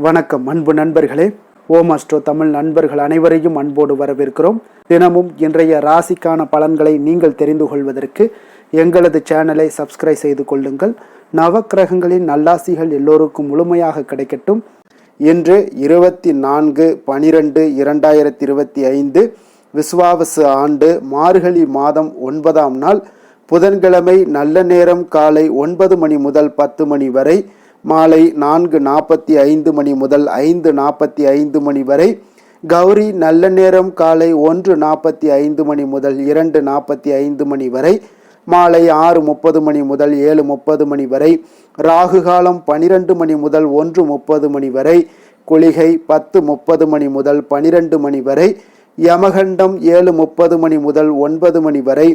வணக்கம் அன்பு நண்பர்களே. ஓம் அஸ்ட்ரோ தமிழ் நண்பர்கள் அனைவரையும் அன்போடு வரவேற்கிறோம். தினமும் இன்றைய ராசிக்கான பலன்களை நீங்கள் தெரிந்து கொள்வதற்கு எங்களது சேனலை சப்ஸ்கிரைப் செய்து கொள்ளுங்கள். நவக்கிரகங்களின் நல்லாசிகள் எல்லோருக்கும் முழுமையாக கிடைக்கட்டும். இன்று 24/12/2025 விஸ்வாவசு ஆண்டு மார்கழி மாதம் 9ஆம் நாள் புதன்கிழமை. நல்ல நேரம் காலை 9 மணி முதல் 10 மணி வரை, மாலை 4:45 மணி முதல் 5:45 மணி வரை. கௌரி நல்ல நேரம் காலை 1:45 மணி முதல் 2:45 மணி வரை, மாலை 6:30 மணி முதல் 7:30 மணி வரை. ராகு காலம் 12 மணி முதல் 1:30 மணி வரை. குளிகை 10:30 மணி முதல் 12 மணி வரை. யமகண்டம் 7:30 மணி முதல் 9 மணி வரை.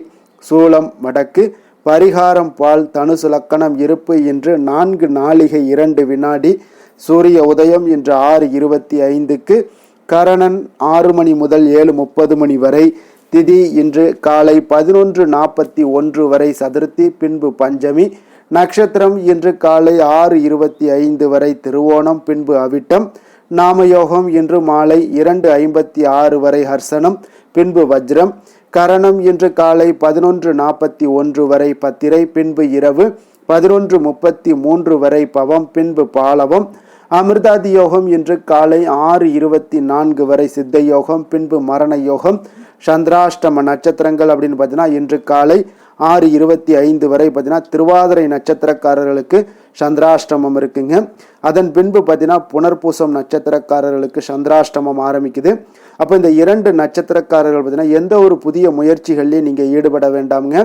சூலம் வடக்கு. பரிகாரம் பால். தனுசு லக்கணம். இருப்பு இன்று 4 நாழிகை 2 வினாடி. சூரிய உதயம் இன்று 6:25க்கு. கரணன் 6 மணி முதல் 7:30 மணி வரை. திதி இன்று காலை 11:41 வரை சதுர்த்தி, பின்பு பஞ்சமி. நட்சத்திரம் இன்று காலை 6:25 வரை திருவோணம், பின்பு அவிட்டம். நாமயோகம் இன்று மாலை 2:56 வரை ஹர்சனம், பின்பு வஜ்ரம். கரணம் இன்று காலை 11:41 வரை பத்திரை, பின்பு இரவு 11:33 வரை பவம், பின்பு பாலவம். அமிர்தாதி யோகம் இன்று காலை 6:24 வரை சித்த யோகம், பின்பு மரண யோகம். சந்திராஷ்டம நட்சத்திரங்கள் அப்படின்னு பார்த்தீங்கன்னா இன்று காலை 6:25 வரை பார்த்தீங்கன்னா திருவாதிரை நட்சத்திரக்காரர்களுக்கு சந்திராஷ்டமம் இருக்குங்க. அதன் பின்பு பார்த்தீங்கன்னா புனர்பூசம் நட்சத்திரக்காரர்களுக்கு சந்திராஷ்டமம் ஆரம்பிக்குது. அப்போ இந்த 2 நட்சத்திரக்காரர்கள் பார்த்தீங்கன்னா எந்த ஒரு புதிய முயற்சிகள்லையும் நீங்கள் ஈடுபட வேண்டாமுங்க.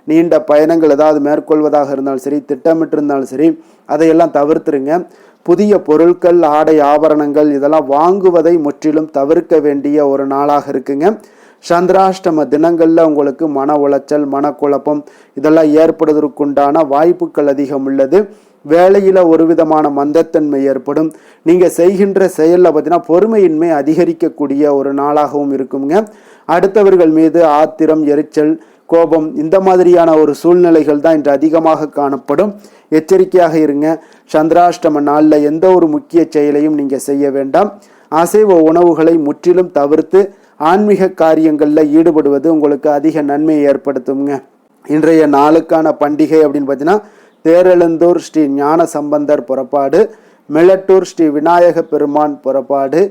நீண்ட பயணங்கள் ஏதாவது மேற்கொள்வதாக இருந்தாலும் சரி, திட்டமிட்டு இருந்தாலும் சரி, அதையெல்லாம் தவிர்த்துருங்க. புதிய பொருட்கள், ஆடை, ஆபரணங்கள் இதெல்லாம் வாங்குவதை முற்றிலும் தவிர்க்க வேண்டிய ஒரு நாளாக இருக்குங்க. சந்திராஷ்டம தினங்களில் உங்களுக்கு மன உளைச்சல், மனக்குழப்பம் இதெல்லாம் ஏற்படுவதற்குண்டான வாய்ப்புகள் அதிகம் உள்ளது. வேலையில் ஒரு விதமான மந்தத்தன்மை ஏற்படும். நீங்கள் செய்கின்ற செயலில் பார்த்தீங்கன்னா பொறுமையின்மை அதிகரிக்கக்கூடிய ஒரு நாளாகவும் இருக்குங்க. அடுத்தவர்கள் மீது ஆத்திரம், எரிச்சல், கோபம் இந்த மாதிரியான ஒரு சூழ்நிலைகள் தான் இன்று அதிகமாக காணப்படும். எச்சரிக்கையாக இருங்க. சந்திராஷ்டம நாளில் எந்த ஒரு முக்கிய செயலையும் நீங்கள் செய்ய வேண்டாம். அசைவ உணவுகளை முற்றிலும் தவிர்த்து ஆன்மீக காரியங்களில் ஈடுபடுவது உங்களுக்கு அதிக நன்மையை ஏற்படுத்துங்க. இன்றைய நாளுக்கான பண்டிகை அப்படின்னு பார்த்தீங்கன்னா தேரெழுந்தூர் ஸ்ரீ ஞான சம்பந்தர் புறப்பாடு, மிளட்டூர் ஸ்ரீ விநாயக பெருமான் புறப்பாடு.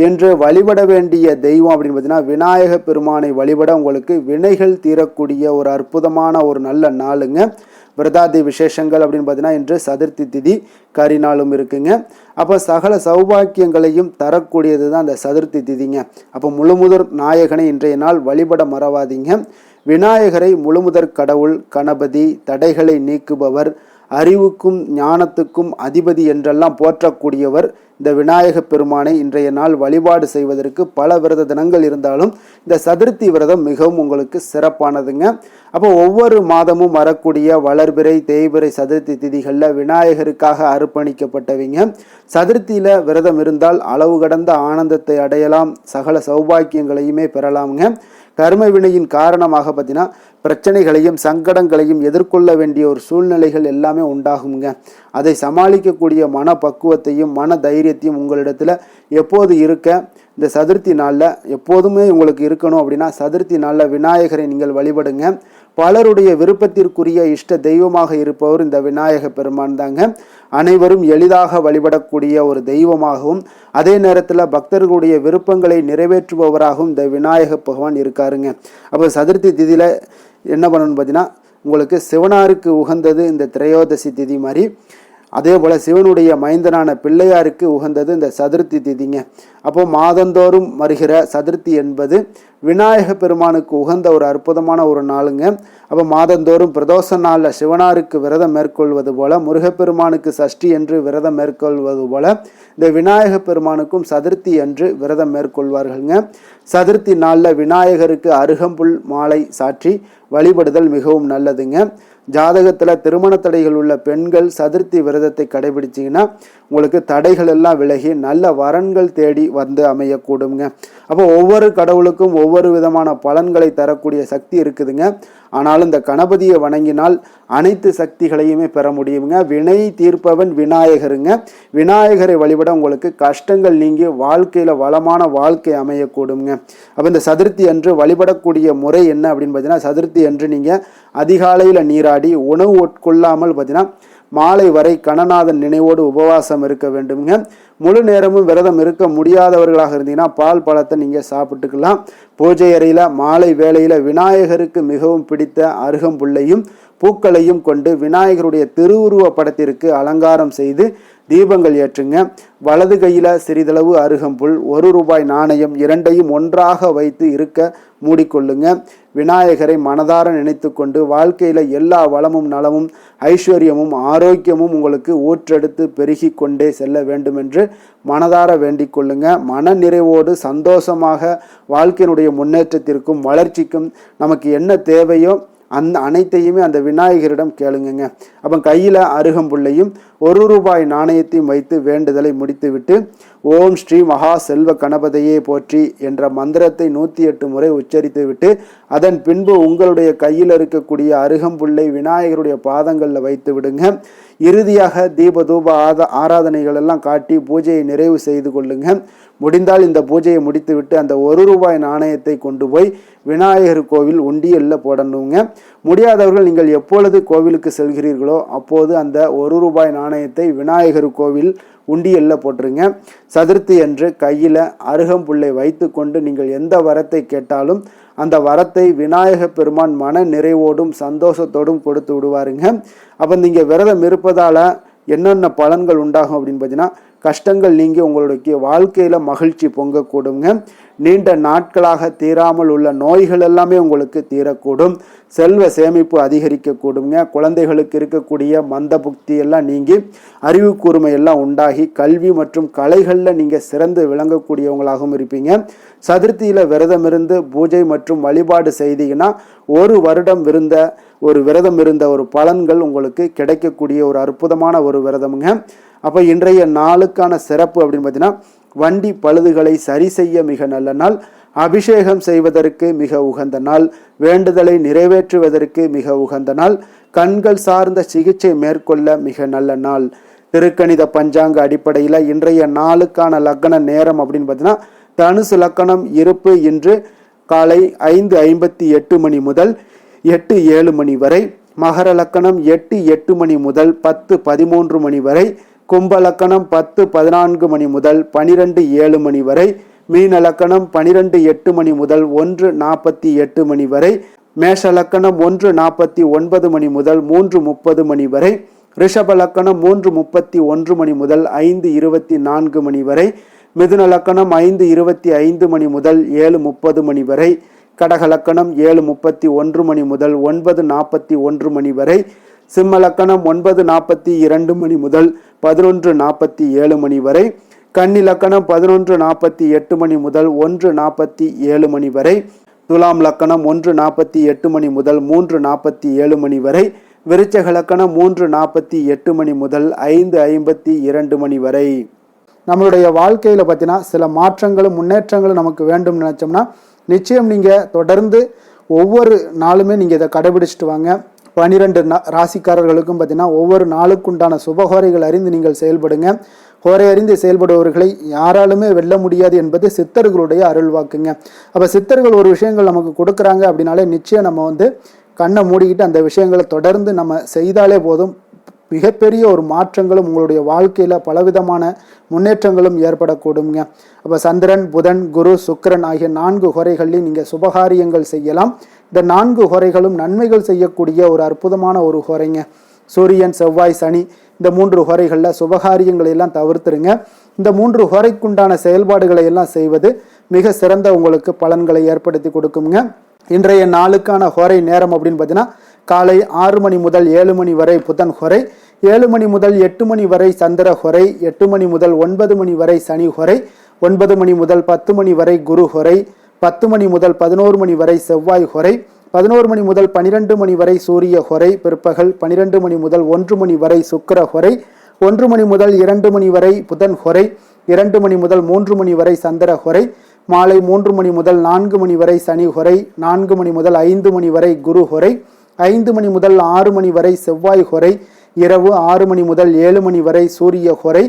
என்று வழிபட வேண்டிய தெய்வம் அப்படின்னு பார்த்தீங்கன்னா விநாயக பெருமானை வழிபட உங்களுக்கு வினைகள் தீரக்கூடிய ஒரு அற்புதமான ஒரு நல்ல நாளுங்க. விரதாதி விசேஷங்கள் அப்படின்னு பார்த்தீங்கன்னா இன்று சதுர்த்தி திதி, கரிநாளும் இருக்குங்க. அப்போ சகல சௌபாக்கியங்களையும் தரக்கூடியது தான் அந்த சதுர்த்தி திதிங்க. அப்போ முழுமுதற் நாயகனை இன்றைய நாள் வழிபட மறவாதீங்க. விநாயகரை முழுமுதற் கடவுள், கணபதி, தடைகளை நீக்குபவர், அறிவுக்கும் ஞானத்துக்கும் அதிபதி என்றெல்லாம் போற்றக்கூடியவர் இந்த விநாயக பெருமானை இன்றைய நாள் வழிபாடு செய்வதற்கு பல விரத தினங்கள் இருந்தாலும் இந்த சதுர்த்தி விரதம் மிகவும் உங்களுக்கு சிறப்பானதுங்க. அப்போ ஒவ்வொரு மாதமும் வரக்கூடிய வளர்பிறை, தேய்பிறை சதுர்த்தி திதிகளில் விநாயகருக்காக அர்ப்பணிக்கப்பட்டவங்க சதுர்த்தியில் விரதம் இருந்தால் அளவு கடந்த ஆனந்தத்தை அடையலாம், சகல சௌபாக்கியங்களையுமே பெறலாமுங்க. கர்ம வினையின் காரணமாக பார்த்தீங்கன்னா பிரச்சனைகளையும் சங்கடங்களையும் எதிர்கொள்ள வேண்டிய ஒரு சூழ்நிலைகள் எல்லாமே உண்டாகுங்க. அதை சமாளிக்கக்கூடிய மன பக்குவத்தையும் மன தைரியத்தையும் உங்களிடத்துல எப்போது இருக்க இந்த சதுர்த்தி நாளில் எப்போதுமே உங்களுக்கு இருக்கணும் அப்படின்னா சதுர்த்தி நாளில் விநாயகரை நீங்கள் வழிபடுங்க. பலருடைய விருப்பத்திற்குரிய இஷ்ட தெய்வமாக இருப்பவர் இந்த விநாயக பெருமான் தாங்க. அனைவரும் எளிதாக வழிபடக்கூடிய ஒரு தெய்வமாகவும் அதே நேரத்தில் பக்தர்களுடைய விருப்பங்களை நிறைவேற்றுபவராகவும் இந்த விநாயக பகவான் இருக்காருங்க. அப்போ சதுர்த்தி திதியில் என்ன பண்ணணும்னு பார்த்தீங்கன்னா உங்களுக்கு சிவனாருக்கு உகந்தது இந்த திரையோதசி திதி மாதிரி, அதே போல் சிவனுடைய மைந்தனான பிள்ளையாருக்கு உகந்தது இந்த சதுர்த்தி திதிங்க. அப்போ மாதந்தோறும் வருகிற சதுர்த்தி என்பது விநாயக பெருமானுக்கு உகந்த ஒரு அற்புதமான ஒரு நாளுங்க. அப்போ மாதந்தோறும் பிரதோஷ நாளில் சிவனாருக்கு விரதம் மேற்கொள்வது போல, முருகப்பெருமானுக்கு சஷ்டி என்று விரதம் மேற்கொள்வது போல இந்த விநாயக பெருமானுக்கும் சதுர்த்தி என்று விரதம் மேற்கொள்வார்கள்ங்க. சதுர்த்தி நாளில் விநாயகருக்கு அருகம்புல் மாலை சாற்றி வழிபடுதல் மிகவும் நல்லதுங்க. ஜாதகத்தில் திருமண தடைகள் உள்ள பெண்கள் சதுர்த்தி விரதத்தை கடைபிடிச்சிங்கன்னா உங்களுக்கு தடைகள் எல்லாம் விலகி நல்ல வரன்கள் தேடி வந்து அமையக்கூடுங்க. அப்போ ஒவ்வொரு கடவுளுக்கும் ஒவ்வொரு விதமான பலன்களை தரக்கூடிய சக்தி இருக்குதுங்க. ஆனாலும் இந்த கணபதியை வணங்கினால் அனைத்து சக்திகளையுமே பெற முடியுங்க. வினை தீர்ப்பவன் விநாயகருங்க. விநாயகரை வழிபட உங்களுக்கு கஷ்டங்கள் நீங்கி வாழ்க்கையில் வளமான வாழ்க்கை அமையக்கூடுங்க. அப்போ இந்த சதுர்த்தி அன்று வழிபடக்கூடிய முறை என்ன அப்படின்னு பார்த்தீங்கன்னா, சதுர்த்தி அன்று நீங்கள் அதிகாலையில் நீராடி உணவு உட்கொள்ளாமல் பார்த்தீங்கன்னா மாலை வரை கணநாதன் நினைவோடு உபவாசம் இருக்க வேண்டுங்க. முழு நேரமும் விரதம் இருக்க முடியாதவர்களாக இருந்தீங்கன்னா பால் பழத்தை நீங்கள் சாப்பிட்டுக்கலாம். பூஜை அறையில் மாலை வேளையில் விநாயகருக்கு மிகவும் பிடித்த அருகம்புல்லையும் பூக்களையும் கொண்டு விநாயகருடைய திருவுருவ படத்திற்கு அலங்காரம் செய்து தீபங்கள் ஏற்றுங்க. வலது கையில் சிறிதளவு அருகம்புல், ₹1 நாணயம் இரண்டையும் ஒன்றாக வைத்து இருக்க மூடிக்கொள்ளுங்க. விநாயகரை மனதார நினைத்து கொண்டு வாழ்க்கையில் எல்லா வளமும் நலமும் ஐஸ்வர்யமும் ஆரோக்கியமும் உங்களுக்கு ஊற்றெடுத்து பெருகி கொண்டே செல்ல வேண்டும் என்று மனதார வேண்டிக் கொள்ளுங்க. மன நிறைவோடு சந்தோஷமாக வாழ்க்கையினுடைய முன்னேற்றத்திற்கும் வளர்ச்சிக்கும் நமக்கு என்ன தேவையோ அந்த அனைத்தையுமே அந்த விநாயகரிடம் கேளுங்க. அப்போ கையில் அருகம்புல்லையும் ₹1 நாணயத்தையும் வைத்து வேண்டுதலை முடித்துவிட்டு ஓம் ஸ்ரீ மகா செல்வ கணபதியே போற்றி என்ற மந்திரத்தை 108 முறை உச்சரித்து விட்டு அதன் பின்பு உங்களுடைய கையில் இருக்கக்கூடிய அருகம்புல்லை விநாயகருடைய பாதங்களில் வைத்து விடுங்க. இறுதியாக தீப தூப ஆராதனைகள் எல்லாம் காட்டி பூஜையை நிறைவு செய்து கொள்ளுங்க. முடிந்தால் இந்த பூஜையை முடித்துவிட்டு அந்த ₹1 நாணயத்தை கொண்டு போய் விநாயகர் கோவில் உண்டியல்ல போடணுங்க. முடியாதவர்கள் நீங்கள் எப்பொழுது கோவிலுக்கு செல்கிறீர்களோ அப்போது அந்த ₹1 நாணயத்தை விநாயகர் கோவில் உண்டியல்ல போட்டுருங்க. சதுர்த்தி அன்று கையில் அருகம்புல்லை வைத்து கொண்டு நீங்கள் எந்த வரத்தை கேட்டாலும் அந்த வரத்தை விநாயக பெருமான் மன நிறைவோடும் சந்தோஷத்தோடும் கொடுத்து விடுவாருங்க. அப்போ நீங்கள் விரதம் இருப்பதால் என்னென்ன பலன்கள் உண்டாகும் அப்படின்னு பார்த்தீங்கன்னா, கஷ்டங்கள் நீங்கி உங்களுடைய வாழ்க்கையில் மகிழ்ச்சி பொங்கக்கூடுங்க. நீண்ட நாட்களாக தீராமல் உள்ள நோய்கள் எல்லாமே உங்களுக்கு தீரக்கூடும். செல்வ சேமிப்பு அதிகரிக்கக்கூடுங்க. குழந்தைகளுக்கு இருக்கக்கூடிய மந்த புக்தி எல்லாம் நீங்கி அறிவு கூர்மை எல்லாம் உண்டாகி கல்வி மற்றும் கலைகளில் நீங்கள் சிறந்து விளங்கக்கூடியவங்களாகவும் இருப்பீங்க. சதுர்த்தியில் விரதம் இருந்து பூஜை மற்றும் வழிபாடு செய்தீங்கன்னா 1 வருடம் விரதம் இருந்த ஒரு பலன்கள் உங்களுக்கு கிடைக்கக்கூடிய ஒரு அற்புதமான ஒரு விரதமுங்க. அப்போ இன்றைய நாளுக்கான சிறப்பு அப்படின்னு பார்த்தீங்கன்னா, வண்டி பழுதுகளை சரி செய்ய மிக நல்ல நாள், அபிஷேகம் செய்வதற்கு மிக உகந்த நாள், வேண்டுதலை நிறைவேற்றுவதற்கு மிக உகந்த நாள், கண்கள் சார்ந்த சிகிச்சை மேற்கொள்ள மிக நல்ல நாள். திருக்கணித பஞ்சாங்க அடிப்படையில் இன்றைய நாளுக்கான லக்கண நேரம் அப்படின்னு பார்த்தீங்கன்னா, தனுசு லக்கணம் இருப்பு இன்று காலை 5:58 மணி முதல் 8:07 மணி வரை, மகர லக்கணம் 8:08 மணி முதல் 10:13 மணி வரை, கும்ப லக்கணம் 10:14 மணி முதல் 12:07 மணி வரை, மீன லக்கணம் 12:08 மணி முதல் 1:48 மணி வரை, மேஷ லக்கணம் 1:49 மணி முதல் 3:30 மணி வரை, ரிஷப லக்கணம் 3:31 மணி முதல் 5:24 மணி வரை, மிதுன லக்கணம் 5:25 மணி முதல் 7:30 மணி வரை, கடக லக்கணம் 7:31 மணி முதல் 9:41 மணி வரை, சிம்ம லக்கணம் 9:42 மணி முதல் 11:47 மணி வரை, கன்னி லக்கணம் 11:48 மணி முதல் 1:47 மணி வரை, துலாம் லக்கணம் 1:48 மணி முதல் 3:47 மணி வரை, விருச்சக லக்கணம் 3:48 மணி முதல் 5:52 மணி வரை. நம்மளுடைய வாழ்க்கையில் பார்த்தீங்கன்னா சில மாற்றங்களும் முன்னேற்றங்களும் நமக்கு வேண்டும் நினைச்சோம்னா நிச்சயம் நீங்கள் தொடர்ந்து ஒவ்வொரு நாளுமே நீங்கள் இதை கடைபிடிச்சிட்டு வாங்க. 12 ராசிக்காரர்களுக்கும் பார்த்தீங்கன்னா ஒவ்வொரு நாளுக்குண்டான சுபஹோரைகள் அறிந்து நீங்கள் செயல்படுங்க. ஹோரை அறிந்து செயல்படுபவர்களை யாராலுமே வெல்ல முடியாது என்பது சித்தர்களுடைய அருள் வாக்குங்க. அப்போ சித்தர்கள் ஒரு விஷயங்கள் நமக்கு கொடுக்குறாங்க அப்படின்னாலே நிச்சயம் நம்ம கண்ணை மூடிக்கிட்டு அந்த விஷயங்களை தொடர்ந்து நம்ம செய்தாலே போதும். மிகப்பெரிய ஒரு மாற்றங்களும் உங்களுடைய வாழ்க்கையில் பலவிதமான முன்னேற்றங்களும் ஏற்படக்கூடுங்க. அப்போ சந்திரன், புதன், குரு, சுக்கிரன் ஆகிய 4 ஹோரைகளில் நீங்கள் சுபகாரியங்கள் செய்யலாம். இந்த 4 ஹோரைகளும் நன்மைகள் செய்யக்கூடிய ஒரு அற்புதமான ஒரு ஹோரைங்க. சூரியன், செவ்வாய், சனி இந்த 3 ஹோரைகளில் சுபகாரியங்களை எல்லாம் தவிர்த்துருங்க. இந்த 3 ஹோரைக்குண்டான செயல்பாடுகளை எல்லாம் செய்வது மிக சிறந்த உங்களுக்கு பலன்களை ஏற்படுத்தி கொடுக்குங்க. இன்றைய நாளுக்கான ஹோரை நேரம் அப்படின்னு பார்த்தீங்கன்னா, காலை 6 மணி முதல் 7 மணி வரை புதன் ஹோரை, 7 மணி முதல் 8 மணி வரை சந்திர ஹோரை, 8 மணி முதல் 9 மணி வரை சனி ஹோரை, 9 மணி முதல் 10 மணி வரை குரு ஹோரை, 10 மணி முதல் 11 மணி வரை செவ்வாய் ஹோரை, 11 மணி முதல் 12 மணி வரை சூரிய ஹோரை, பிற்பகல் 12 மணி முதல் 1 மணி வரை சுக்கிர ஹோரை, 1 மணி முதல் 2 மணி வரை புதன் ஹோரை, 2 மணி முதல் 3 மணி வரை சந்திர ஹோரை, மாலை 3 மணி முதல் 4 மணி வரை சனி ஹொரை, 4 மணி முதல் 5 மணி வரை குரு ஹொரை, 5 மணி முதல் 6 மணி வரை செவ்வாய் ஹொரை, இரவு 6 மணி முதல் 7 மணி வரை சூரிய ஹொரை,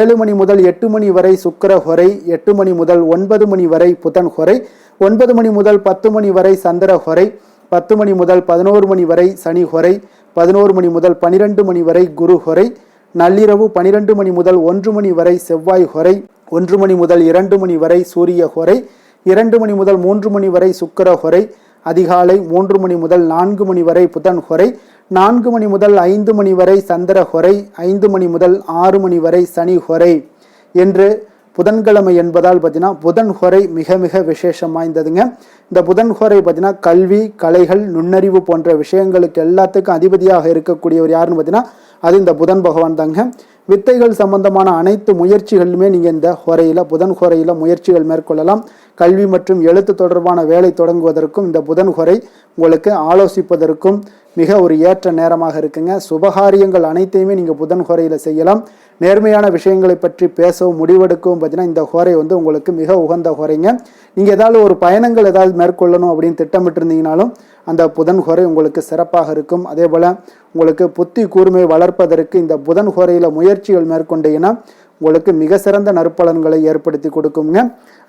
7 மணி முதல் 8 மணி வரை சுக்கிர ஹொரை, 8 மணி முதல் 9 மணி வரை புதன் ஹொரை, 9 மணி முதல் 10 மணி வரை சந்திர ஹொரை, 10 மணி முதல் 11 மணி வரை சனி ஹொரை, 11 மணி முதல் 12 மணி வரை குரு ஹொரை, நள்ளிரவு 12 மணி முதல் 1 மணி வரை செவ்வாய் ஹொரை, 1 மணி முதல் 2 மணி வரை சூரிய ஹொரை, 2 மணி முதல் 3 மணி வரை சுக்கிர ஹொரை, அதிகாலை 3 மணி முதல் 4 மணி வரை புதன் ஹொரை, 4 மணி முதல் 5 மணி வரை சந்திர ஹொரை, 5 மணி முதல் 6 மணி வரை சனி ஹொரை என்று புதன்கிழமை என்பதால் பார்த்தீங்கன்னா புதன் ஹொரை மிக மிக விசேஷம் வாய்ந்ததுங்க. இந்த புதன் ஹொரை பார்த்தீங்கன்னா கல்வி, கலைகள், நுண்ணறிவு போன்ற விஷயங்களுக்கு எல்லாத்துக்கும் அதிபதியாக இருக்கக்கூடியவர் யாருன்னு பார்த்தீங்கன்னா அது இந்த புதன் பகவான் தாங்க. வித்தைகள் சம்பந்தமான அனைத்து முயற்சிகளுமே நீங்கள் இந்த ஹொரையில் புதன் ஹொரையில் முயற்சிகள் மேற்கொள்ளலாம். கல்வி மற்றும் எழுத்து தொடர்பான வேலை தொடங்குவதற்கும் இந்த புதன் ஹொரை உங்களுக்கு ஆலோசிப்பதற்கும் மிக ஒரு ஏற்ற நேரமாக இருக்குங்க. சுபகாரியங்கள் அனைத்தையுமே நீங்கள் புதன் ஹொரையில் செய்யலாம். நேர்மையான விஷயங்களை பற்றி பேசவும் முடிவெடுக்கவும் பார்த்தீங்கன்னா இந்த ஹொரை உங்களுக்கு மிக உகந்த ஹொரைங்க. நீங்கள் ஏதாவது ஒரு பயணங்கள் ஏதாவது மேற்கொள்ளணும் அப்படின்னு திட்டமிட்டு இருந்தீங்கனாலும் அந்த புதன் ஹொரை உங்களுக்கு சிறப்பாக இருக்கும். அதே போல் உங்களுக்கு புத்தி கூர்மை வளர்ப்பதற்கு இந்த புதன் ஹொரையில் முயற்சிகள் மேற்கொண்டீங்கன்னா உங்களுக்கு மிக சிறந்த நற்பலன்களை ஏற்படுத்தி கொடுக்குங்க.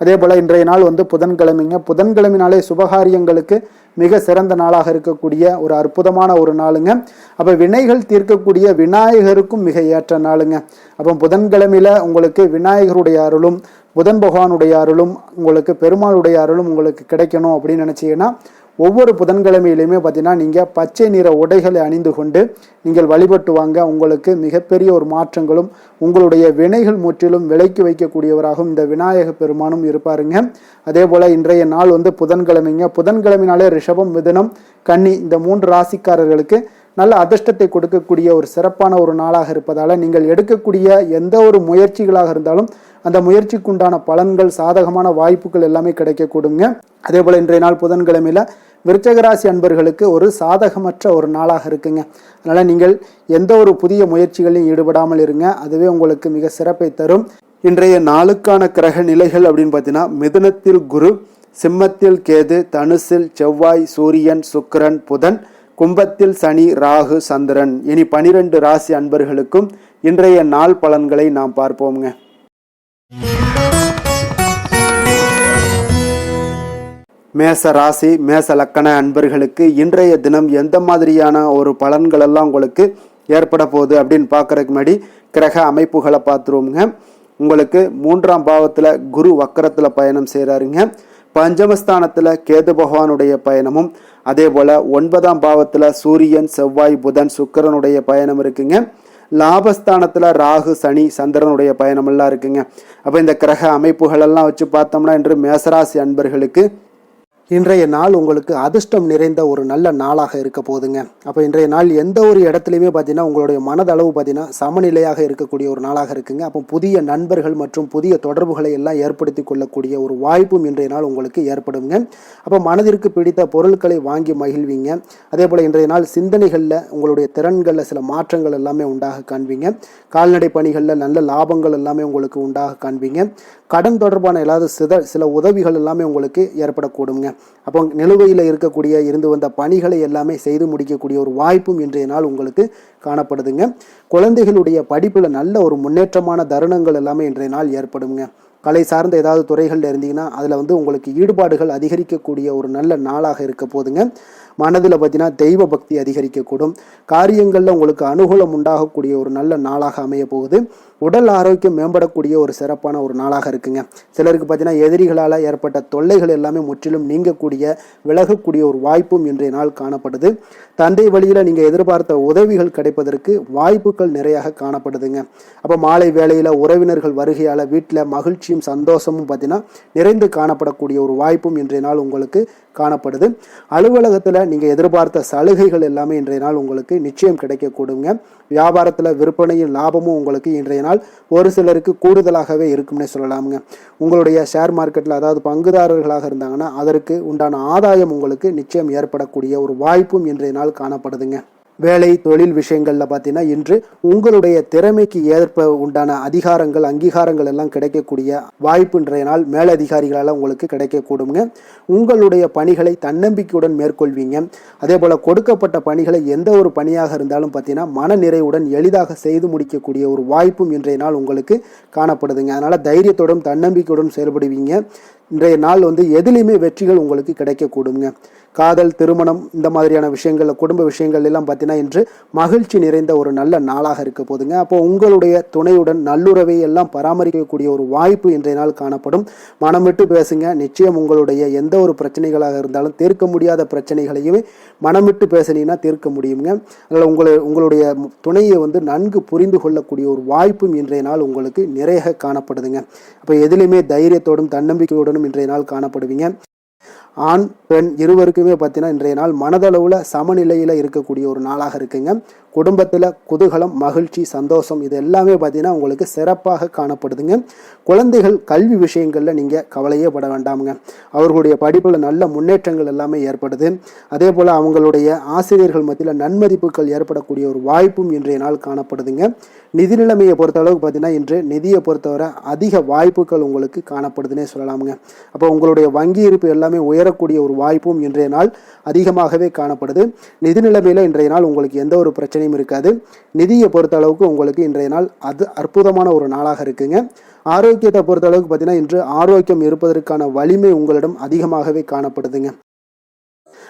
அதே போல் இன்றைய நாள் புதன்கிழமைங்க. புதன்கிழமைனாலே சுபகாரியங்களுக்கு மிக சிறந்த நாளாக இருக்கக்கூடிய ஒரு அற்புதமான ஒரு நாளுங்க. அப்போ வினைகள் தீர்க்கக்கூடிய விநாயகருக்கும் மிக ஏற்ற நாளுங்க. அப்போ புதன்கிழமையில உங்களுக்கு விநாயகருடைய அருளும் புதன் பகவானுடைய அருளும் உங்களுக்கு பெருமாளுடைய அருளும் உங்களுக்கு கிடைக்கணும் அப்படின்னு நினச்சிங்கன்னா ஒவ்வொரு புதன்கிழமையிலையுமே பார்த்தீங்கன்னா நீங்கள் பச்சை நிற உடைகளை அணிந்து கொண்டு நீங்கள் வழிபட்டு வாங்க. உங்களுக்கு மிகப்பெரிய ஒரு மாற்றங்களும் உங்களுடைய வினைகள் முற்றிலும் விலைக்கு வைக்கக்கூடியவராகவும் இந்த விநாயக பெருமானும் இருப்பாருங்க. அதே போல் இன்றைய நாள் புதன்கிழமைங்க. புதன்கிழமைனாலே ரிஷபம், மிதுனம், கன்னி இந்த 3 ராசிக்காரர்களுக்கு நல்ல அதிர்ஷ்டத்தை கொடுக்கக்கூடிய ஒரு சிறப்பான ஒரு நாளாக இருப்பதால் நீங்கள் எடுக்கக்கூடிய எந்த ஒரு முயற்சிகளாக இருந்தாலும் அந்த முயற்சிக்குண்டான பலன்கள், சாதகமான வாய்ப்புகள் எல்லாமே கிடைக்கக்கூடுங்க. அதே போல் இன்றைய நாள் புதன்கிழமையில் விருச்சக ராசி அன்பர்களுக்கு ஒரு சாதகமற்ற ஒரு நாளாக இருக்குங்க. அதனால் நீங்கள் எந்த ஒரு புதிய முயற்சிகளையும் ஈடுபடாமல் இருங்க. அதுவே உங்களுக்கு மிக சிறப்பை தரும். இன்றைய நாளுக்கான கிரக நிலைகள் அப்படின்னு பார்த்தீங்கன்னா மிதுனத்தில் குரு, சிம்மத்தில் கேது, தனுசில் செவ்வாய், சூரியன், சுக்கிரன், புதன், கும்பத்தில் சனி, ராகு, சந்திரன். இனி 12 ராசி அன்பர்களுக்கும் இன்றைய நாள் பலன்களை நாம் பார்ப்போம்ங்க. மேச ராசி, மேச லக்கண அன்பர்களுக்கு இன்றைய தினம் எந்த மாதிரியான ஒரு பலன்கள் எல்லாம் உங்களுக்கு ஏற்பட போகுது அப்படின்னு பார்க்கறதுக்கு முன்னாடி கிரக அமைப்புகளை பார்த்துருவோங்க. உங்களுக்கு 3ஆம் பாவத்தில் குரு வக்கரத்தில் பயணம் செய்கிறாருங்க. பஞ்சமஸ்தானத்தில் கேது பகவானுடைய பயணமும், அதே போல் 9ஆம் பாவத்தில் சூரியன், செவ்வாய், புதன், சுக்கிரனுடைய பயணம் இருக்குங்க. லாபஸ்தானத்தில் ராகு, சனி, சந்திரனுடைய பயணமெல்லாம் இருக்குங்க. அப்போ இந்த கிரக அமைப்புகளெல்லாம் வச்சு பார்த்தோம்னா இன்று மேசராசி அன்பர்களுக்கு இன்றைய நாள் உங்களுக்கு அதிர்ஷ்டம் நிறைந்த ஒரு நல்ல நாளாக இருக்க போகுதுங்க. அப்போ இன்றைய நாள் எந்த ஒரு இடத்துலையுமே பார்த்தீங்கன்னா உங்களுடைய மனதளவு பார்த்தீங்கன்னா சமநிலையாக இருக்கக்கூடிய ஒரு நாளாக இருக்குங்க. அப்போ புதிய நண்பர்கள் மற்றும் புதிய தொடர்புகளை எல்லாம் ஏற்படுத்தி கொள்ளக்கூடிய ஒரு வாய்ப்பும் இன்றைய நாள் உங்களுக்கு ஏற்படுங்க. அப்போ மனதிற்கு பிடித்த பொருட்களை வாங்கி மகிழ்வீங்க. அதே போல் இன்றைய நாள் சிந்தனைகளில் உங்களுடைய திறன்களில் சில மாற்றங்கள் எல்லாமே உண்டாக காண்பீங்க. கால்நடை பணிகளில் நல்ல லாபங்கள் எல்லாமே உங்களுக்கு உண்டாக காண்பீங்க. கடன் தொடர்பான ஏதாவது சில உதவிகள் எல்லாமே உங்களுக்கு ஏற்படக்கூடுங்க. அப்போ நிலுவையில் இருந்து வந்த பணிகளை எல்லாமே செய்து முடிக்கக்கூடிய ஒரு வாய்ப்பும் இன்றைய நாள் உங்களுக்கு காணப்படுதுங்க. குழந்தைகளுடைய படிப்பில் நல்ல ஒரு முன்னேற்றமான தருணங்கள் எல்லாமே இன்றைய நாள் ஏற்படுங்க. கலை சார்ந்த ஏதாவது துறைகளில் இருந்தீங்கன்னா அதில் உங்களுக்கு ஈடுபாடுகள் அதிகரிக்கக்கூடிய ஒரு நல்ல நாளாக இருக்க போதுங்க. மனதில் பார்த்தீங்கன்னா தெய்வ பக்தி அதிகரிக்கக்கூடும். காரியங்களில் உங்களுக்கு அனுகூலம் உண்டாகக்கூடிய ஒரு நல்ல நாளாக அமைய போகுது. உடல் ஆரோக்கியம் மேம்படக்கூடிய ஒரு சிறப்பான ஒரு நாளாக இருக்குங்க. சிலருக்கு பார்த்தீங்கன்னா எதிரிகளால் ஏற்பட்ட தொல்லைகள் எல்லாமே முற்றிலும் நீங்கக்கூடிய, விலகக்கூடிய ஒரு வாய்ப்பும் இன்றைய நாள் காணப்படுது. தந்தை வழியில் நீங்கள் எதிர்பார்த்த உதவிகள் கிடைப்பதற்கு வாய்ப்புகள் நிறையாக காணப்படுதுங்க. அப்போ மாலை வேளையில் உறவினர்கள் வருகையால் வீட்டில் மகிழ்ச்சியும் சந்தோஷமும் பார்த்தீங்கன்னா நிறைந்து காணப்படக்கூடிய ஒரு வாய்ப்பும் இன்றைய நாள் உங்களுக்கு காணப்படுது. அலுவலகத்தில் நீங்கள் எதிர்பார்த்த சலுகைகள் எல்லாமே இன்றைய நாள் உங்களுக்கு நிச்சயம் கிடைக்கக்கூடுங்க. வியாபாரத்தில் விற்பனையும் லாபமும் உங்களுக்கு இன்றைய நாள் ஒரு சிலருக்கு கூடுதலாகவே இருக்கும்னே சொல்லலாமுங்க. உங்களுடைய ஷேர் மார்க்கெட்டில் அதாவது பங்குதாரர்களாக இருந்தாங்கன்னா அதற்கு உண்டான ஆதாயம் உங்களுக்கு நிச்சயம் ஏற்படக்கூடிய ஒரு வாய்ப்பும் இன்றைய நாள் காணப்படுதுங்க. வேலை தொழில் விஷயங்களில் பார்த்தீங்கன்னா இன்று உங்களுடைய திறமைக்கு ஏற்ப உண்டான அதிகாரங்கள் அங்கீகாரங்கள் எல்லாம் கிடைக்கக்கூடிய வாய்ப்பு இன்றைய நாள் மேலதிகாரிகளால் உங்களுக்கு கிடைக்கக்கூடுங்க. உங்களுடைய பணிகளை தன்னம்பிக்கையுடன் மேற்கொள்வீங்க. அதே போல் கொடுக்கப்பட்ட பணிகளை எந்த ஒரு பணியாக இருந்தாலும் பார்த்தீங்கன்னா மன நிறைவுடன் எளிதாக செய்து முடிக்கக்கூடிய ஒரு வாய்ப்பும் இன்றைய நாள் உங்களுக்கு காணப்படுதுங்க. அதனால் தைரியத்தோடும் தன்னம்பிக்கையுடன் செயல்படுவீங்க. இன்றைய நாள் எதிலையுமே வெற்றிகள் உங்களுக்கு கிடைக்கக்கூடுங்க. காதல், திருமணம் இந்த மாதிரியான விஷயங்கள், குடும்ப விஷயங்கள் எல்லாம் பார்த்தீங்கன்னா இன்று மகிழ்ச்சி நிறைந்த ஒரு நல்ல நாளாக இருக்க போதுங்க. அப்போ உங்களுடைய துணையுடன் நல்லுறவை எல்லாம் பராமரிக்கக்கூடிய ஒரு வாய்ப்பு இன்றைய நாள் காணப்படும். மனம் விட்டு பேசுங்க. நிச்சயம் உங்களுடைய எந்த ஒரு பிரச்சனைகளாக இருந்தாலும் தீர்க்க முடியாத பிரச்சனைகளையுமே மனம் விட்டு பேசினீங்கன்னா தீர்க்க முடியுங்க. அதனால் உங்களுடைய துணையை நன்கு புரிந்து கொள்ளக்கூடிய ஒரு வாய்ப்பும் இன்றைய நாள் உங்களுக்கு நிறைய காணப்படுதுங்க. அப்போ எதிலுமே தைரியத்தோடும் தன்னம்பிக்கையோடும் இன்றைய நாள் காணப்படுவீங்க. ஆண் பெண் இருவருக்குமே பார்த்தீங்கன்னா இன்றைய நாள் மனதளவில் சமநிலையில் இருக்கக்கூடிய ஒரு நாளாக இருக்குங்க. குடும்பத்தில் குதூகலம், மகிழ்ச்சி, சந்தோஷம் இது எல்லாமே பார்த்தீங்கன்னா உங்களுக்கு சிறப்பாக காணப்படுதுங்க. குழந்தைகள் கல்வி விஷயங்களில் நீங்கள் கவலையே பட வேண்டாமுங்க. அவர்களுடைய படிப்பில் நல்ல முன்னேற்றங்கள் எல்லாமே ஏற்படுது. அதே போல் அவங்களுடைய ஆசிரியர்கள் மத்தியில் நன்மதிப்புகள் ஏற்படக்கூடிய ஒரு வாய்ப்பும் இன்றைய நாள் காணப்படுதுங்க. நிதி நிலைமையை பொறுத்த அளவுக்கு பார்த்தீங்கன்னா இன்று நிதியை பொறுத்தவரை அதிக வாய்ப்புகள் உங்களுக்கு காணப்படுதுன்னே சொல்லலாமுங்க. அப்போ உங்களுடைய வங்கி இருப்பு எல்லாமே உயரக்கூடிய ஒரு வாய்ப்பும் இன்றைய நாள் அதிகமாகவே காணப்படுது. நிதி நிலைமையில் இன்றைய நாள் உங்களுக்கு எந்த ஒரு பிரச்சனையும் இருக்காது. நிதியை பொறுத்த அளவுக்கு உங்களுக்கு இன்றைய நாள் அது அற்புதமான ஒரு நாளாக இருக்குங்க. ஆரோக்கியத்தை பொறுத்த அளவுக்கு பார்த்தீங்கன்னா இன்று ஆரோக்கியம் இருப்பதற்கான வலிமை உங்களிடம் அதிகமாகவே காணப்படுதுங்க.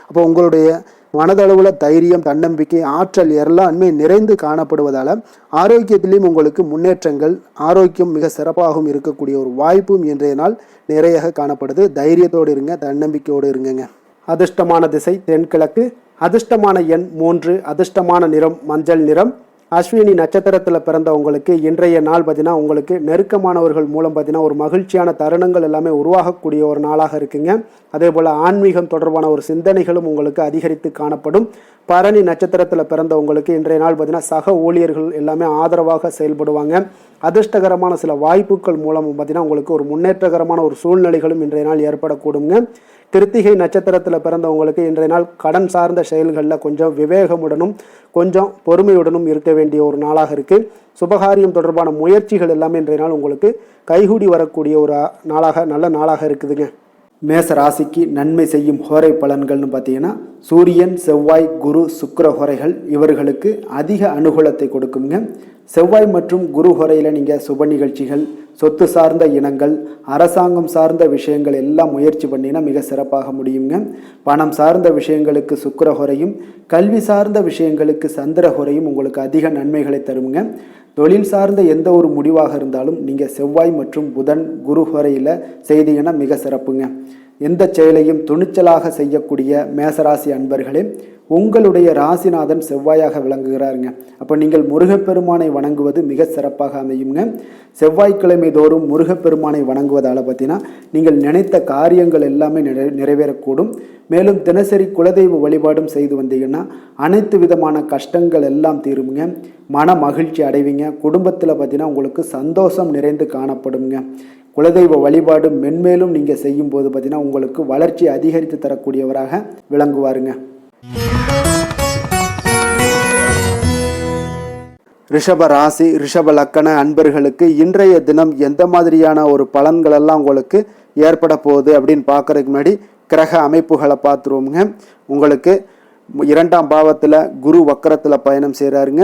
அப்போ உங்களுடைய மனதளவில் தைரியம், தன்னம்பிக்கை, ஆற்றல் எல்லாமே நிறைந்து காணப்படுவதால் ஆரோக்கியத்திலையும் உங்களுக்கு முன்னேற்றங்கள், ஆரோக்கியம் மிக சிறப்பாகவும் இருக்கக்கூடிய ஒரு வாய்ப்பும் இன்றைய நாள் நிறைய காணப்படுது. தைரியத்தோடு இருங்க, தன்னம்பிக்கையோடு இருங்க. அதிர்ஷ்டமான திசை தென்கிழக்கு, அதிர்ஷ்டமான எண் 3, அதிர்ஷ்டமான நிறம் மஞ்சள் நிறம். அஸ்வினி நட்சத்திரத்தில் பிறந்தவங்களுக்கு இன்றைய நாள் பார்த்தீங்கன்னா உங்களுக்கு நெருக்கமானவர்கள் மூலம் பார்த்தீங்கன்னா ஒரு மகிழ்ச்சியான தருணங்கள் எல்லாமே உருவாகக்கூடிய ஒரு நாளாக இருக்குங்க. அதே போல் ஆன்மீகம் தொடர்பான ஒரு சிந்தனைகளும் உங்களுக்கு அதிகரித்து காணப்படும். பரணி நட்சத்திரத்தில் பிறந்தவங்களுக்கு இன்றைய நாள் பார்த்தீங்கன்னா சக ஊழியர்கள் எல்லாமே ஆதரவாக செயல்படுவாங்க. அதிர்ஷ்டகரமான சில வாய்ப்புகள் மூலமும் பார்த்தீங்கன்னா உங்களுக்கு ஒரு முன்னேற்றகரமான ஒரு சூழ்நிலைகளும் இன்றைய நாள் ஏற்படக்கூடுங்க. கிருத்திகை நட்சத்திரத்தில் பிறந்தவங்களுக்கு இன்றைய நாள் கடன் சார்ந்த செயல்களில் கொஞ்சம் விவேகமுடனும் கொஞ்சம் பொறுமையுடனும் இருக்க வேண்டிய ஒரு நாளாக இருக்குது. சுபகாரியம் தொடர்பான முயற்சிகள் எல்லாமே இன்றைய நாள் உங்களுக்கு கைகூடி வரக்கூடிய ஒரு நாளாக நல்ல நாளாக இருக்குதுங்க. மேச ராசிக்கு நன்மை செய்யும் ஹோரை பலன்கள்னு பார்த்தீங்கன்னா சூரியன், செவ்வாய், குரு, சுக்கிர ஹோரைகள் இவர்களுக்கு அதிக அனுகூலத்தை கொடுக்குங்க. செவ்வாய் மற்றும் குரு ஹோரையில் நீங்கள் சுப நிகழ்ச்சிகள், சொத்து சார்ந்த இனங்கள், அரசாங்கம் சார்ந்த விஷயங்கள் எல்லாம் முயற்சி பண்ணினா மிக சிறப்பாக முடியுங்க. பணம் சார்ந்த விஷயங்களுக்கு சுக்கிர ஹோரையும், கல்வி சார்ந்த விஷயங்களுக்கு சந்திர ஹோரையும் உங்களுக்கு அதிக நன்மைகளை தருங்க. தொழில் சார்ந்த எந்த ஒரு முடிவாக இருந்தாலும் நீங்கள் செவ்வாய் மற்றும் புதன், குரு ஹோரையில் செய்தீங்கன்னா மிக சிறப்புங்க. எந்த செயலையும் துணிச்சலாக செய்யக்கூடிய மேசராசி அன்பர்களே, உங்களுடைய ராசிநாதன் செவ்வாயாக விளங்குகிறாருங்க. அப்போ நீங்கள் முருகப்பெருமானை வணங்குவது மிக சிறப்பாக அமையுங்க. செவ்வாய்க்கிழமை தோறும் முருகப்பெருமானை வணங்குவதால் பார்த்தீங்கன்னா நீங்கள் நினைத்த காரியங்கள் எல்லாமே நிறைவேறக்கூடும். மேலும் தினசரி குலதெய்வ வழிபாடும் செய்து வந்தீங்கன்னா அனைத்து விதமான கஷ்டங்கள் எல்லாம் தீருங்க. மன மகிழ்ச்சி அடைவீங்க. குடும்பத்தில் பார்த்தீங்கன்னா உங்களுக்கு சந்தோஷம் நிறைந்து காணப்படுங்க. குலதெய்வ வழிபாடு மென்மேலும் நீங்கள் செய்யும்போது பார்த்தீங்கன்னா உங்களுக்கு வளர்ச்சி அதிகரித்து தரக்கூடியவராக விளங்குவாருங்க. ரிஷப ராசி, ரிஷப லக்கண அன்பர்களுக்கு இன்றைய தினம் எந்த மாதிரியான ஒரு பலன்கள் எல்லாம் உங்களுக்கு ஏற்பட போகுது அப்படின்னு பார்க்கறதுக்கு முன்னாடி கிரக அமைப்புகளை பார்த்துருவோங்க. உங்களுக்கு 2ஆம் பாவத்தில் குரு வக்கரத்தில் பயணம் செய்கிறாருங்க.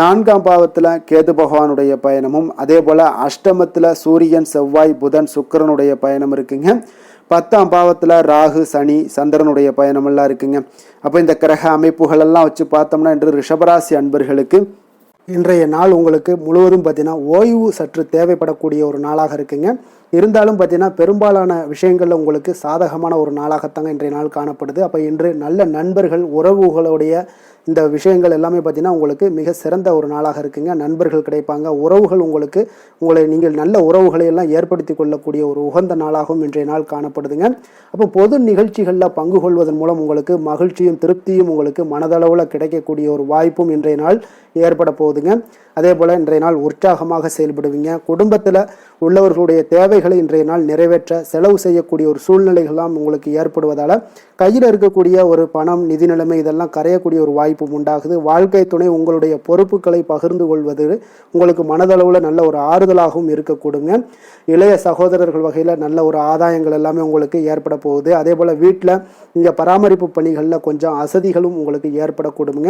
4ஆம் பாவத்தில் கேது பகவானுடைய பயணமும், அதே போல் அஷ்டமத்தில் சூரியன், செவ்வாய், புதன், சுக்கிரனுடைய பயணம் இருக்குங்க. 10ஆம் பாவத்தில் ராகு, சனி, சந்திரனுடைய பயணமெல்லாம் இருக்குங்க. அப்போ இந்த கிரக அமைப்புகளெல்லாம் வச்சு பார்த்தோம்னா இன்று ரிஷபராசி அன்பர்களுக்கு இன்றைய நாள் உங்களுக்கு முழுவதும் பார்த்தீங்கன்னா ஓய்வு சற்று தேவைப்படக்கூடிய ஒரு நாளாக இருக்குங்க. இருந்தாலும் பார்த்தீங்கன்னா பெரும்பாலான விஷயங்களில் உங்களுக்கு சாதகமான ஒரு நாளாகத்தாங்க இன்றைய நாள் காணப்படுது. அப்போ இன்று நல்ல நண்பர்கள், உறவுகளுடைய இந்த விஷயங்கள் எல்லாமே பார்த்தீங்கன்னா உங்களுக்கு மிக சிறந்த ஒரு நாளாக இருக்குங்க. நண்பர்கள் கிடைப்பாங்க, உறவுகள் நீங்கள் நல்ல உறவுகளை எல்லாம் ஏற்படுத்தி கொள்ளக்கூடிய ஒரு உகந்த நாளாகவும் இன்றைய நாள் காணப்படுதுங்க. அப்போ பொது நிகழ்ச்சிகளில் பங்கு கொள்வதன் மூலம் உங்களுக்கு மகிழ்ச்சியும் திருப்தியும் உங்களுக்கு மனதளவில் கிடைக்கக்கூடிய ஒரு வாய்ப்பும் இன்றைய நாள் ஏற்பட போகுதுங்க. அதே போல் இன்றைய நாள் உற்சாகமாக செயல்படுவீங்க. குடும்பத்தில் உள்ளவர்களுடைய தேவைகளை இன்றைய நாள் நிறைவேற்ற செலவு செய்யக்கூடிய ஒரு சூழ்நிலைகள்லாம் உங்களுக்கு ஏற்படுவதால் கையில் இருக்கக்கூடிய ஒரு பணம், நிதி நிலைமை இதெல்லாம் கரையக்கூடிய ஒரு வாய்ப்பும் உண்டாகுது. வாழ்க்கை துணை உங்களுடைய பொறுப்புகளை பகிர்ந்து கொள்வது உங்களுக்கு மனதளவில் நல்ல ஒரு ஆறுதலாகவும் இருக்கக்கூடுங்க. இளைய சகோதரர்கள் வகையில் நல்ல ஒரு ஆதாயங்கள் எல்லாமே உங்களுக்கு ஏற்பட போகுது. அதே போல் வீட்டில் இங்கே பராமரிப்பு பணிகளில் கொஞ்சம் அசதிகளும் உங்களுக்கு ஏற்படக்கூடுங்க.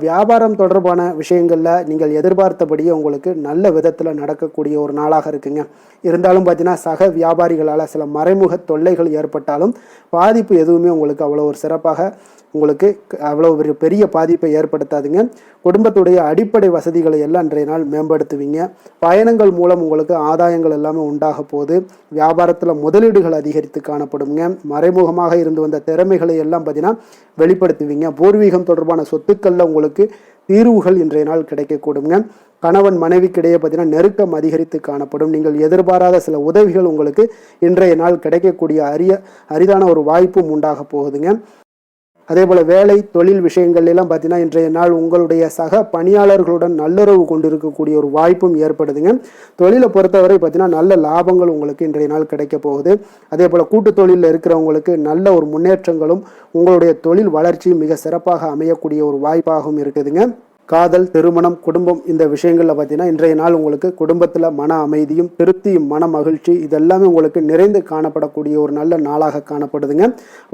வியாபாரம் தொடர்பான விஷயங்களில் நீங்கள் எதிர்பார்த்தபடியே உங்களுக்கு நல்ல விதத்தில் நடக்கக்கூடிய ஒரு நாளாக இருக்குங்க. இருந்தாலும் பார்த்தீங்கன்னா சக வியாபாரிகளால் சில மறைமுக தொல்லைகள் ஏற்பட்டாலும் பாதிப்பு எதுவுமே உங்களுக்கு அவ்வளோ ஒரு சிறப்பாக உங்களுக்கு அவ்வளோ ஒரு பெரிய பாதிப்பை ஏற்படுத்தாதுங்க. குடும்பத்துடைய அடிப்படை வசதிகளை எல்லாம் இன்றைய நாள் மேம்படுத்துவீங்க. பயணங்கள் மூலம் உங்களுக்கு ஆதாயங்கள் எல்லாமே உண்டாக போகுது. வியாபாரத்தில் முதலீடுகள் அதிகரித்து காணப்படுங்க. மறைமுகமாக இருந்து வந்த திறமைகளை எல்லாம் பார்த்தீங்கன்னா வெளிப்படுத்துவீங்க. பூர்வீகம் தொடர்பான சொத்துக்களில் உங்களுக்கு தீர்வுகள் இன்றைய நாள் கிடைக்கக்கூடுங்க. கணவன் மனைவிக்கிடையே பார்த்தீங்கன்னா நெருக்கம் அதிகரித்து காணப்படும். நீங்கள் எதிர்பாராத சில உதவிகள் உங்களுக்கு இன்றைய நாள் கிடைக்கக்கூடிய அரிதான ஒரு வாய்ப்பும் உண்டாக போகுதுங்க. அதே போல் வேலை தொழில் விஷயங்கள்லாம் பார்த்தீங்கன்னா இன்றைய நாள் உங்களுடைய சக பணியாளர்களுடன் நல்லுறவு கொண்டு இருக்கக்கூடிய ஒரு வாய்ப்பும் ஏற்படுதுங்க. தொழிலை பொறுத்தவரை பார்த்தீங்கன்னா நல்ல லாபங்கள் உங்களுக்கு இன்றைய நாள் கிடைக்க போகுது. அதே போல் கூட்டு தொழிலில் இருக்கிறவங்களுக்கு நல்ல ஒரு முன்னேற்றங்களும் உங்களுடைய தொழில் வளர்ச்சியும் மிக சிறப்பாக அமையக்கூடிய ஒரு வாய்ப்பாகவும் இருக்குதுங்க. காதல், திருமணம், குடும்பம் இந்த விஷயங்களில் பார்த்தீங்கன்னா இன்றைய நாள் உங்களுக்கு குடும்பத்தில் மன அமைதியும் திருப்தியும் மன மகிழ்ச்சி இதெல்லாமே உங்களுக்கு நிறைந்து காணப்படக்கூடிய ஒரு நல்ல நாளாக காணப்படுதுங்க.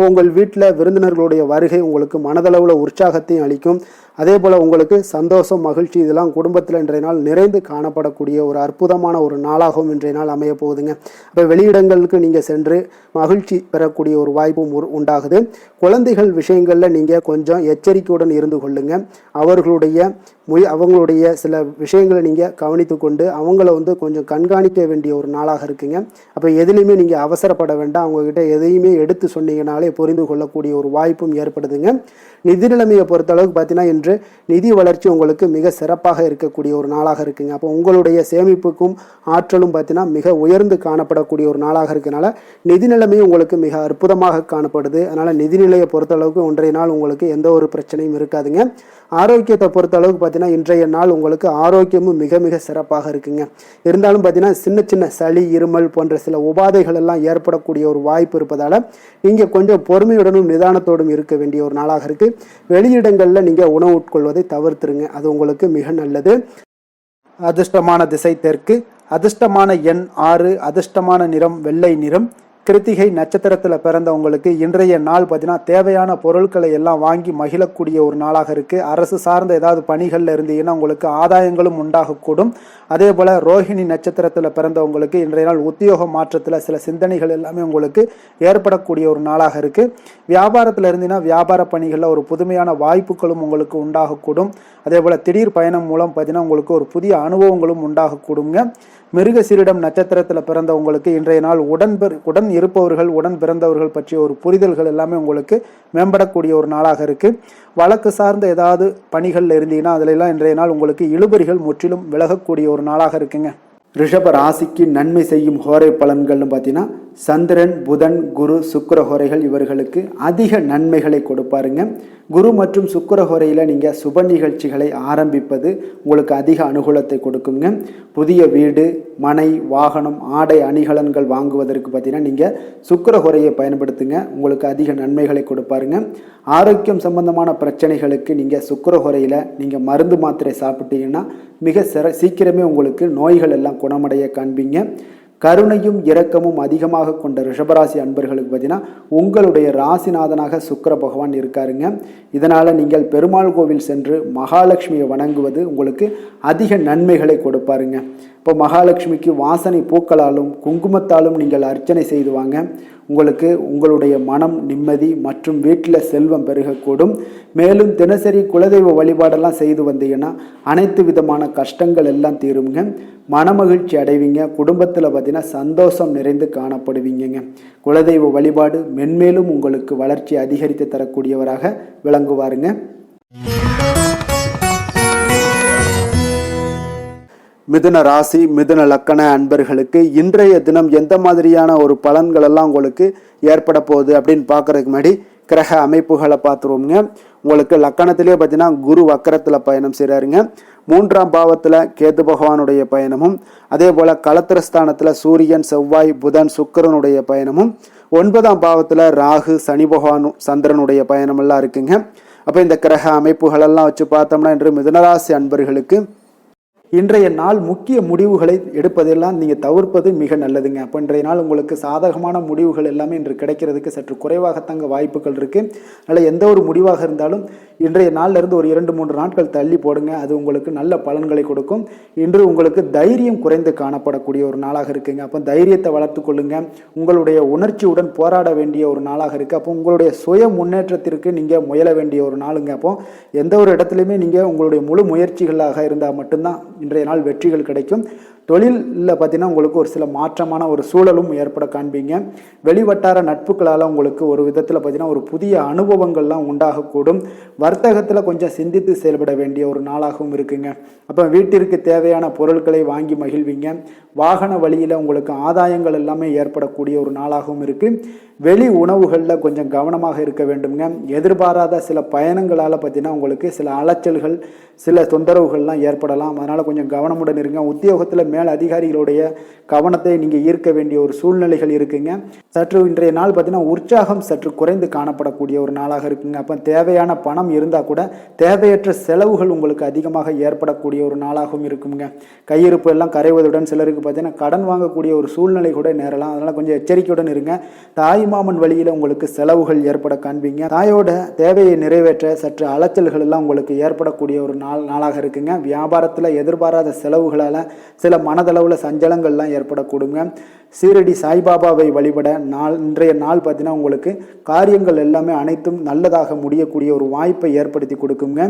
உங்கள் வீட்டில் விருந்தினர்களுடைய வருகை உங்களுக்கு மனதளவில் உற்சாகத்தையும் அளிக்கும். அதே போல் உங்களுக்கு சந்தோஷம், மகிழ்ச்சி இதெல்லாம் குடும்பத்தில் இன்றைய நாள் நிறைந்து காணப்படக்கூடிய ஒரு அற்புதமான ஒரு நாளாகவும் இன்றைய நாள் அமைய போகுதுங்க. இப்போ வெளியிடங்களுக்கு நீங்கள் சென்று மகிழ்ச்சி பெறக்கூடிய ஒரு வாய்ப்பும் உண்டாகுது. குழந்தைகள் விஷயங்களில் நீங்கள் கொஞ்சம் எச்சரிக்கையுடன் இருந்து கொள்ளுங்க. அவங்களுடைய சில விஷயங்களை நீங்கள் கவனித்து கொண்டு அவங்கள கொஞ்சம் கண்காணிக்க வேண்டிய ஒரு நாளாக இருக்குங்க. அப்போ எதுலையுமே நீங்கள் அவசரப்பட வேண்டாம். அவங்கக்கிட்ட எதையுமே எடுத்து சொன்னீங்கனாலே புரிந்து கொள்ளக்கூடிய ஒரு வாய்ப்பும் ஏற்படுதுங்க. நிதி நிலைமையை பொறுத்தளவுக்கு பார்த்தீங்கன்னா இன்று நிதி வளர்ச்சி உங்களுக்கு மிக சிறப்பாக இருக்கக்கூடிய ஒரு நாளாக இருக்குங்க. அப்போ உங்களுடைய சேமிப்புக்கும் ஆற்றலும் பார்த்தீங்கன்னா மிக உயர்ந்து காணப்படக்கூடிய ஒரு நாளாக இருக்கனால நிதி நிலைமையும் உங்களுக்கு மிக அற்புதமாக காணப்படுது. அதனால் நிதி நிலையை பொறுத்தளவுக்கு இன்றைய நாள் உங்களுக்கு எந்த ஒரு பிரச்சனையும் இருக்காதுங்க. ஆரோக்கியத்தை பொறுத்த அளவுக்கு பார்த்தீங்கன்னா இன்றைய நாள் உங்களுக்கு ஆரோக்கியமும் மிக மிக சிறப்பாக இருக்குங்க. இருந்தாலும் பார்த்தீங்கன்னா சின்ன சின்ன சளி, இருமல் போன்ற சில உபாதைகள் எல்லாம் ஏற்படக்கூடிய ஒரு வாய்ப்பு இருப்பதால் நீங்கள் கொஞ்சம் பொறுமையுடனும் நிதானத்தோடும் இருக்க வேண்டிய ஒரு நாளாக இருக்குது. வெளியிடங்களில் நீங்கள் உணவு உட்கொள்வதை தவிர்த்துருங்க. அது உங்களுக்கு மிக நல்லது. அதிர்ஷ்டமான திசை தெற்கு, அதிர்ஷ்டமான எண் 6, அதிர்ஷ்டமான நிறம் வெள்ளை நிறம். கிருத்திகை நட்சத்திரத்தில் பிறந்தவங்களுக்கு இன்றைய நாள் பார்த்தீங்கன்னா தேவையான பொருட்களை எல்லாம் வாங்கி மகிழக்கூடிய ஒரு நாளாக இருக்குது. அரசு சார்ந்த ஏதாவது பணிகளில் இருந்தீங்கன்னா உங்களுக்கு ஆதாயங்களும் உண்டாகக்கூடும். அதே போல் ரோஹிணி நட்சத்திரத்தில் பிறந்தவங்களுக்கு இன்றைய நாள் உத்தியோக மாற்றத்தில் சில சிந்தனைகள் எல்லாமே உங்களுக்கு ஏற்படக்கூடிய ஒரு நாளாக இருக்குது. வியாபாரத்தில் இருந்தீங்கன்னா வியாபார பணிகளில் ஒரு புதுமையான வாய்ப்புகளும் உங்களுக்கு உண்டாகக்கூடும். அதே போல் திடீர் பயணம் மூலம் பார்த்தீங்கன்னா உங்களுக்கு ஒரு புதிய அனுபவங்களும் உண்டாகக்கூடுங்க. மிருகசீரிடம் நட்சத்திரத்தில் பிறந்தவங்களுக்கு இன்றைய நாள் உடன் இருப்பவர்கள், உடன் பிறந்தவர்கள் பற்றிய ஒரு புரிதல்கள் எல்லாமே உங்களுக்கு மேம்படக்கூடிய ஒரு நாளாக இருக்குது. வழக்கு சார்ந்த ஏதாவது பணிகளில் இருந்தீங்கன்னா அதிலெல்லாம் இன்றைய நாள் உங்களுக்கு இழுபறிகள் முற்றிலும் விலகக்கூடிய ஒரு நாளாக இருக்குங்க. ரிஷப ராசிக்கு நன்மை செய்யும் ஹோரை பலன்கள்னு பார்த்தீங்கன்னா சந்திரன், புதன், குரு, சுக்கிர ஹோரைகள் இவர்களுக்கு அதிக நன்மைகளை கொடுப்பாருங்க. குரு மற்றும் சுக்கிர ஹோரையில் நீங்கள் சுப நிகழ்ச்சிகளை ஆரம்பிப்பது உங்களுக்கு அதிக அனுகூலத்தை கொடுக்குங்க. புதிய வீடு, மனை, வாகனம், ஆடை அணிகலன்கள் வாங்குவதற்கு பார்த்தீங்கன்னா நீங்கள் சுக்கிர ஹோரையை பயன்படுத்துங்க. உங்களுக்கு அதிக நன்மைகளை கொடுப்பாருங்க. ஆரோக்கியம் சம்பந்தமான பிரச்சனைகளுக்கு நீங்கள் சுக்கிர ஹோரையில் நீங்கள் மருந்து மாத்திரை சாப்பிட்டீங்கன்னா மிக சீக்கிரமே உங்களுக்கு நோய்கள் எல்லாம் குணமடைய காண்பீங்க. கருணையும் இரக்கமும் அதிகமாக கொண்ட ரிஷபராசி அன்பர்களுக்கு பார்த்தீங்கன்னா உங்களுடைய ராசிநாதனாக சுக்கிர பகவான் இருக்காருங்க. இதனால் நீங்கள் பெருமாள் கோவில் சென்று மகாலட்சுமியை வணங்குவது உங்களுக்கு அதிக நன்மைகளை கொடுப்பாருங்க. இப்போ மகாலட்சுமிக்கு வாசனை பூக்களாலும் குங்குமத்தாலும் நீங்கள் அர்ச்சனை செய்துவாங்க. உங்களுக்கு உங்களுடைய மனம் நிம்மதி மற்றும் வீட்டில் செல்வம் பெருகக்கூடும். மேலும் தினசரி குலதெய்வ வழிபாடெல்லாம் செய்து வந்தீங்கன்னா அனைத்து விதமான கஷ்டங்கள் எல்லாம் தீருங்க. மனமகிழ்ச்சி அடைவீங்க. குடும்பத்தில் பார்த்தீங்கன்னா சந்தோஷம் நிறைந்து காணப்படுவீங்க. குலதெய்வ வழிபாடு மென்மேலும் உங்களுக்கு வளர்ச்சி அதிகரித்து தரக்கூடியவராக விளங்குவாருங்க. மிதுன ராசி, மிதுன லக்கண அன்பர்களுக்கு இன்றைய தினம் எந்த மாதிரியான ஒரு பலன்கள் எல்லாம் உங்களுக்கு ஏற்பட போகுது அப்படின்னு பார்க்கறதுக்கு முன்னாடி கிரக அமைப்புகளை பார்த்துருவோங்க. உங்களுக்கு லக்கணத்திலே பார்த்தீங்கன்னா குரு வக்கரத்தில் பயணம் செய்கிறாருங்க. 3ஆம் பாவத்தில் கேது பகவானுடைய பயணமும், அதே போல் களத்திரஸ்தானத்தில் சூரியன், செவ்வாய், புதன், சுக்கிரனுடைய பயணமும், 9ஆம் பாவத்தில் ராகு, சனி பகவான், சந்திரனுடைய பயணமெல்லாம் இருக்குங்க. அப்போ இந்த கிரக அமைப்புகளெல்லாம் வச்சு பார்த்தோம்னா இன்று மிதுனராசி அன்பர்களுக்கு இன்றைய நாள் முக்கிய முடிவுகளை எடுப்பதெல்லாம் நீங்கள் தவிர்ப்பது மிக நல்லதுங்க. அப்போ இன்றைய நாள் உங்களுக்கு சாதகமான முடிவுகள் எல்லாமே இன்று கிடைக்கிறதுக்கு சற்று குறைவாகத்தாங்க வாய்ப்புகள் இருக்குது. அதனால் எந்த ஒரு முடிவாக இருந்தாலும் இன்றைய நாளிலிருந்து ஒரு 2-3 நாட்கள் தள்ளி போடுங்க. அது உங்களுக்கு நல்ல பலன்களை கொடுக்கும். இன்று உங்களுக்கு தைரியம் குறைந்து காணப்படக்கூடிய ஒரு நாளாக இருக்குங்க. அப்போ தைரியத்தை வளர்த்து கொள்ளுங்க. உங்களுடைய உணர்ச்சியுடன் போராட வேண்டிய ஒரு நாளாக இருக்குது. அப்போ உங்களுடைய சுய முன்னேற்றத்திற்கு நீங்கள் முயல வேண்டிய ஒரு நாளுங்க. அப்போ எந்த ஒரு இடத்துலையுமே நீங்கள் உங்களுடைய முழு முயற்சிகளாக இருந்தால் மட்டும்தான் இன்றைய நாள் வெற்றிகள் கிடைக்கும். தொழிலில் பார்த்தீங்கன்னா உங்களுக்கு ஒரு சில மாற்றமான ஒரு சூழலும் ஏற்பட காண்பீங்க. வெளிவட்டார நட்புகளால் உங்களுக்கு ஒரு விதத்தில் பார்த்தீங்கன்னா ஒரு புதிய அனுபவங்கள்லாம் உண்டாகக்கூடும். வர்த்தகத்தில் கொஞ்சம் சிந்தித்து செயல்பட வேண்டிய ஒரு நாளாகவும் இருக்குங்க. அப்போ வீட்டிற்கு தேவையான பொருட்களை வாங்கி மகிழ்வீங்க. வாகன வழியில் உங்களுக்கு ஆதாயங்கள் எல்லாமே ஏற்படக்கூடிய ஒரு நாளாகவும் இருக்குது. வெளி உணவுகளில் கொஞ்சம் கவனமாக இருக்க வேண்டுங்க. எதிர்பாராத சில பயணங்களால் பார்த்தீங்கன்னா உங்களுக்கு சில அலைச்சல்கள், சில தொந்தரவுகள்லாம் ஏற்படலாம். அதனால் கொஞ்சம் கவனமுடன் இருங்க. உத்தியோகத்தில் மேல் அதிகாரிகளுடைய கவனத்தை நீங்கள் ஈர்க்க வேண்டிய ஒரு சூழ்நிலைகள் இருக்குங்க. சற்று இன்றைய நாள் பார்த்தீங்கன்னா உற்சாகம் சற்று குறைந்து காணப்படக்கூடிய ஒரு நாளாக இருக்குங்க. அப்போ தேவையான பணம் இருந்தால் கூட தேவையற்ற செலவுகள் உங்களுக்கு அதிகமாக ஏற்படக்கூடிய ஒரு நாளாகவும் இருக்குங்க. கையிருப்பு எல்லாம் கரைவதுடன் சிலருக்கு பார்த்தீங்கன்னா கடன் வாங்கக்கூடிய ஒரு சூழ்நிலை கூட நேரலாம். அதனால் கொஞ்சம் எச்சரிக்கையுடன் இருங்க. தாய் மாமன் வழியில் உங்களுக்கு செலவுகள் ஏற்பட காண்பீங்க. தாயோட தேவையை நிறைவேற்ற சற்று அலைச்சல்கள் எல்லாம் உங்களுக்கு ஏற்படக்கூடிய ஒரு நாளாக இருக்குங்க. வியாபாரத்தில் எதிர்பாராத செலவுகளால் சில மனதளவில் சஞ்சலங்கள்லாம் ஏற்படக்கூடுங்க. சீரடி சாய்பாபாவை வழிபட இன்றைய நாள் பார்த்தீங்கன்னா உங்களுக்கு காரியங்கள் எல்லாமே அனைத்தும் நல்லதாக முடியக்கூடிய ஒரு வாய்ப்பை ஏற்படுத்தி கொடுக்குங்க.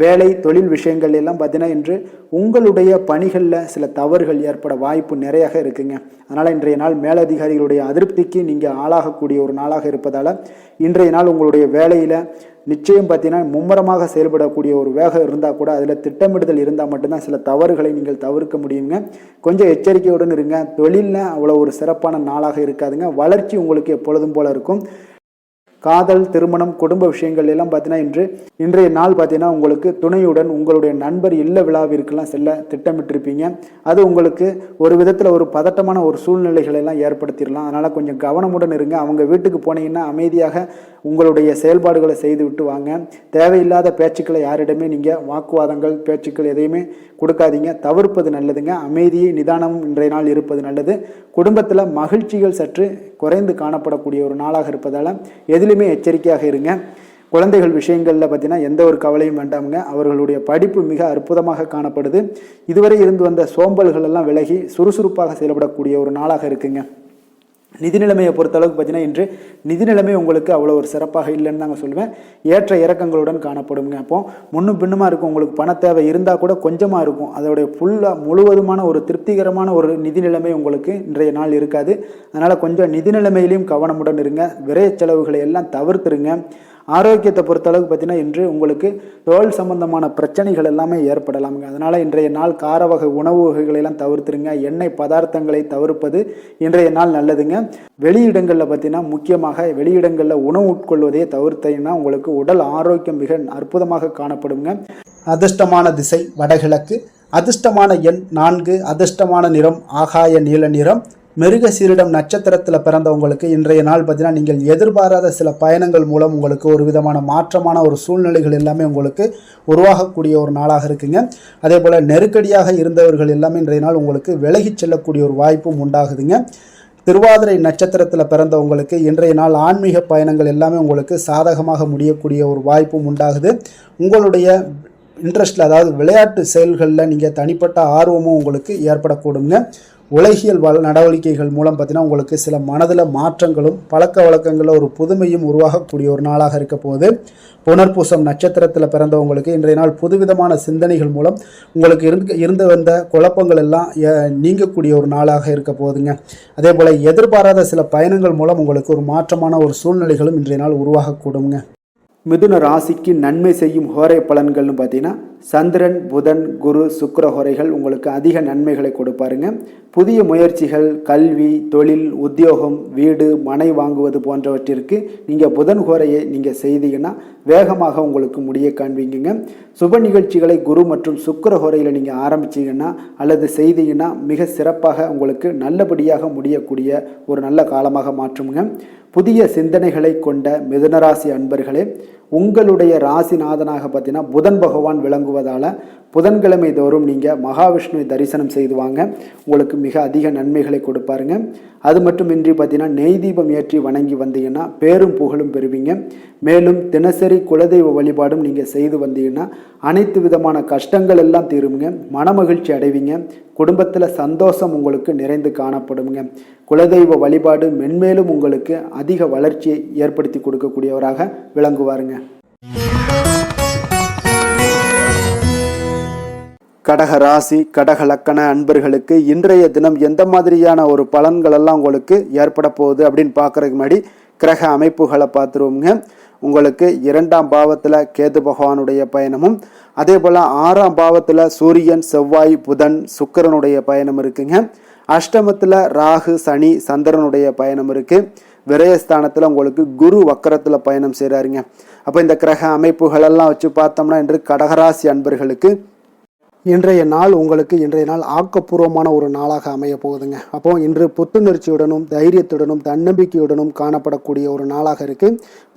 வேலை தொழில் விஷயங்கள் எல்லாம் பார்த்தீங்கன்னா இன்று உங்களுடைய பணிகளில் சில தவறுகள் ஏற்பட வாய்ப்பு நிறையாக இருக்குங்க. அதனால் இன்றைய நாள் மேலதிகாரிகளுடைய அதிருப்திக்கு நீங்கள் ஆளாகக்கூடிய ஒரு நாளாக இருப்பதால் இன்றைய நாள் உங்களுடைய வேலையில் நிச்சயம் பார்த்தீங்கன்னா மும்முரமாக செயல்படக்கூடிய ஒரு வேகம் இருந்தால் கூட அதில் திட்டமிடுதல் இருந்தால் மட்டும்தான் சில தவறுகளை நீங்கள் தவிர்க்க முடியுங்க. கொஞ்சம் எச்சரிக்கையுடன் இருங்க. தொழிலில் அவ்வளோ ஒரு சிறப்பான நாளாக இருக்காதுங்க. வளர்ச்சி உங்களுக்கு எப்பொழுதும் போல இருக்கும். காதல், திருமணம், குடும்ப விஷயங்கள் எல்லாம் பார்த்தீங்கன்னா இன்றைய நாள் பார்த்தீங்கன்னா உங்களுக்கு துணையுடன் உங்களுடைய நண்பர் இல்ல விழாவிற்கெல்லாம் செல்ல திட்டமிட்டிருப்பீங்க. அது உங்களுக்கு ஒரு விதத்தில் ஒரு பதட்டமான ஒரு சூழ்நிலைகளை எல்லாம் ஏற்படுத்திடலாம். அதனால் கொஞ்சம் கவனமுடன் இருங்க. அவங்க வீட்டுக்கு போனீங்கன்னா அமைதியாக உங்களுடைய செயல்பாடுகளை செய்து விட்டு வாங்க. தேவையில்லாத பேச்சுக்களை யாரிடமே நீங்கள் வாக்குவாதங்கள், பேச்சுக்கள் எதையுமே கொடுக்காதீங்க. தவிர்ப்பது நல்லதுங்க. அமைதியை நிதானமும் இன்றைய நாள் இருப்பது நல்லது. குடும்பத்தில் மகிழ்ச்சிகள் சற்று குறைந்து காணப்படக்கூடிய ஒரு நாளாக இருப்பதால் எதிலுமே எச்சரிக்கையாக இருங்க. குழந்தைகள் விஷயங்களில் பார்த்தீங்கன்னா எந்த ஒரு கவலையும் வேண்டாமுங்க. அவர்களுடைய படிப்பு மிக அற்புதமாக காணப்படுது. இதுவரை இருந்து வந்த சோம்பல்கள் எல்லாம் விலகி சுறுசுறுப்பாக செயல்படக்கூடிய ஒரு நாளாக இருக்குங்க. நிதி நிலைமையை பொறுத்தளவுக்கு பார்த்தீங்கன்னா இன்று நிதி நிலைமை உங்களுக்கு அவ்வளோ ஒரு சிறப்பாக இல்லைன்னு தாங்க சொல்லுவேன். ஏற்ற இறக்கங்களுடன் காணப்படுங்க. அப்போ முன்னும் பின்னுமா இருக்கும். உங்களுக்கு பண தேவை இருந்தால் கூட கொஞ்சமாக இருக்கும். அதோடைய முழுவதுமான ஒரு திருப்திகரமான ஒரு நிதி நிலைமை உங்களுக்கு இன்றைய நாள் இருக்காது. அதனால் கொஞ்சம் நிதி நிலைமையிலையும் கவனமுடன் இருங்க. விரைய செலவுகளை எல்லாம் தவிர்த்துருங்க. ஆரோக்கியத்தை பொறுத்தளவுக்கு பார்த்தீங்கன்னா இன்று உங்களுக்கு தோல் சம்பந்தமான பிரச்சனைகள் எல்லாமே ஏற்படலாமுங்க. அதனால் இன்றைய நாள் கார வகை உணவு வகைகளெல்லாம் தவிர்த்துருங்க. எண்ணெய் பதார்த்தங்களை தவிர்ப்பது இன்றைய நாள் நல்லதுங்க. வெளியிடங்களில் பார்த்தீங்கன்னா முக்கியமாக வெளியிடங்களில் உணவு உட்கொள்வதையே தவிர்த்தீங்கன்னா உங்களுக்கு உடல் ஆரோக்கியம் மிக அற்புதமாக காணப்படுங்க. அதிர்ஷ்டமான திசை வடகிழக்கு, அதிர்ஷ்டமான எண் 4, அதிர்ஷ்டமான நிறம் ஆகாய நீல நிறம். மிருகசீரிடம் நட்சத்திரத்தில் பிறந்தவங்களுக்கு இன்றைய நாள் பார்த்தீங்கன்னா நீங்கள் எதிர்பாராத சில பயணங்கள் மூலம் உங்களுக்கு ஒரு விதமான மாற்றமான ஒரு சூழ்நிலைகள் எல்லாமே உங்களுக்கு உருவாகக்கூடிய ஒரு நாளாக இருக்குங்க. அதே போல் நெருக்கடியாக இருந்தவர்கள் எல்லாமே இன்றைய நாள் உங்களுக்கு விலகிச் செல்லக்கூடிய ஒரு வாய்ப்பும் உண்டாகுதுங்க. திருவாதிரை நட்சத்திரத்தில் பிறந்தவங்களுக்கு இன்றைய நாள் ஆன்மீக பயணங்கள் எல்லாமே உங்களுக்கு சாதகமாக முடியக்கூடிய ஒரு வாய்ப்பும் உண்டாகுது. உங்களுடைய இன்ட்ரெஸ்டில், அதாவது விளையாட்டு செயல்களில் நீங்கள் தனிப்பட்ட ஆர்வமும் உங்களுக்கு ஏற்படக்கூடுங்க. உலகியல் நடவடிக்கைகள் மூலம் பார்த்தீங்கன்னா உங்களுக்கு சில மனதில் மாற்றங்களும் பழக்க வழக்கங்களில் ஒரு புதுமையும் உருவாகக்கூடிய ஒரு நாளாக இருக்க போகுது. புனர்பூசம் நட்சத்திரத்தில் பிறந்தவங்களுக்கு இன்றைய நாள் புதுவிதமான சிந்தனைகள் மூலம் உங்களுக்கு இருந்து வந்த குழப்பங்கள் எல்லாம் நீங்கக்கூடிய ஒரு நாளாக இருக்க போகுதுங்க. அதே போல் எதிர்பாராத சில பயணங்கள் மூலம் உங்களுக்கு ஒரு மாற்றமான ஒரு சூழ்நிலைகளும் இன்றைய நாள் உருவாகக்கூடுங்க. மிதுன ராசிக்கு நன்மை செய்யும் ஹோரை பலன்கள்னு பார்த்தீங்கன்னா சந்திரன், புதன், குரு, சுக்கிர ஹோரைகள் உங்களுக்கு அதிக நன்மைகளை கொடுப்பாருங்க. புதிய முயற்சிகள், கல்வி, தொழில், உத்தியோகம், வீடு, மனை வாங்குவது போன்றவற்றிற்கு நீங்கள் புதன் ஹோரையை நீங்கள் செய்தீங்கன்னா வேகமாக உங்களுக்கு முடிய காண்பீங்க. சுப நிகழ்ச்சிகளை குரு மற்றும் சுக்கிர ஹோரையில் நீங்கள் ஆரம்பிச்சிங்கன்னா அல்லது செய்தீங்கன்னா மிக சிறப்பாக உங்களுக்கு நல்லபடியாக முடியக்கூடிய ஒரு நல்ல காலமாக மாற்றுங்க. புதிய சிந்தனைகளை கொண்ட மிதுனராசி அன்பர்களே, உங்களுடைய ராசிநாதனாக பார்த்தீங்கன்னா புதன் பகவான் விளங்குவதால் புதன்கிழமை தோறும் நீங்கள் மகாவிஷ்ணுவை தரிசனம் செய்து வாங்க, உங்களுக்கு மிக அதிக நன்மைகளை கொடுப்பாருங்க. அது மட்டுமின்றி பார்த்தீங்கன்னா நெய் தீபம் ஏற்றி வணங்கி வந்தீங்கன்னா பேரும் புகழும் பெறுவீங்க. மேலும் தினசரி குலதெய்வ வழிபாடும் நீங்கள் செய்து வந்தீங்கன்னா அனைத்து விதமான கஷ்டங்கள் எல்லாம் தீருங்க, மனமகிழ்ச்சி அடைவீங்க, குடும்பத்தில் சந்தோஷம் உங்களுக்கு நிறைந்து காணப்படுங்க. குலதெய்வ வழிபாடு மென்மேலும் உங்களுக்கு அதிக வளர்ச்சியை ஏற்படுத்தி கொடுக்கக்கூடியவராக விளங்குவாருங்க. கடக ராசி, கடக லக்கண அன்பர்களுக்கு இன்றைய தினம் எந்த மாதிரியான ஒரு பலன்கள் எல்லாம் உங்களுக்கு ஏற்பட போகுது அப்படின்னு பார்க்கறதுக்கு முன்னாடி கிரக அமைப்புகளை பார்த்துருவோங்க. உங்களுக்கு 2ஆம் பாவத்தில் கேது பகவானுடைய பயணமும், அதே போல் 6ஆம் பாவத்தில் சூரியன், செவ்வாய், புதன், சுக்கிரனுடைய பயணம் இருக்குங்க. அஷ்டமத்தில் ராகு, சனி, சந்திரனுடைய பயணம் இருக்குது. விரயஸ்தானத்தில் உங்களுக்கு குரு வக்கரத்தில் பயணம் செய்கிறாருங்க. அப்போ இந்த கிரக அமைப்புகளெல்லாம் வச்சு பார்த்தோம்னா இன்று கடகராசி அன்பர்களுக்கு இன்றைய நாள் ஆக்கப்பூர்வமான ஒரு நாளாக அமைய போகுதுங்க. அப்போ இன்று புத்துணர்ச்சியுடனும் தைரியத்துடனும் தன்னம்பிக்கையுடனும் காணப்படக்கூடிய ஒரு நாளாக இருக்கு.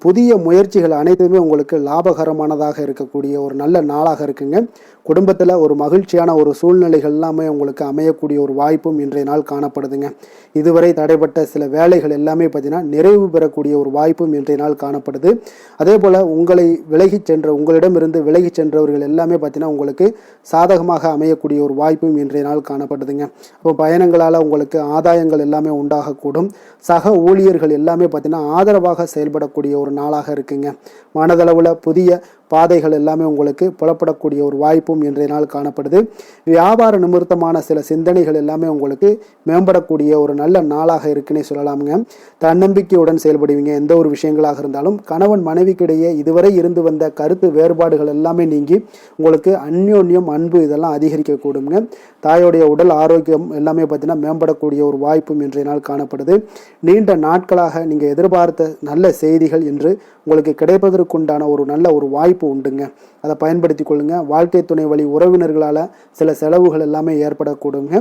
புதிய முயற்சிகள் அனைத்துமே உங்களுக்கு லாபகரமானதாக இருக்கக்கூடிய ஒரு நல்ல நாளாக இருக்குங்க. குடும்பத்தில் ஒரு மகிழ்ச்சியான ஒரு சூழ்நிலைகள் எல்லாமே உங்களுக்கு அமையக்கூடிய ஒரு வாய்ப்பும் இன்றைய நாள் காணப்படுதுங்க. இதுவரை தடைப்பட்ட சில வேலைகள் எல்லாமே பார்த்தீங்கன்னா நிறைவு பெறக்கூடிய ஒரு வாய்ப்பும் இன்றைய நாள் காணப்படுது. அதே போல் உங்களிடமிருந்து விலகி சென்றவர்கள் எல்லாமே பார்த்தீங்கன்னா உங்களுக்கு சாதகமாக அமையக்கூடிய ஒரு வாய்ப்பும் இன்றைய நாள் காணப்படுதுங்க. அப்போ பயணங்களால் உங்களுக்கு ஆதாயங்கள் எல்லாமே உண்டாகக்கூடும். சக ஊழியர்கள் எல்லாமே பார்த்தீங்கன்னா ஆதரவாக செயல்படக்கூடிய ஒரு நாளாக இருக்குங்க. மனதளவில் புதிய பாதைகள் எல்லாமே உங்களுக்கு புலப்படக்கூடிய ஒரு வாய்ப்பும் இன்றைய நாள் காணப்படுது. வியாபார நிமித்தமான சில சிந்தனைகள் எல்லாமே உங்களுக்கு மேம்படக்கூடிய ஒரு நல்ல நாளாக இருக்குன்னே சொல்லலாமுங்க. தன்னம்பிக்கையுடன் செயல்படுவீங்க. எந்த ஒரு விஷயங்களாக இருந்தாலும் கணவன் மனைவிக்கிடையே இதுவரை இருந்து வந்த கருத்து வேறுபாடுகள் எல்லாமே நீங்கி உங்களுக்கு அந்யோன்யம், அன்பு இதெல்லாம் அதிகரிக்கக்கூடுங்க. தாயோடைய உடல் ஆரோக்கியம் எல்லாமே பார்த்தீங்கன்னா மேம்படக்கூடிய ஒரு வாய்ப்பும் இன்றைய நாள் காணப்படுது. நீண்ட நாட்களாக நீங்கள் எதிர்பார்த்த நல்ல செய்திகள் இன்று உங்களுக்கு கிடைப்பதற்குண்டான ஒரு நல்ல ஒரு வாய்ப்பு உண்டுங்க. அதை பயன்படுத்தி கொள்ளுங்க. வாழ்க்கை துணை வழி உறவினர்களால் சில செலவுகள் எல்லாமே ஏற்படக்கூடுங்க.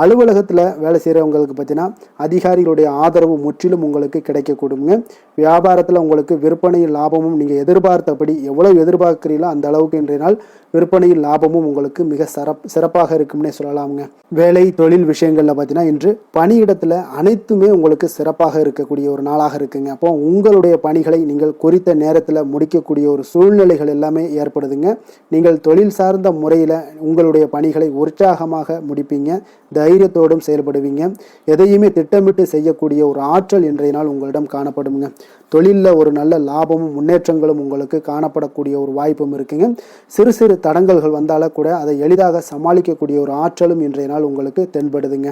அலுவலகத்தில் வேலை செய்கிறவங்களுக்கு பார்த்தீங்கன்னா அதிகாரிகளுடைய ஆதரவு முற்றிலும் உங்களுக்கு கிடைக்கக்கூடுங்க. வியாபாரத்தில் உங்களுக்கு விற்பனையில் லாபமும் நீங்கள் எதிர்பார்த்தபடி எவ்வளவு எதிர்பார்க்கிறீங்களோ அந்த அளவுக்கு இன்றைய நாள் விற்பனையில் லாபமும் உங்களுக்கு மிக சிறப்பாக இருக்கும்னே சொல்லலாமுங்க. வேலை தொழில் விஷயங்களில் பார்த்தீங்கன்னா இன்று பணியிடத்தில் அனைத்துமே உங்களுக்கு சிறப்பாக இருக்கக்கூடிய ஒரு நாளாக இருக்குங்க. அப்போ உங்களுடைய பணிகளை நீங்கள் குறித்த நேரத்தில் முடிக்கக்கூடிய ஒரு சூழ்நிலைகள் எல்லாமே ஏற்படுதுங்க. நீங்கள் தொழில் சார்ந்த முறையில் உங்களுடைய பணிகளை உற்சாகமாக முடிப்பீங்க, தைரியத்தோடும் செயல்படுவீங்க. எதையுமே திட்டமிட்டு செய்யக்கூடிய ஒரு ஆற்றல் இன்றைய நாள் உங்களிடம் காணப்படுங்க. தொழிலில் ஒரு நல்ல லாபமும் முன்னேற்றங்களும் உங்களுக்கு காணப்படக்கூடிய ஒரு வாய்ப்பும் இருக்குங்க. சிறு சிறு தடங்கல்கள் வந்தாலும் கூட அதை எளிதாக சமாளிக்கக்கூடிய ஒரு ஆற்றலும் இன்றைய நாள் உங்களுக்கு தென்படுதுங்க.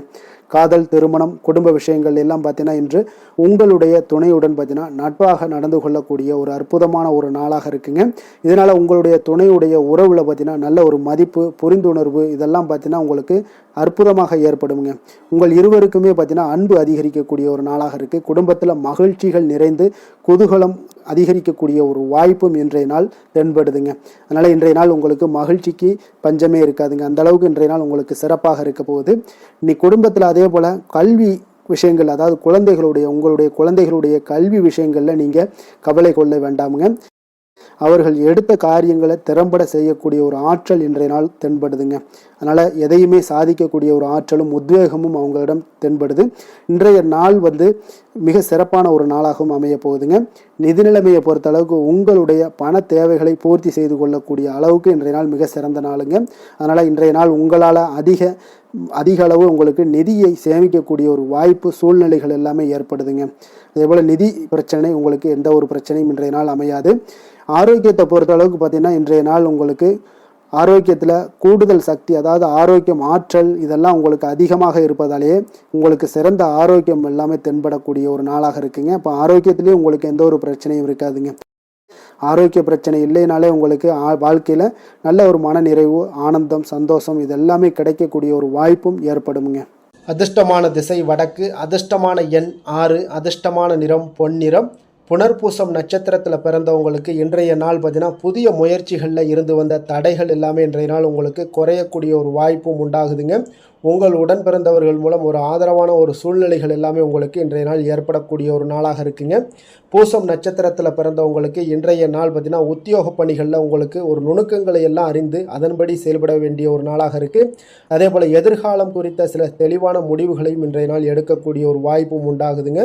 காதல், திருமணம், குடும்ப விஷயங்கள் எல்லாம் பார்த்தீங்கன்னா இன்று உங்களுடைய துணையுடன் பார்த்தீங்கன்னா நட்பாக நடந்து கொள்ளக்கூடிய ஒரு அற்புதமான ஒரு நாளாக இருக்குங்க. இதனால் உங்களுடைய துணையுடைய உறவில் பார்த்தீங்கன்னா நல்ல ஒரு மதிப்பு, புரிந்துணர்வு இதெல்லாம் பார்த்தீங்கன்னா உங்களுக்கு அற்புதமாக ஏற்படுங்க. உங்கள் இருவருக்குமே பார்த்தீங்கன்னா அன்பு அதிகரிக்கக்கூடிய ஒரு நாளாக இருக்குது. குடும்பத்தில் மகிழ்ச்சிகள் நிறைந்து குதூகலம் அதிகரிக்கக்கூடிய ஒரு வாய்ப்பும் இன்றைய நாள் தென்படுதுங்க. அதனால் இன்றைய நாள் உங்களுக்கு மகிழ்ச்சிக்கு பஞ்சமே இருக்காதுங்க. அந்த அளவுக்கு இன்றைய நாள் உங்களுக்கு சிறப்பாக இருக்க போகுது. இன்னைக்கு குடும்பத்தில் அதே போல் கல்வி விஷயங்கள், அதாவது உங்களுடைய குழந்தைகளுடைய கல்வி விஷயங்களில் நீங்கள் கவலை கொள்ள வேண்டாமுங்க. அவர்கள் எடுத்த காரியங்களை திறம்பட செய்யக்கூடிய ஒரு ஆற்றல் இன்றைய நாள் தென்படுதுங்க. அதனால் எதையுமே சாதிக்கக்கூடிய ஒரு ஆற்றலும் உத்வேகமும் அவங்களிடம் தென்படுது. இன்றைய நாள் மிக சிறப்பான ஒரு நாளாகவும் அமைய போகுதுங்க. நிதி நிலைமையை பொறுத்த அளவுக்கு உங்களுடைய பண தேவைகளை பூர்த்தி செய்து கொள்ளக்கூடிய அளவுக்கு இன்றைய நாள் மிக சிறந்த நாளுங்க. அதனால் இன்றைய நாள் உங்களால் அதிக அளவு உங்களுக்கு நிதியை சேமிக்கக்கூடிய ஒரு வாய்ப்பு, சூழ்நிலைகள் எல்லாமே ஏற்படுதுங்க. அதே போல் நிதி பிரச்சனை உங்களுக்கு எந்த ஒரு பிரச்சனையும் இன்றைய நாள் அமையாது. ஆரோக்கியத்தை பொறுத்த அளவுக்கு பார்த்தீங்கன்னா இன்றைய நாள் உங்களுக்கு ஆரோக்கியத்தில் கூடுதல் சக்தி, அதாவது ஆரோக்கியம், ஆற்றல் இதெல்லாம் உங்களுக்கு அதிகமாக இருப்பதாலேயே உங்களுக்கு சிறந்த ஆரோக்கியம் எல்லாமே தென்படக்கூடிய ஒரு நாளாக இருக்குங்க. இப்போ ஆரோக்கியத்திலேயே உங்களுக்கு எந்த ஒரு பிரச்சனையும் இருக்காதுங்க. ஆரோக்கிய பிரச்சனை இல்லைனாலே உங்களுக்கு வாழ்க்கையில் நல்ல ஒரு மன நிறைவு, ஆனந்தம், சந்தோஷம் இதெல்லாமே கிடைக்கக்கூடிய ஒரு வாய்ப்பும் ஏற்படுமுங்க. அதிர்ஷ்டமான திசை வடக்கு, அதிர்ஷ்டமான எண் 6, அதிர்ஷ்டமான நிறம் பொன்னிறம். புனர்பூசம் நட்சத்திரத்தில் பிறந்தவங்களுக்கு இன்றைய நாள் பார்த்தீங்கன்னா புதிய முயற்சிகளில் இருந்து வந்த தடைகள் எல்லாமே இன்றைய நாள் உங்களுக்கு குறையக்கூடிய ஒரு வாய்ப்பும் உண்டாகுதுங்க. உங்கள் உடன் பிறந்தவர்கள் மூலம் ஒரு ஆதரவான ஒரு சூழ்நிலைகள் எல்லாமே உங்களுக்கு இன்றைய நாள் ஏற்படக்கூடிய ஒரு நாளாக இருக்குங்க. பூசம் நட்சத்திரத்தில் பிறந்தவங்களுக்கு இன்றைய நாள் பார்த்தீங்கன்னா உத்தியோக பணிகளில் உங்களுக்கு ஒரு நுணுக்கங்களை எல்லாம் அறிந்து அதன்படி செயல்பட வேண்டிய ஒரு நாளாக இருக்குது. அதே போல் எதிர்காலம் குறித்த சில தெளிவான முடிவுகளையும் இன்றைய நாள் எடுக்கக்கூடிய ஒரு வாய்ப்பும் உண்டாகுதுங்க.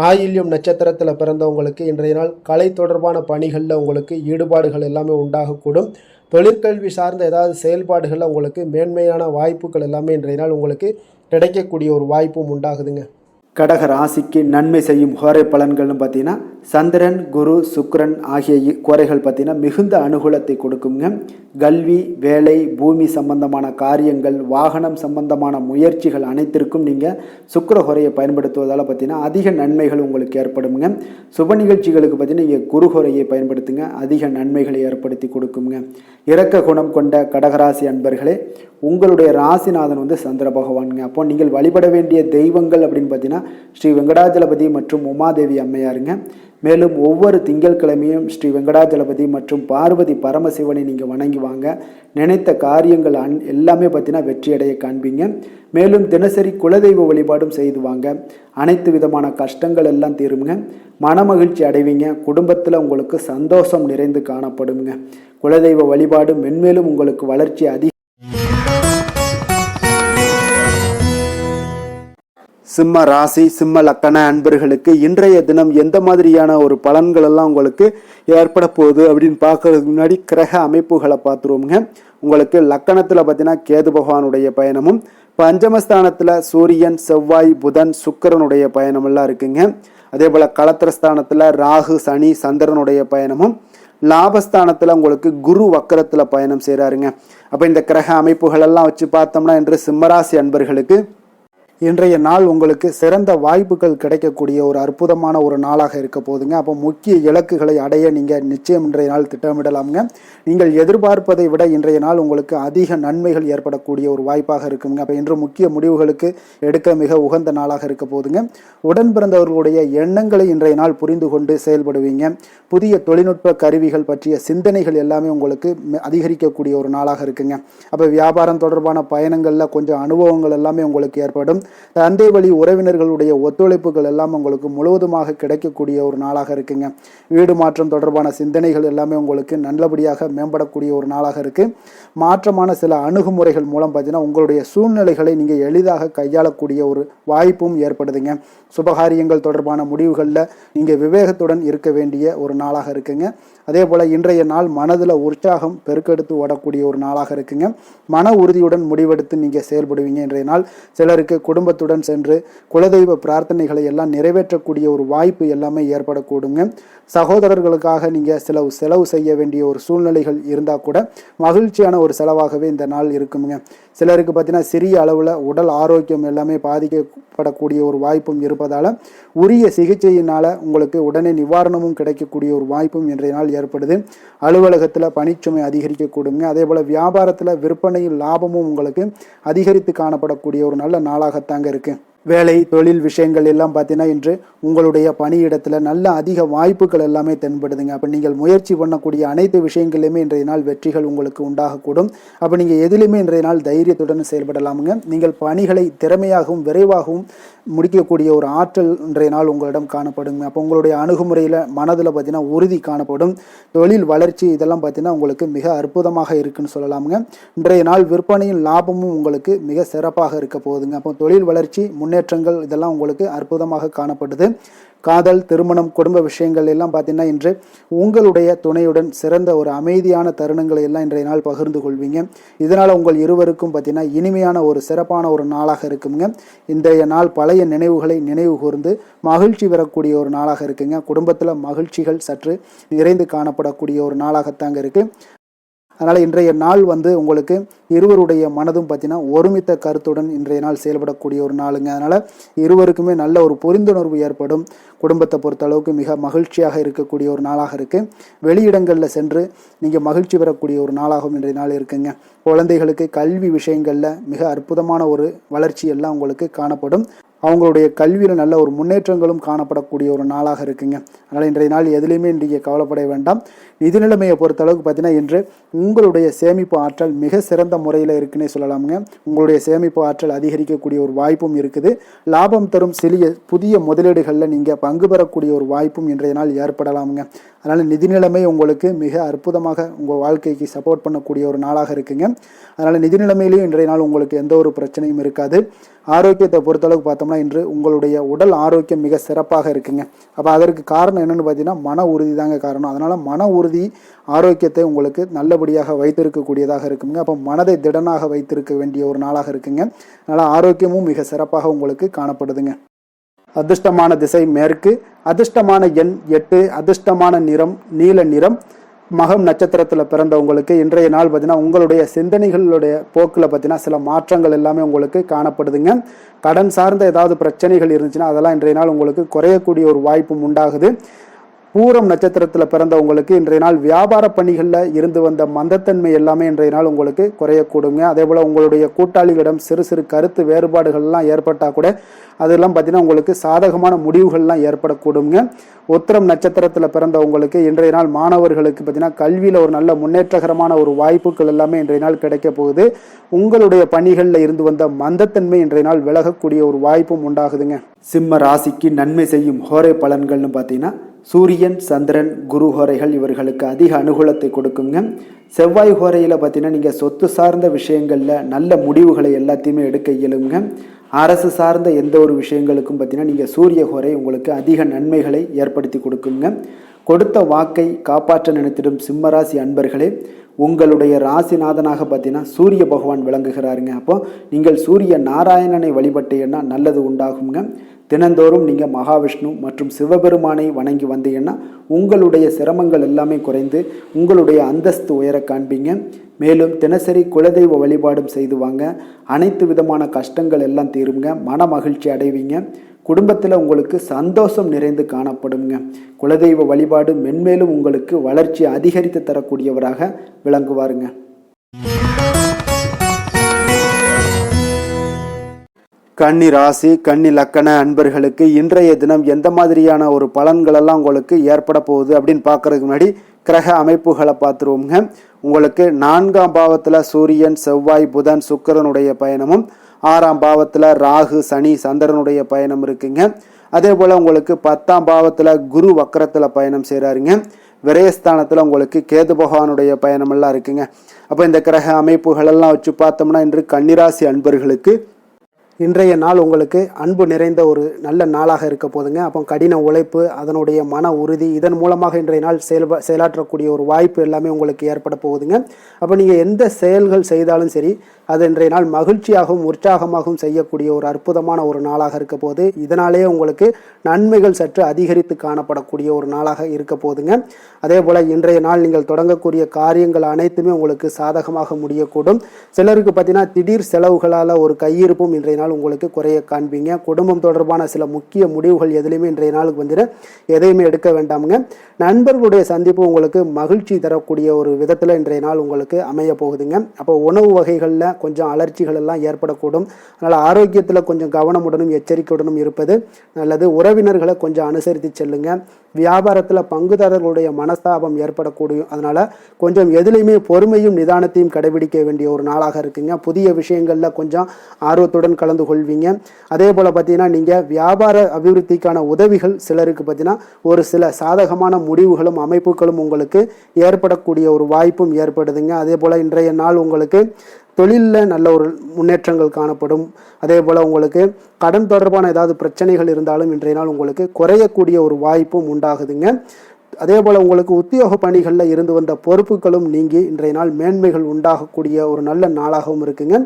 ஆயில்யம் நட்சத்திரத்தில் பிறந்தவங்களுக்கு இன்றைய நாள் கலை தொடர்பான பணிகளில் உங்களுக்கு ஈடுபாடுகள் எல்லாமே உண்டாகக்கூடும். தொழிற்கல்வி சார்ந்த ஏதாவது செயல்பாடுகளில் உங்களுக்கு மேன்மையான வாய்ப்புகள் எல்லாமே இன்றைய நாள் உங்களுக்கு கிடைக்கக்கூடிய ஒரு வாய்ப்பும் உண்டாகுதுங்க. கடக ராசிக்கு நன்மை செய்யும் கோரை பலன்கள்னு பார்த்தீங்கன்னா சந்திரன், குரு, சுக்கிரன் ஆகிய கோரைகள் பார்த்தீங்கன்னா மிகுந்த அனுகூலத்தை கொடுக்குங்க. கல்வி, வேலை, பூமி சம்பந்தமான காரியங்கள், வாகனம் சம்பந்தமான முயற்சிகள் அனைத்திற்கும் நீங்கள் சுக்கிர கோரையை பயன்படுத்துவதால் பார்த்தீங்கன்னா அதிக நன்மைகள் உங்களுக்கு ஏற்படுங்க. சுப நிகழ்ச்சிகளுக்கு பார்த்தீங்கன்னா நீங்கள் குரு கோரையை பயன்படுத்துங்க, அதிக நன்மைகளை ஏற்படுத்தி கொடுக்குங்க. இரக்க குணம் கொண்ட கடகராசி அன்பர்களே, உங்களுடைய ராசிநாதன் வந்து சந்திர பகவானுங்க. அப்போ நீங்கள் வழிபட வேண்டிய தெய்வங்கள் அப்படின்னு பார்த்தீங்கன்னா ஸ்ரீ வெங்கடாஜலபதி மற்றும் உமாதேவி அம்மையாருங்க. மேலும் ஒவ்வொரு திங்கட்கிழமையும் ஸ்ரீ வெங்கடாஜலபதி மற்றும் பார்வதி பரமசிவனை நீங்கள் வணங்கி வாங்க. நினைத்த காரியங்கள் எல்லாமே பார்த்தீங்கன்னா வெற்றியடைய காண்பீங்க. மேலும் தினசரி குலதெய்வ வழிபாடும் செய்து வாங்க. அனைத்து விதமான கஷ்டங்கள் எல்லாம் தீருங்க. மனமகிழ்ச்சி அடைவீங்க. குடும்பத்தில் உங்களுக்கு சந்தோஷம் நிறைந்து காணப்படுங்க. குலதெய்வ வழிபாடு மென்மேலும் உங்களுக்கு வளர்ச்சி அதிக. சிம்ம ராசி, சிம்ம லக்கண அன்பர்களுக்கு இன்றைய தினம் எந்த மாதிரியான ஒரு பலன்கள் எல்லாம் உங்களுக்கு ஏற்பட போகுது அப்படின்னு பார்க்கறதுக்கு முன்னாடி கிரக அமைப்புகளை பார்த்துருவோங்க. உங்களுக்கு லக்கணத்தில் பார்த்தீங்கன்னா கேது பகவானுடைய பயணமும், பஞ்சமஸ்தானத்தில் சூரியன், செவ்வாய், புதன், சுக்கிரனுடைய பயணமெல்லாம் இருக்குங்க. அதே போல் களத்திரஸ்தானத்தில் ராகு, சனி, சந்திரனுடைய பயணமும், லாபஸ்தானத்தில் உங்களுக்கு குரு வக்கரத்தில் பயணம் செய்கிறாருங்க. அப்போ இந்த கிரக அமைப்புகள் எல்லாம் வச்சு பார்த்தோம்னா இன்று சிம்மராசி அன்பர்களுக்கு இன்றைய நாள் உங்களுக்கு சிறந்த வாய்ப்புகள் கிடைக்கக்கூடிய ஒரு அற்புதமான ஒரு நாளாக இருக்க போதுங்க. அப்போ முக்கிய இலக்குகளை அடைய நீங்கள் நிச்சயம் இன்றைய நாள் திட்டமிடலாமுங்க. நீங்கள் எதிர்பார்ப்பதை விட இன்றைய நாள் உங்களுக்கு அதிக நன்மைகள் ஏற்படக்கூடிய ஒரு வாய்ப்பாக இருக்குங்க. அப்போ இன்று முக்கிய முடிவுகளுக்கு எடுக்க மிக உகந்த நாளாக இருக்க போதுங்க. உடன் பிறந்தவர்களுடைய எண்ணங்களை இன்றைய நாள் புரிந்து கொண்டு செயல்படுவீங்க. புதிய தொழில்நுட்ப கருவிகள் பற்றிய சிந்தனைகள் எல்லாமே உங்களுக்கு அதிகரிக்கக்கூடிய ஒரு நாளாக இருக்குங்க. அப்போ வியாபாரம் தொடர்பான பயணங்களில் கொஞ்சம் அனுபவங்கள் எல்லாமே உங்களுக்கு ஏற்படும். தந்தை வழி உறவினர்களுடைய ஒத்துழைப்புகள் எல்லாம் உங்களுக்கு முழுவதுமாக கிடைக்கக்கூடிய ஒரு நாளாக இருக்குங்க. வீடு மாற்றம் தொடர்பான சிந்தனைகள் எல்லாமே உங்களுக்கு நல்லபடியாக மேம்படக்கூடிய ஒரு நாளாக இருக்கு. மாற்றமான சில அணுகுமுறைகள் மூலம் பார்த்தீங்கன்னா உங்களுடைய சூழ்நிலைகளை நீங்கள் எளிதாக கையாளக்கூடிய ஒரு வாய்ப்பும் ஏற்படுதுங்க. சுபகாரியங்கள் தொடர்பான முடிவுகளில் நீங்கள் விவேகத்துடன் இருக்க வேண்டிய ஒரு நாளாக இருக்குங்க. அதே போல் இன்றைய நாள் மனதில் உற்சாகம் பெருக்கெடுத்து ஓடக்கூடிய ஒரு நாளாக இருக்குங்க. மன உறுதியுடன் முடிவெடுத்து நீங்கள் செயல்படுவீங்க. இன்றைய நாள் சிலருக்கு குடும்பத்துடன் சென்று குலதெய்வ பிரார்த்தனைகளை எல்லாம் நிறைவேற்றக்கூடிய ஒரு வாய்ப்பு எல்லாமே ஏற்படக்கூடுங்க. சகோதரர்களுக்காக நீங்கள் செலவு செய்ய வேண்டிய ஒரு சூழ்நிலைகள் இருந்தால் கூட மகிழ்ச்சியான ஒரு செலவாகவே இந்த நாள் இருக்குங்க. சிலருக்கு பார்த்தீங்கன்னா சிறிய அளவில் உடல் ஆரோக்கியம் எல்லாமே பாதிக்கப்படக்கூடிய ஒரு வாய்ப்பும் இருப்பதால் உரிய சிகிச்சையினால் உங்களுக்கு உடனே நிவாரணமும் கிடைக்கக்கூடிய ஒரு வாய்ப்பும் இன்றைய நாள் ஏற்படுது. அலுவலகத்தில் பணிச்சுமை அதிகரிக்கக்கூடுங்க. அதே போல் வியாபாரத்தில் விற்பனையில் லாபமும் உங்களுக்கு அதிகரித்து காணப்படக்கூடிய ஒரு நல்ல நாளாகத்தாங்க இருக்கு. வேலை தொழில் விஷயங்கள் எல்லாம் பார்த்தீங்கன்னா இன்று உங்களுடைய பணியிடத்தில் நல்ல அதிக வாய்ப்புகள் எல்லாமே தென்படுதுங்க. அப்போ நீங்கள் முயற்சி பண்ணக்கூடிய அனைத்து விஷயங்களையுமே இன்றைய நாள் வெற்றிகள் உங்களுக்கு உண்டாகக்கூடும். அப்போ நீங்கள் எதிலுமே இன்றைய நாள் தைரியத்துடன் செயல்படலாமுங்க. நீங்கள் பணிகளை திறமையாகவும் விரைவாகவும் முடிக்கக்கூடிய ஒரு ஆற்றல் இன்றைய நாள் உங்களிடம் காணப்படுங்க. அப்போ உங்களுடைய அணுகுமுறையில் மனதில் பார்த்தீங்கன்னா உறுதி காணப்படும். தொழில் வளர்ச்சி இதெல்லாம் பார்த்தீங்கன்னா உங்களுக்கு மிக அற்புதமாக இருக்குன்னு சொல்லலாமுங்க. இன்றைய நாள் விற்பனையின் லாபமும் உங்களுக்கு மிக சிறப்பாக இருக்க போகுதுங்க. அப்போ தொழில் வளர்ச்சி முன்னேற்றங்கள் இதெல்லாம் உங்களுக்கு அற்புதமாக காணப்படுது. காதல், திருமணம், குடும்ப விஷயங்கள் எல்லாம் பார்த்தீங்கன்னா இன்று உங்களுடைய துணையுடன் சிறந்த ஒரு அமைதியான தருணங்களை எல்லாம் இன்றைய நாள் பகிர்ந்து கொள்வீங்க. இதனால் உங்கள் இருவருக்கும் பார்த்தீங்கன்னா இனிமையான ஒரு சிறப்பான ஒரு நாளாக இருக்குங்க. இன்றைய நாள் பழைய நினைவுகளை நினைவு கூர்ந்து மகிழ்ச்சி பெறக்கூடிய ஒரு நாளாக இருக்குங்க. குடும்பத்தில் மகிழ்ச்சிகள் சற்று நிறைந்து காணப்படக்கூடிய ஒரு நாளாகத்தாங்க இருக்கு. அதனால் இன்றைய நாள் உங்களுக்கு இருவருடைய மனதும் பார்த்தீங்கன்னா ஒருமித்த கருத்துடன் இன்றைய நாள் செயல்படக்கூடிய ஒரு நாளுங்க. அதனால் இருவருக்குமே நல்ல ஒரு புரிந்துணர்வு ஏற்படும். குடும்பத்தை பொறுத்த அளவுக்கு மிக மகிழ்ச்சியாக இருக்கக்கூடிய ஒரு நாளாக இருக்குது. வெளியிடங்களில் சென்று நீங்கள் மகிழ்ச்சி பெறக்கூடிய ஒரு நாளாகவும் இன்றைய நாள் இருக்குங்க. குழந்தைகளுக்கு கல்வி விஷயங்களில் மிக அற்புதமான ஒரு வளர்ச்சி எல்லாம் உங்களுக்கு காணப்படும். அவங்களுடைய கல்வியில் நல்ல ஒரு முன்னேற்றங்களும் காணப்படக்கூடிய ஒரு நாளாக இருக்குங்க. அதனால் இன்றைய நாள் எதுலேயுமே நீங்கள் கவலைப்பட வேண்டாம். நிதி நிலைமையை பொறுத்த அளவுக்கு பார்த்தீங்கன்னா இன்று உங்களுடைய சேமிப்பு ஆற்றல் மிக சிறந்த முறையில் இருக்குன்னே சொல்லலாமுங்க. உங்களுடைய சேமிப்பு ஆற்றல் அதிகரிக்கக்கூடிய ஒரு வாய்ப்பும் இருக்குது. லாபம் தரும் புதிய முதலீடுகளில் நீங்கள் பங்கு பெறக்கூடிய ஒரு வாய்ப்பும் இன்றைய நாள் ஏற்படலாமுங்க. அதனால் நிதி நிலைமை உங்களுக்கு மிக அற்புதமாக உங்கள் வாழ்க்கைக்கு சப்போர்ட் பண்ணக்கூடிய ஒரு நாளாக இருக்குங்க. அதனால் நிதி நிலைமையிலையும் இன்றைய நாள் உங்களுக்கு எந்த ஒரு பிரச்சனையும் இருக்காது. ஆரோக்கியத்தை பொறுத்தளவுக்கு பார்த்தோம்னா இன்று உங்களுடைய உடல் ஆரோக்கியம் மிக சிறப்பாக இருக்குங்க. அப்போ அதற்கு காரணம் என்னென்னு பார்த்தீங்கன்னா மன உறுதி தாங்க காரணம். அதனால் மன உறுதி ஆரோக்கியத்தை உங்களுக்கு நல்லபடியாக வைத்திருக்கக்கூடியதாக இருக்குங்க. அப்போ மனதை திடனாக வைத்திருக்க வேண்டிய ஒரு நாளாக இருக்குங்க. அதனால் ஆரோக்கியமும் மிக சிறப்பாக உங்களுக்கு காணப்படுதுங்க. அதிர்ஷ்டமான திசை மேற்கு, அதிர்ஷ்டமான எண் 8, அதிர்ஷ்டமான நிறம் நீல நிறம். மகம் நட்சத்திரத்தில் பிறந்தவங்களுக்கு இன்றைய நாள் பார்த்தீங்கன்னா உங்களுடைய சிந்தனைகளுடைய போக்கில் பார்த்தீங்கன்னா சில மாற்றங்கள் எல்லாமே உங்களுக்கு காணப்படுதுங்க. கடன் சார்ந்த ஏதாவது பிரச்சனைகள் இருந்துச்சுன்னா அதெல்லாம் இன்றைய நாள் உங்களுக்கு குறையக்கூடிய ஒரு வாய்ப்பும் உண்டாகுது. பூரம் நட்சத்திரத்தில் பிறந்தவங்களுக்கு இன்றைய நாள் வியாபார பணிகளில் இருந்து வந்த மந்தத்தன்மை எல்லாமே இன்றைய நாள் உங்களுக்கு குறையக்கூடுங்க. அதே போல் உங்களுடைய கூட்டாளிகளிடம் சிறு சிறு கருத்து வேறுபாடுகள்லாம் ஏற்பட்டால் கூட அதெல்லாம் பார்த்தீங்கன்னா உங்களுக்கு சாதகமான முடிவுகள்லாம் ஏற்படக்கூடுங்க. உத்திரம் நட்சத்திரத்தில் பிறந்தவங்களுக்கு இன்றைய நாள் மாணவர்களுக்கு பார்த்தீங்கன்னா கல்வியில் ஒரு நல்ல முன்னேற்றகரமான ஒரு வாய்ப்புகள் எல்லாமே இன்றைய நாள் கிடைக்க போகுது. உங்களுடைய பணிகளில் இருந்து வந்த மந்தத்தன்மை இன்றைய நாள் விலகக்கூடிய ஒரு வாய்ப்பும் உண்டாகுதுங்க. சிம்ம ராசிக்கு நன்மை செய்யும் ஹோரை பலன்கள்னு பார்த்தீங்கன்னா சூரியன், சந்திரன், குரு ஹோரைகள் இவர்களுக்கு அதிக அனுகூலத்தை கொடுக்குங்க. செவ்வாய் ஹோரையில் பார்த்தீங்கன்னா நீங்கள் சொத்து சார்ந்த விஷயங்களில் நல்ல முடிவுகளை எல்லாத்தையுமே எடுக்க இயலுங்க. அரசு சார்ந்த எந்த ஒரு விஷயங்களுக்கும் பார்த்தீங்கன்னா நீங்கள் சூரிய ஹோரை உங்களுக்கு அதிக நன்மைகளை ஏற்படுத்தி கொடுக்குங்க. கொடுத்த வாக்கை காப்பாற்ற நினைத்திடும் சிம்மராசி அன்பர்களே, உங்களுடைய ராசிநாதனாக பார்த்தீங்கன்னா சூரிய பகவான் விளங்குகிறாருங்க. அப்போ நீங்கள் சூரிய நாராயணனை வழிபட்டீங்கன்னா நல்லது உண்டாகுங்க. தினந்தோறும் நீங்கள் மகாவிஷ்ணு மற்றும் சிவபெருமானை வணங்கி வந்தீங்கன்னா உங்களுடைய சிரமங்கள் எல்லாமே குறைந்து உங்களுடைய அந்தஸ்து உயர காண்பீங்க. மேலும் தினசரி குலதெய்வ வழிபாடும் செய்து வாங்க. அனைத்து விதமான கஷ்டங்கள் எல்லாம் தீருங்க. மன மகிழ்ச்சி அடைவீங்க. குடும்பத்தில் உங்களுக்கு சந்தோஷம் நிறைந்து காணப்படுங்க. குலதெய்வ வழிபாடு மென்மேலும் உங்களுக்கு வளர்ச்சி அதிகரித்து தரக்கூடியவராக விளங்குவாருங்க. கன்னி ராசி, கன்னி லக்கண அன்பர்களுக்கு இன்றைய தினம் எந்த மாதிரியான ஒரு பலன்களெல்லாம் உங்களுக்கு ஏற்பட போகுது அப்படின்னு பார்க்கறதுக்கு முன்னாடி கிரக அமைப்புகளை பார்த்துருவோங்க. உங்களுக்கு 4ஆம் பாவத்தில் சூரியன், செவ்வாய், புதன், சுக்கிரனுடைய பயணமும் 6ஆம் பாவத்தில் ராகு, சனி, சந்திரனுடைய பயணம் இருக்குங்க. அதே போல் உங்களுக்கு 10ஆம் பாவத்தில் குரு வக்கரத்தில் பயணம் செய்கிறாருங்க. விரயஸ்தானத்தில் உங்களுக்கு கேது பகவானுடைய பயணமெல்லாம் இருக்குங்க. அப்போ இந்த கிரக அமைப்புகளெல்லாம் வச்சு பார்த்தோம்னா இன்று கன்னிராசி அன்பர்களுக்கு இன்றைய நாள் உங்களுக்கு அன்பு நிறைந்த ஒரு நல்ல நாளாக இருக்க போதுங்க. அப்போ கடின உழைப்பு, அதனுடைய மன உறுதி, இதன் மூலமாக இன்றைய நாள் செயலாற்றக்கூடிய ஒரு வாய்ப்பு எல்லாமே உங்களுக்கு ஏற்பட போகுதுங்க. அப்போ நீங்கள் எந்த செயல்கள் செய்தாலும் சரி அது இன்றைய நாள் மகிழ்ச்சியாகவும் உற்சாகமாகவும் செய்யக்கூடிய ஒரு அற்புதமான ஒரு நாளாக இருக்க போது. இதனாலேயே உங்களுக்கு நன்மைகள் சற்று அதிகரித்து காணப்படக்கூடிய ஒரு நாளாக இருக்க போதுங்க. அதே போல் இன்றைய நாள் நீங்கள் தொடங்கக்கூடிய காரியங்கள் அனைத்துமே உங்களுக்கு சாதகமாக முடியக்கூடும். சிலருக்கு பார்த்தீங்கன்னா திடீர் செலவுகளால் ஒரு கையிருப்பும் இன்றைய நாள் உங்களுக்கு குறைய காண்பீங்க. குடும்பம் தொடர்பான சில முக்கிய முடிவுகள் எதுலையுமே இன்றைய நாளுக்கு வந்துட்டு எதையுமே எடுக்க வேண்டாமுங்க. நண்பர்களுடைய சந்திப்பு உங்களுக்கு மகிழ்ச்சி தரக்கூடிய ஒரு விதத்தில் இன்றைய நாள் உங்களுக்கு அமைய போகுதுங்க. அப்போ உணவு வகைகளில் கொஞ்சம் அலர்ச்சிகள் எல்லாம் ஏற்படக்கூடும். அதனால் ஆரோக்கியத்தில் கொஞ்சம் கவனமுடனும் எச்சரிக்கையுடனும் இருப்பது நல்லது. உறவினர்களை கொஞ்சம் அனுசரித்து செல்லுங்க. வியாபாரத்தில் பங்குதாரர்களுடைய மனஸ்தாபம் ஏற்படக்கூடிய, அதனால் கொஞ்சம் எதுலையுமே பொறுமையும் நிதானத்தையும் கடைபிடிக்க வேண்டிய ஒரு நாளாக இருக்குங்க. புதிய விஷயங்களில் கொஞ்சம் ஆர்வத்துடன் கலந்து கொள்வீங்க. அதே போல் பார்த்தீங்கன்னா நீங்கள் வியாபார அபிவிருத்திக்கான உதவிகள் சிலருக்கு பார்த்தீங்கன்னா ஒரு சில சாதகமான முடிவுகளும் அமைப்புகளும் உங்களுக்கு ஏற்படக்கூடிய ஒரு வாய்ப்பும் ஏற்படுதுங்க. அதே போல் இன்றைய நாள் உங்களுக்கு தொழிலில் நல்ல ஒரு முன்னேற்றங்கள் காணப்படும். அதே போல் உங்களுக்கு கடன் தொடர்பான ஏதாவது பிரச்சனைகள் இருந்தாலும் இன்றைய நாள் உங்களுக்கு குறையக்கூடிய ஒரு வாய்ப்பும் உண்டாகுதுங்க. அதே போல் உங்களுக்கு உத்தியோக பணிகளில் இருந்து வந்த பொறுப்புகளும் நீங்கி இன்றைய நாள் மேன்மைகள் உண்டாகக்கூடிய ஒரு நல்ல நாளாகவும் இருக்குங்க.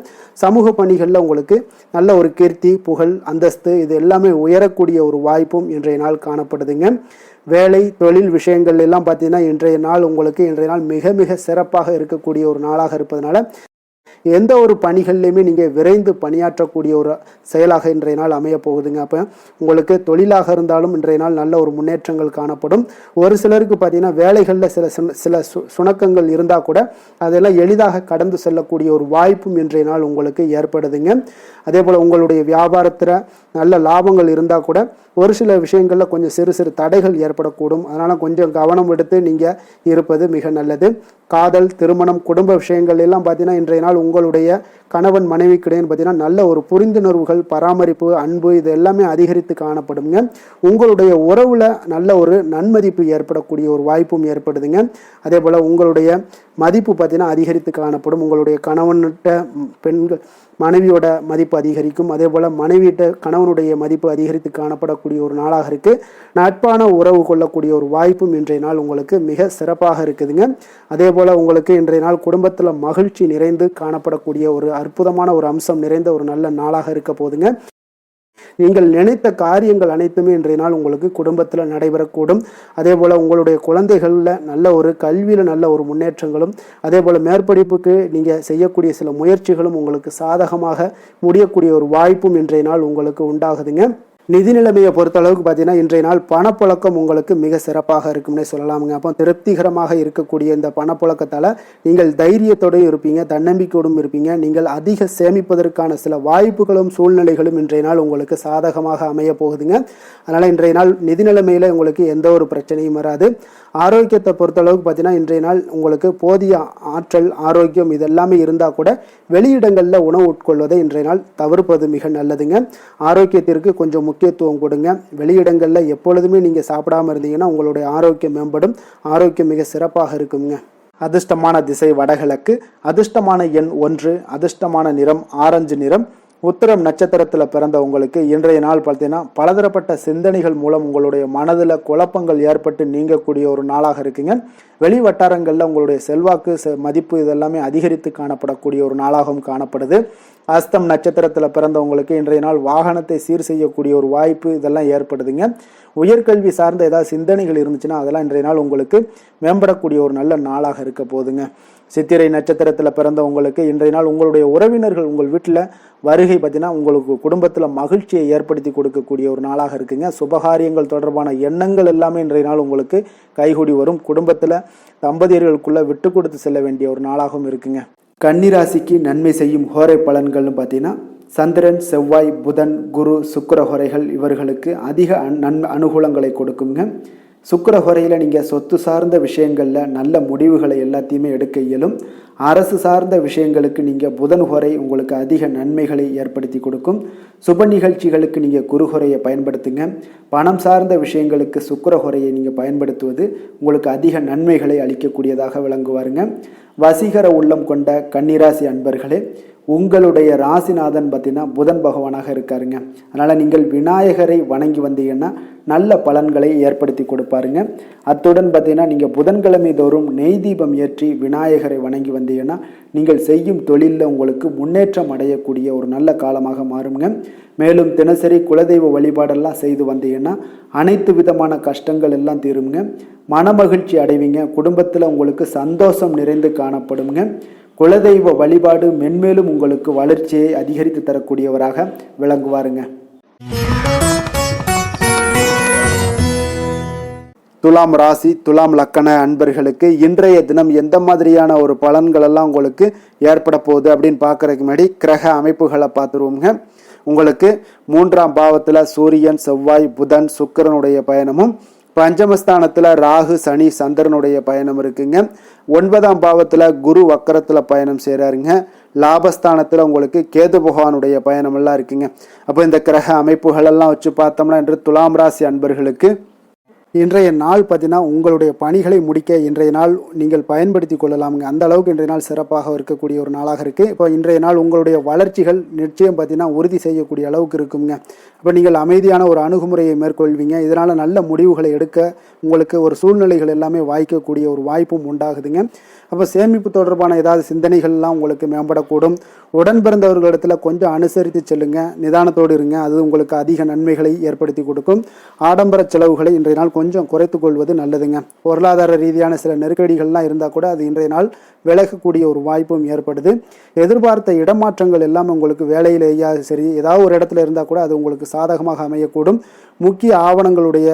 சமூக பணிகளில் உங்களுக்கு நல்ல ஒரு கீர்த்தி, புகழ், அந்தஸ்து இது எல்லாமே உயரக்கூடிய ஒரு வாய்ப்பும் இன்றைய நாள் காணப்படுதுங்க. வேலை, தொழில் விஷயங்கள் எல்லாம் பார்த்தீங்கன்னா இன்றைய நாள் மிக மிக சிறப்பாக இருக்கக்கூடிய ஒரு நாளாக இருப்பதனால எந்த ஒரு பணிகள்லையுமே நீங்கள் விரைந்து பணியாற்றக்கூடிய ஒரு செயலாக இன்றைய நாள் அமைய போகுதுங்க. அப்போ உங்களுக்கு தொழிலாக இருந்தாலும் இன்றைய நாள் நல்ல ஒரு முன்னேற்றங்கள் காணப்படும். ஒரு சிலருக்கு பார்த்தீங்கன்னா வேலைகளில் சில சுணக்கங்கள் இருந்தால் கூட அதெல்லாம் எளிதாக கடந்து செல்லக்கூடிய ஒரு வாய்ப்பும் இன்றைய நாள் உங்களுக்கு ஏற்படுதுங்க. அதே போல் உங்களுடைய வியாபாரத்தில் நல்ல லாபங்கள் இருந்தால் கூட ஒரு சில விஷயங்களில் கொஞ்சம் சிறு சிறு தடைகள் ஏற்படக்கூடும். அதனால் கொஞ்சம் கவனம் எடுத்து நீங்கள் இருப்பது மிக நல்லது. காதல், திருமணம், குடும்ப விஷயங்கள் எல்லாம் பார்த்தீங்கன்னா இன்றைய நாள் உங்களுடைய கணவன் மனைவிக்கிடையே பார்த்தீங்கன்னா நல்ல ஒரு புரிந்துணர்வுகள், பராமரிப்பு, அன்பு இது எல்லாமே அதிகரித்து காணப்படுங்க. உங்களுடைய உறவுல நல்ல ஒரு நன்மதிப்பு ஏற்படக்கூடிய ஒரு வாய்ப்பும் ஏற்படுதுங்க. அதே போல் உங்களுடைய மதிப்பு பார்த்தீங்கன்னா அதிகரித்து காணப்படும். உங்களுடைய கணவன்கிட்ட மனைவியோட மதிப்பு அதிகரிக்கும். அதே போல் மனைவியிட்ட கணவனுடைய மதிப்பு அதிகரித்து காணப்படக்கூடிய ஒரு நாளாக இருக்குது. நட்பான உறவு கொள்ளக்கூடிய ஒரு வாய்ப்பும் இன்றைய நாள் உங்களுக்கு மிக சிறப்பாக இருக்குதுங்க. அதே போல் உங்களுக்கு இன்றைய நாள் குடும்பத்தில் மகிழ்ச்சி நிறைந்து காணப்படக்கூடிய ஒரு அற்புதமான ஒரு அம்சம் நிறைந்த ஒரு நல்ல நாளாக இருக்க போதுங்க. நீங்கள் நினைத்த காரியங்கள் அனைத்துமே இன்றைய நாள் உங்களுக்கு குடும்பத்தில் நடைபெறக்கூடும். அதே போல் உங்களுடைய குழந்தைகளில் நல்ல ஒரு கல்வியில் நல்ல ஒரு முன்னேற்றங்களும், அதே போல் மேற்படிப்புக்கு நீங்கள் செய்யக்கூடிய சில முயற்சிகளும் உங்களுக்கு சாதகமாக முடியக்கூடிய ஒரு வாய்ப்பும் இன்றைய நாள் உங்களுக்கு உண்டாகுதுங்க. நிதி நிலைமையை பொறுத்த அளவுக்கு பார்த்தீங்கன்னா இன்றைய நாள் பணப்புழக்கம் உங்களுக்கு மிக சிறப்பாக இருக்கும்னே சொல்லலாமுங்க. அப்போ திருப்திகரமாக இருக்கக்கூடிய இந்த பணப்புழக்கத்தால் நீங்கள் தைரியத்தோடும் இருப்பீங்க, தன்னம்பிக்கையோடும் இருப்பீங்க. நீங்கள் அதிக சேமிப்பதற்கான சில வாய்ப்புகளும் சூழ்நிலைகளும் இன்றைய நாள் உங்களுக்கு சாதகமாக அமைய போகுதுங்க. அதனால் இன்றைய நாள் நிதி நிலைமையில் உங்களுக்கு எந்த ஒரு பிரச்சனையும் வராது. ஆரோக்கியத்தை பொறுத்தளவுக்கு பார்த்தீங்கன்னா இன்றைய நாள் உங்களுக்கு போதிய ஆற்றல், ஆரோக்கியம் இதெல்லாமே இருந்தால் கூட வெளியிடங்களில் உணவு உட்கொள்வதை இன்றைய நாள் தவிர்ப்பது மிக நல்லதுங்க. ஆரோக்கியத்திற்கு கொஞ்சம் முக்கியத்துவம் கொடுங்க. வெளியிடங்களில் எப்பொழுதுமே நீங்கள் சாப்பிடாம இருந்தீங்கன்னா உங்களுடைய ஆரோக்கியம் மேம்படும். ஆரோக்கியம் மிக சிறப்பாக இருக்குங்க. அதிர்ஷ்டமான திசை வடகிழக்கு, அதிர்ஷ்டமான எண் 1, அதிர்ஷ்டமான நிறம் ஆரஞ்சு நிறம். உத்திரம் நட்சத்திரத்தில் பிறந்த உங்களுக்கு இன்றைய நாள் பார்த்தீங்கன்னா பலதரப்பட்ட சிந்தனைகள் மூலம் உங்களுடைய மனதில் குழப்பங்கள் ஏற்பட்டு நீங்கக்கூடிய ஒரு நாளாக இருக்குங்க. வெளி வட்டாரங்களில் உங்களுடைய செல்வாக்கு, மதிப்பு இதெல்லாமே அதிகரித்து காணப்படக்கூடிய ஒரு நாளாகவும் காணப்படுது. அஸ்தம் நட்சத்திரத்தில் பிறந்தவங்களுக்கு இன்றைய நாள் வாகனத்தை சீர் செய்யக்கூடிய ஒரு வாய்ப்பு இதெல்லாம் ஏற்படுதுங்க. உயர்கல்வி சார்ந்த ஏதாவது சிந்தனைகள் இருந்துச்சுன்னா அதெல்லாம் இன்றைய நாள் உங்களுக்கு மேம்படக்கூடிய ஒரு நல்ல நாளாக இருக்க போதுங்க. சித்திரை நட்சத்திரத்தில் பிறந்தவங்களுக்கு இன்றைய நாள் உங்களுடைய உறவினர்கள் உங்கள் வீட்டில் வருகை பார்த்தீங்கன்னா உங்களுக்கு குடும்பத்தில் மகிழ்ச்சியை ஏற்படுத்தி கொடுக்கக்கூடிய ஒரு நாளாக இருக்குங்க. சுபகாரியங்கள் தொடர்பான எண்ணங்கள் எல்லாமே இன்றைய நாள் உங்களுக்கு கைகூடி வரும். குடும்பத்தில் தம்பதியர்களுக்குள்ள விட்டு கொடுத்து செல்ல வேண்டிய ஒரு நாளாகவும் இருக்குங்க. கன்னிராசிக்கு நன்மை செய்யும் ஹோரை பலன்கள்னு பார்த்தீங்கன்னா சந்திரன், செவ்வாய், புதன், குரு, சுக்கிர ஹோரைகள் இவர்களுக்கு அதிக அனுகூலங்களை கொடுக்குங்க. சுக்கிர ஹோரையில் நீங்கள் சொத்து சார்ந்த விஷயங்களில் நல்ல முடிவுகளை எல்லாத்தையுமே எடுக்க இயலும். அரசு சார்ந்த விஷயங்களுக்கு நீங்கள் புதன் ஹோரை உங்களுக்கு அதிக நன்மைகளை ஏற்படுத்தி கொடுக்கும். சுப நிகழ்ச்சிகளுக்கு நீங்கள் குரு ஹோரையை பயன்படுத்துங்க. பணம் சார்ந்த விஷயங்களுக்கு சுக்கிர ஹோரையை நீங்கள் பயன்படுத்துவது உங்களுக்கு அதிக நன்மைகளை அளிக்கக்கூடியதாக விளங்குவாருங்க. வசீகர உள்ளம் கொண்ட கன்னிராசி அன்பர்களே, உங்களுடைய ராசிநாதன் பார்த்தீங்கன்னா புதன் பகவானாக இருக்காருங்க. அதனால் நீங்கள் விநாயகரை வணங்கி வந்தீங்கன்னா நல்ல பலன்களை ஏற்படுத்தி கொடுப்பாருங்க. அத்துடன் பார்த்தீங்கன்னா நீங்கள் புதன்கிழமை தோறும் நெய் தீபம் ஏற்றி விநாயகரை வணங்கி வந்தீங்கன்னா நீங்கள் செய்யும் தொழிலில் உங்களுக்கு முன்னேற்றம் அடையக்கூடிய ஒரு நல்ல காலமாக மாறுங்க. மேலும் தினசரி குலதெய்வ வழிபாடெல்லாம் செய்து வந்தீங்கன்னா அனைத்து விதமான கஷ்டங்கள் எல்லாம் தீருங்க. மனமகிழ்ச்சி அடைவீங்க. குடும்பத்தில் உங்களுக்கு சந்தோஷம் நிறைந்து காணப்படுங்க. குலதெய்வ வழிபாடு மென்மேலும் உங்களுக்கு வளர்ச்சியை அதிகரித்து தரக்கூடியவராக விளங்குவாருங்க. துலாம் ராசி, துலாம் லக்கண அன்பர்களுக்கு இன்றைய தினம் எந்த மாதிரியான ஒரு பலன்கள் எல்லாம் உங்களுக்கு ஏற்பட போகுது அப்படின்னு பார்க்கறதுக்கு முன்னாடி கிரக அமைப்புகளை பார்த்துருவோங்க. உங்களுக்கு 3ஆம் பாவத்தில் சூரியன், செவ்வாய், புதன், சுக்கிரனுடைய பயணமும், பஞ்சமஸ்தானத்தில் ராகு, சனி, சந்திரனுடைய பயணம் இருக்குங்க. 9ஆம் பாவத்தில் குரு வக்கரத்தில் பயணம் செய்கிறாருங்க. லாபஸ்தானத்தில் உங்களுக்கு கேது பகவானுடைய பயணம் எல்லாம் இருக்குங்க. அப்போ இந்த கிரக அமைப்புகள் எல்லாம் வச்சு பார்த்தோம்னா இன்று துலாம் ராசி அன்பர்களுக்கு இன்றைய நாள் பார்த்தீங்கன்னா உங்களுடைய பணிகளை முடிக்க இன்றைய நாள் நீங்கள் பயன்படுத்தி கொள்ளலாமுங்க. அந்த அளவுக்கு இன்றைய நாள் சிறப்பாக இருக்கக்கூடிய ஒரு நாளாக இருக்குது. இப்போ இன்றைய நாள் உங்களுடைய வளர்ச்சிகள் நிச்சயம் பார்த்தீங்கன்னா உறுதி செய்யக்கூடிய அளவுக்கு இருக்குங்க. அப்போ நீங்கள் அமைதியான ஒரு அணுகுமுறையை மேற்கொள்வீங்க. இதனால் நல்ல முடிவுகளை எடுக்க உங்களுக்கு ஒரு சூழ்நிலைகள் எல்லாமே வாய்க்கக்கூடிய ஒரு வாய்ப்பும் உண்டாகுதுங்க. அப்போ சேமிப்பு தொடர்பான ஏதாவது சிந்தனைகள்லாம் உங்களுக்கு மேம்படக்கூடும். உடன் பிறந்தவர்களிடத்தில் கொஞ்சம் அனுசரித்து செல்லுங்க, நிதானத்தோடு இருங்க. அது உங்களுக்கு அதிக நன்மைகளை ஏற்படுத்தி கொடுக்கும். ஆடம்பர செலவுகளை இன்றைய நாள் கொஞ்சம் குறைத்து கொள்வது நல்லதுங்க. பொருளாதார ரீதியான சில நெருக்கடிகள்லாம் இருந்தால் கூட அது இன்றைய நாள் விலகக்கூடிய ஒரு வாய்ப்பும் ஏற்படுது. எதிர்பார்த்த இடமாற்றங்கள் எல்லாம் உங்களுக்கு வேலையிலேயா சரி, ஏதாவது ஒரு இடத்துல இருந்தால் கூட அது உங்களுக்கு சாதகமாக அமையக்கூடும். முக்கிய ஆவணங்களுடைய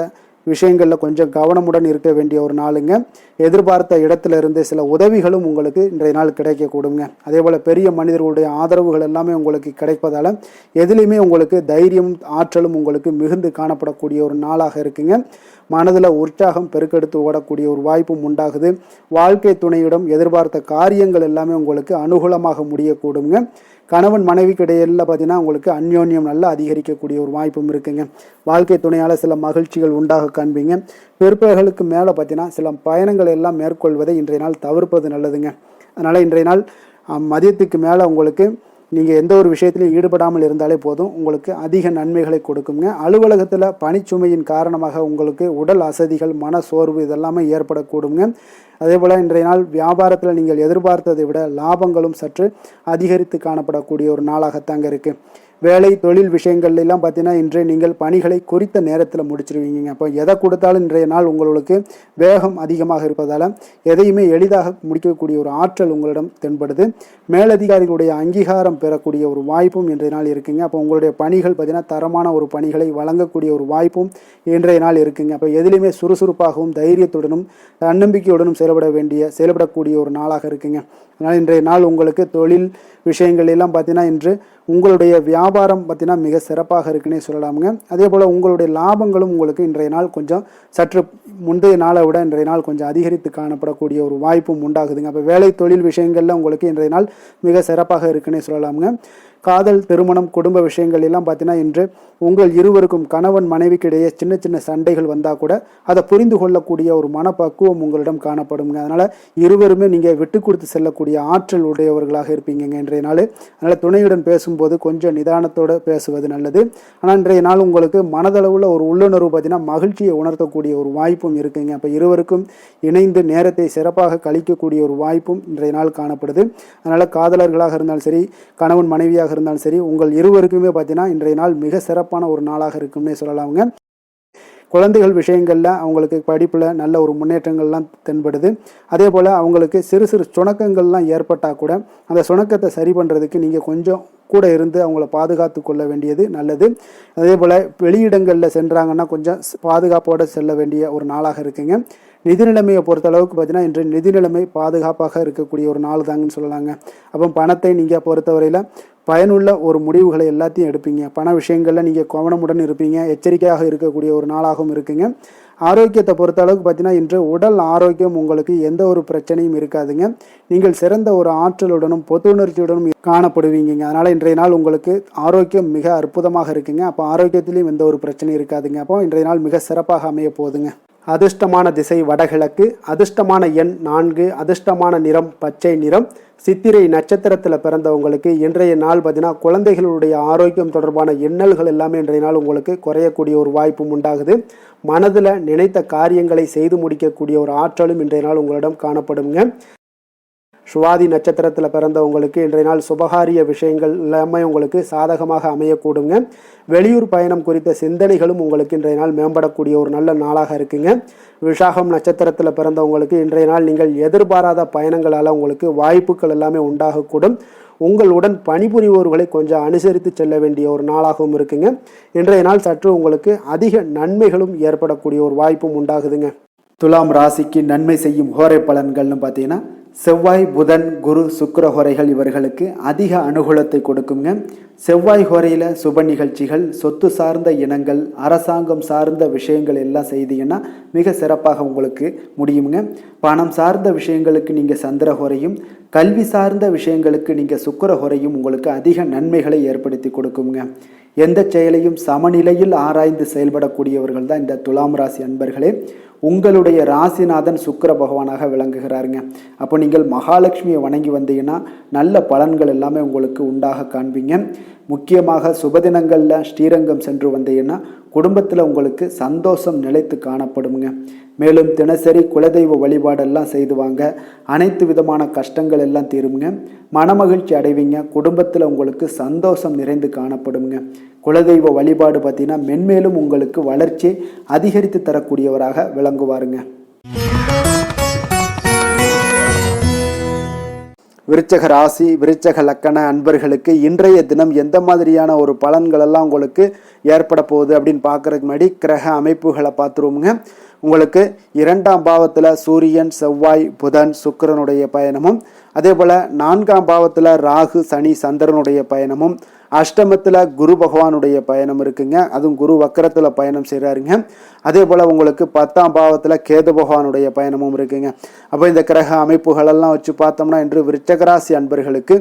விஷயங்களில் கொஞ்சம் கவனமுடன் இருக்க வேண்டிய ஒரு நாளுங்க. எதிர்பார்த்த இடத்துல இருந்து சில உதவிகளும் உங்களுக்கு இன்றைய நாள் கிடைக்கக்கூடுங்க. அதே போல் பெரிய மனிதர்களுடைய ஆதரவுகள் எல்லாமே உங்களுக்கு கிடைப்பதால் எதுலேயுமே உங்களுக்கு தைரியம் ஆற்றலும் உங்களுக்கு மிகுந்து காணப்படக்கூடிய ஒரு நாளாக இருக்குங்க. மனதில் உற்சாகம் பெருக்கெடுத்து ஓடக்கூடிய ஒரு வாய்ப்பும் உண்டாகுது. வாழ்க்கை துணையிடம் எதிர்பார்த்த காரியங்கள் எல்லாமே உங்களுக்கு அனுகூலமாக முடியக்கூடுங்க. கணவன் மனைவிக்கு இடையில பார்த்தீங்கன்னா உங்களுக்கு அந்யோன்யம் நல்லா அதிகரிக்கக்கூடிய ஒரு வாய்ப்பும் இருக்குங்க. வாழ்க்கை துணையால் சில மகிழ்ச்சிகள் உண்டாக காண்பீங்க. பிற்பகலுக்கு மேலே பார்த்தீங்கன்னா சில பயணங்கள் எல்லாம் மேற்கொள்வதை இன்றைய நாள் தவிர்ப்பது நல்லதுங்க. அதனால் இன்றைய நாள் மதியத்துக்கு மேலே உங்களுக்கு நீங்கள் எந்த ஒரு விஷயத்திலையும் ஈடுபடாமல் இருந்தாலே போதும், உங்களுக்கு அதிக நன்மைகளை கொடுக்குங்க. அலுவலகத்தில் பணிச்சுமையின் காரணமாக உங்களுக்கு உடல் அசதிகள், மன சோர்வு இதெல்லாமே ஏற்படக்கூடுங்க. அதே போல் இன்றைய நாள் வியாபாரத்தில் நீங்கள் எதிர்பார்த்ததை விட லாபங்களும் சற்று அதிகரித்து காணப்படக்கூடிய ஒரு நாளாகத்தாங்க இருக்குது. வேலை தொழில் விஷயங்கள்லாம் பார்த்தீங்கன்னா இன்று நீங்கள் பணிகளை குறித்த நேரத்தில் முடிச்சிருவீங்க. அப்போ எதை கொடுத்தாலும் இன்றைய நாள் உங்களுக்கு வேகம் அதிகமாக இருப்பதால் எதையுமே எளிதாக முடிக்கக்கூடிய ஒரு ஆற்றல் உங்களிடம் தென்படுது. மேலதிகாரிகளுடைய அங்கீகாரம் பெறக்கூடிய ஒரு வாய்ப்பும் இன்றைய நாள் இருக்குங்க. அப்போ உங்களுடைய பணிகள் பார்த்தீங்கன்னா தரமான ஒரு பணிகளை வழங்கக்கூடிய ஒரு வாய்ப்பும் இன்றைய நாள் இருக்குங்க. அப்போ எதிலுமே சுறுசுறுப்பாகவும் தைரியத்துடனும் தன்னம்பிக்கையுடனும் செயல்படக்கூடிய ஒரு நாளாக இருக்குங்க. அதனால் இன்றைய நாள் உங்களுக்கு தொழில் விஷயங்கள் எல்லாம் பார்த்தீங்கன்னா இன்று உங்களுடைய வியாபாரம் பார்த்தீங்கன்னா மிக சிறப்பாக இருக்குன்னே சொல்லலாமுங்க. அதே போல் உங்களுடைய லாபங்களும் உங்களுக்கு இன்றைய நாள் கொஞ்சம் சற்று முந்தைய நாளை விட இன்றைய நாள் கொஞ்சம் அதிகரித்து காணப்படக்கூடிய ஒரு வாய்ப்பும் உண்டாகுதுங்க. அப்போ வேலை தொழில் விஷயங்கள்ல உங்களுக்கு இன்றைய நாள் மிக சிறப்பாக இருக்குன்னே சொல்லலாமுங்க. காதல், திருமணம், குடும்ப விஷயங்கள் எல்லாம் பார்த்தீங்கன்னா இன்று உங்கள் இருவருக்கும் கணவன் மனைவிக்கு இடையே சின்ன சின்ன சண்டைகள் வந்தால் கூட அதை புரிந்து கொள்ளக்கூடிய ஒரு மனப்பக்குவம் உங்களிடம் காணப்படுங்க. அதனால் இருவருமே நீங்கள் விட்டு கொடுத்து செல்லக்கூடிய ஆற்றல் உடையவர்களாக இருப்பீங்க இன்றைய நாள். அதனால் துணையுடன் பேசும்போது கொஞ்சம் நிதானத்தோடு பேசுவது நல்லது. ஆனால் இன்றைய நாள் உங்களுக்கு மனதளவில் ஒரு உள்ளுணர்வு பார்த்தீங்கன்னா மகிழ்ச்சியை உணர்த்தக்கூடிய ஒரு வாய்ப்பும் இருக்குங்க. அப்போ இருவருக்கும் இணைந்து நேரத்தை சிறப்பாக கழிக்கக்கூடிய ஒரு வாய்ப்பும் இன்றைய நாள் காணப்படுது. அதனால் காதலர்களாக இருந்தாலும் சரி, கணவன் மனைவியாக இருந்தாலும் சரி, உங்கள் இருவருக்குமே பார்த்தீங்கன்னா இன்றைய நாள் மிக சிறப்பான ஒரு நாளாக இருக்கும்னே சொல்லலாமுங்க. குழந்தைகள் விஷயங்களில் அவங்களுக்கு படிப்பில் நல்ல ஒரு முன்னேற்றங்கள்லாம் தென்படுது. அதே போல் அவங்களுக்கு சிறு சிறு சுணக்கங்கள்லாம் ஏற்பட்டால் கூட அந்த சுணக்கத்தை சரி பண்ணுறதுக்கு நீங்கள் கொஞ்சம் கூட இருந்து அவங்கள பாதுகாத்து கொள்ள வேண்டியது நல்லது. அதே போல் வெளியிடங்களில் சென்றாங்கன்னா கொஞ்சம் பாதுகாப்போடு செல்ல வேண்டிய ஒரு நாளாக இருக்குங்க. நிதி நிலைமையை பொறுத்தளவுக்கு பார்த்தீங்கன்னா இன்று நிதி நிலைமை பாதுகாப்பாக இருக்கக்கூடிய ஒரு நாள் தாங்கன்னு சொல்லலாங்க. அப்போ பணத்தை நீங்கள் பொறுத்தவரையில் பயனுள்ள ஒரு முடிவுகளை எல்லாத்தையும் எடுப்பீங்க. பண விஷயங்களில் நீங்கள் கவனமுடன் இருப்பீங்க. எச்சரிக்கையாக இருக்கக்கூடிய ஒரு நாளாகவும் இருக்குங்க. ஆரோக்கியத்தை பொறுத்த அளவுக்கு பார்த்தீங்கன்னா இன்று உடல் ஆரோக்கியம் உங்களுக்கு எந்த ஒரு பிரச்சனையும் இருக்காதுங்க. நீங்கள் சிறந்த ஒரு ஆற்றலுடனும் புத்துணர்ச்சியுடனும் காணப்படுவீங்க. அதனால் இன்றைய நாள் உங்களுக்கு ஆரோக்கியம் மிக அற்புதமாக இருக்குங்க. அப்போ ஆரோக்கியத்திலையும் எந்த ஒரு பிரச்சனையும் இருக்காதுங்க. அப்போ இன்றைய நாள் மிக சிறப்பாக அமைய போகுதுங்க. அதிர்ஷ்டமான திசை வடகிழக்கு, அதிர்ஷ்டமான எண் 4, அதிர்ஷ்டமான நிறம் பச்சை நிறம். சித்திரை நட்சத்திரத்தில் பிறந்தவங்களுக்கு இன்றைய நாள் பார்த்தீங்கன்னா குழந்தைகளுடைய ஆரோக்கியம் தொடர்பான எண்ணல்கள் எல்லாமே இன்றைய நாள் உங்களுக்கு குறையக்கூடிய ஒரு வாய்ப்பும் உண்டாகுது. மனதில் நினைத்த காரியங்களை செய்து முடிக்கக்கூடிய ஒரு ஆற்றலும் இன்றைய நாள் உங்களிடம் காணப்படுங்க. சுவாதி நட்சத்திரத்தில் பிறந்தவங்களுக்கு இன்றைய நாள் சுபகாரிய விஷயங்கள் எல்லாமே உங்களுக்கு சாதகமாக அமையக்கூடுங்க. வெளியூர் பயணம் குறித்த சிந்தனைகளும் உங்களுக்கு இன்றைய நாள் மேம்படக்கூடிய ஒரு நல்ல நாளாக இருக்குங்க. விசாகம் நட்சத்திரத்தில் பிறந்தவங்களுக்கு இன்றைய நாள் நீங்கள் எதிர்பாராத பயணங்களால் உங்களுக்கு வாய்ப்புகள் எல்லாமே உண்டாகக்கூடும். உங்களுடன் பணிபுரிவோர்களை கொஞ்சம் அனுசரித்து செல்ல வேண்டிய ஒரு நாளாகவும் இருக்குங்க. இன்றைய நாள் சற்று உங்களுக்கு அதிக நன்மைகளும் ஏற்படக்கூடிய ஒரு வாய்ப்பும் உண்டாகுதுங்க. துலாம் ராசிக்கு நன்மை செய்யும் ஹோரை பலன்கள்னு பார்த்தீங்கன்னா செவ்வாய் புதன் குரு சுக்கிர ஹோரைகள் இவர்களுக்கு அதிக அனுகூலத்தை கொடுக்குங்க. செவ்வாய் ஹோரையில் சுப நிகழ்ச்சிகள், சொத்து சார்ந்த இனங்கள், அரசாங்கம் சார்ந்த விஷயங்கள் எல்லாம் செய்தீங்கன்னா மிக சிறப்பாக உங்களுக்கு முடியுங்க. பணம் சார்ந்த விஷயங்களுக்கு நீங்கள் சந்திர ஹோரையும், கல்வி சார்ந்த விஷயங்களுக்கு நீங்கள் சுக்கிர ஹோரையும் உங்களுக்கு அதிக நன்மைகளை ஏற்படுத்தி கொடுக்குங்க. எந்த செயலையும் சமநிலையில் ஆராய்ந்து செயல்படக்கூடியவர்கள் தான் இந்த துலாம் ராசி அன்பர்களே. உங்களுடைய ராசிநாதன் சுக்கிர பகவானாக விளங்குகிறாருங்க. அப்போ நீங்கள் மகாலட்சுமியை வணங்கி வந்தீங்கன்னா நல்ல பலன்கள் எல்லாமே உங்களுக்கு உண்டாக காண்பீங்க. முக்கியமாக சுபதினங்களில் ஸ்ரீரங்கம் சென்று வந்தீங்கன்னா குடும்பத்தில் உங்களுக்கு சந்தோஷம் நிலைத்து காணப்படுங்க. மேலும் தினசரி குலதெய்வ வழிபாடெல்லாம் செய்து வாங்க, அனைத்து விதமான கஷ்டங்கள் எல்லாம் தீருங்க, மனமகிழ்ச்சி அடைவீங்க, குடும்பத்தில் உங்களுக்கு சந்தோஷம் நிறைந்து காணப்படுங்க. குலதெய்வ வழிபாடு பார்த்தீங்கன்னா மென்மேலும் உங்களுக்கு வளர்ச்சி அதிகரித்து தரக்கூடியவராக விளங்குவாருங்க. விருச்சக ராசி விருச்சக லக்கண அன்பர்களுக்கு இன்றைய தினம் எந்த மாதிரியான ஒரு பலன்கள் எல்லாம் உங்களுக்கு ஏற்பட போகுது அப்படின்னு பார்க்கறதுக்கு முன்னாடி கிரக அமைப்புகளை பார்த்துருவோமுங்க. உங்களுக்கு 2ஆம் பாவத்தில் சூரியன் செவ்வாய் புதன் சுக்கிரனுடைய பயணமும், அதே போல் 4ஆம் பாவத்தில் ராகு சனி சந்திரனுடைய பயணமும், அஷ்டமத்தில் குரு பகவானுடைய பயணம் இருக்குங்க. அதுவும் குரு வக்கரத்தில் பயணம் செய்கிறாருங்க. அதே போல் உங்களுக்கு 10ஆம் பாவத்தில் கேது பகவானுடைய பயணமும் இருக்குங்க. அப்போ இந்த கிரக அமைப்புகளெல்லாம் வச்சு பார்த்தோம்னா இன்று விருச்சகராசி அன்பர்களுக்கு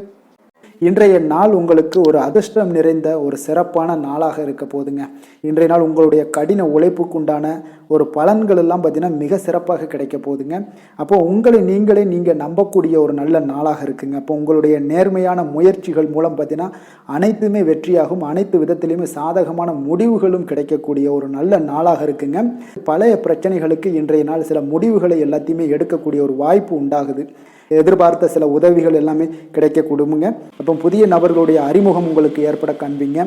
இன்றைய நாள் உங்களுக்கு ஒரு அதிர்ஷ்டம் நிறைந்த ஒரு சிறப்பான நாளாக இருக்க போதுங்க. இன்றைய நாள் உங்களுடைய கடின உழைப்புக்குண்டான ஒரு பலன்கள் எல்லாம் பார்த்தீங்கன்னா மிக சிறப்பாக கிடைக்க போகுதுங்க. அப்போ உங்களை நீங்கள் நம்பக்கூடிய ஒரு நல்ல நாளாக இருக்குங்க. அப்போ உங்களுடைய நேர்மையான முயற்சிகள் மூலம் பார்த்தீங்கன்னா அனைத்துமே வெற்றியாகும், அனைத்து விதத்திலையுமே சாதகமான முடிவுகளும் கிடைக்கக்கூடிய ஒரு நல்ல நாளாக இருக்குங்க. பழைய பிரச்சனைகளுக்கு இன்றைய நாள் சில முடிவுகளை எல்லாத்தையுமே எடுக்கக்கூடிய ஒரு வாய்ப்பு உண்டாகுது. எதிர்பார்த்த சில உதவிகள் எல்லாமே கிடைக்க கொடுங்க. அப்போ புதிய நபர்களுடைய அறிமுகம் உங்களுக்கு ஏற்பட காண்பீங்க.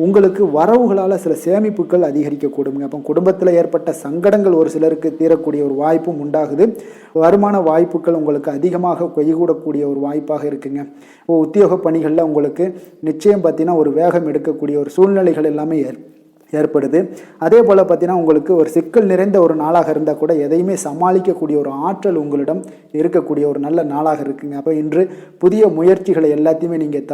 உங்களுக்கு வரவுகளால் சில சேமிப்புகள் அதிகரிக்க கொடுங்க. அப்போ குடும்பத்தில் ஏற்பட்ட சங்கடங்கள் ஒரு சிலருக்கு தீரக்கூடிய ஒரு வாய்ப்பும் உண்டாகுது. வருமான வாய்ப்புகள் உங்களுக்கு அதிகமாக கைகூடக்கூடிய ஒரு வாய்ப்பாக இருக்குங்க. உத்தியோக பணிகளில் உங்களுக்கு நிச்சயம் பார்த்தீங்கன்னா ஒரு வேகம் எடுக்கக்கூடிய ஒரு சூழ்நிலைகள் எல்லாமே ஏற்படுது. அதே போல் பார்த்தீங்கன்னா உங்களுக்கு ஒரு சிக்கல் நிறைந்த ஒரு நாளாக இருந்தால் கூட எதையுமே சமாளிக்கக்கூடிய ஒரு ஆற்றல் உங்களிடம் இருக்கக்கூடிய ஒரு நல்ல நாளாக இருக்குங்க. அப்போ இன்று புதிய முயற்சிகளை எல்லாத்தையுமே நீங்கள்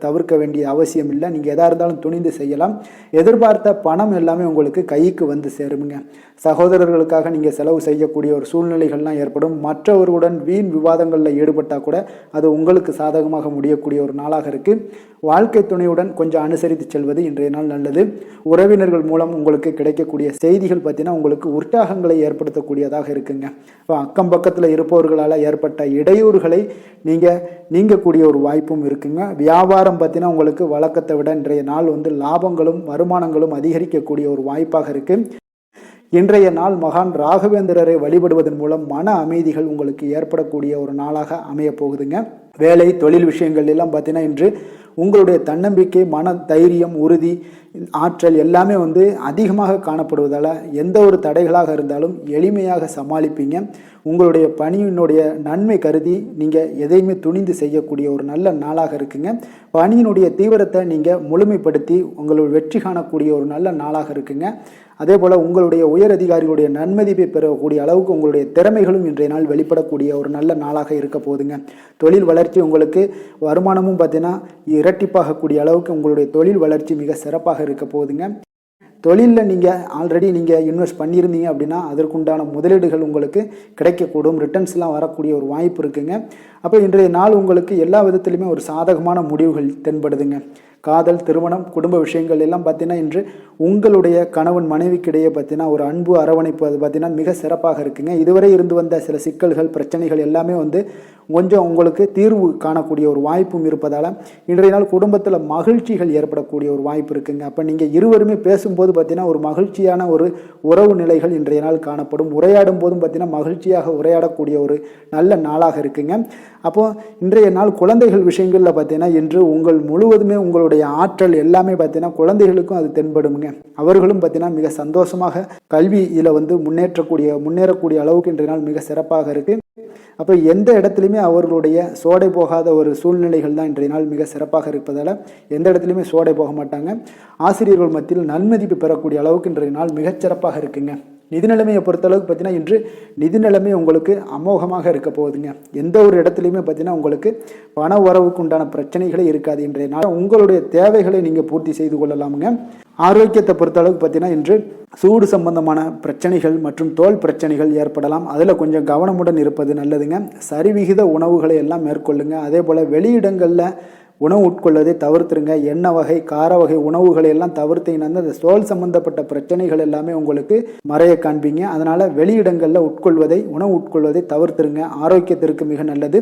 தவிர்க்க வேண்டிய அவசியம் இல்லை. நீங்கள் எதாக இருந்தாலும் துணிந்து செய்யலாம். எதிர்பார்த்த பணம் எல்லாமே உங்களுக்கு கைக்கு வந்து சேருங்க. சகோதரர்களுக்காக நீங்கள் செலவு செய்யக்கூடிய ஒரு சூழ்நிலைகள்லாம் ஏற்படும். மற்றவர்களுடன் வீண் விவாதங்களில் ஈடுபட்டால் கூட அது உங்களுக்கு சாதகமாக முடியக்கூடிய ஒரு நாளாக இருக்குது. வாழ்க்கை துணையுடன் கொஞ்சம் அனுசரித்து செல்வது இன்றைய நாள் நல்லது. உறவினர்கள் மூலம் உங்களுக்கு கிடைக்கக்கூடிய செய்திகள் பார்த்தீங்கன்னா உங்களுக்கு உற்சாகங்களை ஏற்படுத்தக்கூடியதாக இருக்குங்க. இப்போ அக்கம் பக்கத்தில் இருப்பவர்களால் ஏற்பட்ட இடையூறுகளை நீங்கக்கூடிய ஒரு வாய்ப்பும் இருக்குங்க. வியாபாரம் பார்த்தீங்கன்னா உங்களுக்கு வழக்கத்தை விட இன்றைய நாள் லாபங்களும் வருமானங்களும் அதிகரிக்கக்கூடிய ஒரு வாய்ப்பாக இருக்குது. இன்றைய நாள் மகான் ராகவேந்திரரை வழிபடுவதன் மூலம் மன அமைதிகள் உங்களுக்கு ஏற்படக்கூடிய ஒரு நாளாக அமைய போகுதுங்க. வேலை தொழில் விஷயங்கள் எல்லாம் பார்த்தீங்கன்னா இன்று உங்களுடைய தன்னம்பிக்கை, மன தைரியம், உறுதி, ஆற்றல் எல்லாமே அதிகமாக காணப்படுவதால் எந்த ஒரு தடைகளாக இருந்தாலும் எளிமையாக சமாளிப்பீங்க. உங்களுடைய பணியினுடைய நன்மை கருதி நீங்கள் எதையுமே துணிந்து செய்யக்கூடிய ஒரு நல்ல நாளாக இருக்குங்க. பணியினுடைய தீவிரத்தை நீங்கள் முழுமைப்படுத்தி உங்களுடைய வெற்றி காணக்கூடிய ஒரு நல்ல நாளாக இருக்குங்க. அதே போல் உங்களுடைய உயர் அதிகாரிகளுடைய நன்மதிப்பை பெறக்கூடிய அளவுக்கு உங்களுடைய திறமைகளும் இன்றைய நாள் வெளிப்படக்கூடிய ஒரு நல்ல நாளாக இருக்க போகுதுங்க. தொழில் வளர்ச்சி உங்களுக்கு வருமானமும் பார்த்தீங்கன்னா இரட்டிப்பாகக்கூடிய அளவுக்கு உங்களுடைய தொழில் வளர்ச்சி மிக சிறப்பாக இருக்க போகுதுங்க. தொழிலில் ஆல்ரெடி இன்வெஸ்ட் பண்ணியிருந்தீங்க அப்படின்னா அதற்குண்டான முதலீடுகள் உங்களுக்கு கிடைக்கக்கூடும். ரிட்டர்ன்ஸ்லாம் வரக்கூடிய ஒரு வாய்ப்பு இருக்குங்க. அப்போ இன்றைய நாள் உங்களுக்கு எல்லா விதத்திலுமே ஒரு சாதகமான முடிவுகள் தென்படுதுங்க. காதல், திருமணம், குடும்ப விஷயங்கள் எல்லாம் பார்த்தீங்கன்னா இன்று உங்களுடைய கணவன் மனைவிக்கிடையே பார்த்தீங்கன்னா ஒரு அன்பு அரவணைப்பு அது பார்த்தீங்கன்னா மிக சிறப்பாக இருக்குங்க. இதுவரை இருந்து வந்த சில சிக்கல்கள் பிரச்சனைகள் எல்லாமே கொஞ்சம் உங்களுக்கு தீர்வு காணக்கூடிய ஒரு வாய்ப்பும் இருப்பதால் இன்றைய நாள் குடும்பத்தில் மகிழ்ச்சிகள் ஏற்படக்கூடிய ஒரு வாய்ப்பு இருக்குங்க. அப்போ நீங்கள் இருவருமே பேசும்போது பார்த்தீங்கன்னா ஒரு மகிழ்ச்சியான ஒரு உறவு நிலைகள் இன்றைய நாள் காணப்படும். உரையாடும் போதும் பார்த்தீங்கன்னா மகிழ்ச்சியாக உரையாடக்கூடிய ஒரு நல்ல நாளாக இருக்குங்க. அப்போது இன்றைய நாள் குழந்தைகள் விஷயங்களில் பார்த்தீங்கன்னா இன்று முழுவதுமே உங்களுடைய ஆற்றல் எல்லாமே பார்த்தீங்கன்னா குழந்தைகளுக்கும் அது தென்படுங்க. அவர்களும் பார்த்தீங்கன்னா மிக சந்தோஷமாக கல்வியில் முன்னேறக்கூடிய அளவுக்கு இன்றைய நாள் மிக சிறப்பாக இருக்குது. அப்போ எந்த இடத்துலையுமே அவர்களுடைய சோடை போகாத ஒரு சூழ்நிலைகள் தான் இன்றைய நாள் மிக சிறப்பாக இருப்பதால் எந்த இடத்துலையுமே சோடை போக மாட்டாங்க. ஆசிரியர்கள் மத்தியில் நன்மதிப்பு பெறக்கூடிய அளவுக்கு இன்றைய நாள் மிகச்சிறப்பாக இருக்குங்க. நிதி நிலைமையை பொறுத்தளவுக்கு பார்த்தீங்கன்னா இன்று நிதி நிலைமை உங்களுக்கு அமோகமாக இருக்க போகுதுங்க. எந்த ஒரு இடத்துலையுமே பார்த்தீங்கன்னா உங்களுக்கு பண உறவுக்கு உண்டான பிரச்சனைகளே இருக்காது. இன்றைய நாள் உங்களுடைய தேவைகளை நீங்கள் பூர்த்தி செய்து கொள்ளலாமுங்க. ஆரோக்கியத்தை பொறுத்தளவுக்கு பார்த்தீங்கன்னா இன்று சூடு சம்பந்தமான பிரச்சனைகள் மற்றும் தோல் பிரச்சனைகள் ஏற்படலாம். அதில் கொஞ்சம் கவனமுடன் இருப்பது நல்லதுங்க. சரிவிகித உணவுகளை எல்லாம் மேற்கொள்ளுங்க. அதே போல் வெளியிடங்களில் உணவு உட்கொள்வதை தவிர்த்துருங்க. எண்ணெய் வகை கார வகை உணவுகளை எல்லாம் தவிர்த்தீங்கன்னா அந்த தோல் சம்பந்தப்பட்ட பிரச்சனைகள் எல்லாமே உங்களுக்கு மறைய காண்பீங்க. அதனால் வெளியிடங்களில் உணவு உட்கொள்வதை தவிர்த்துருங்க. ஆரோக்கியத்திற்கு மிக நல்லது.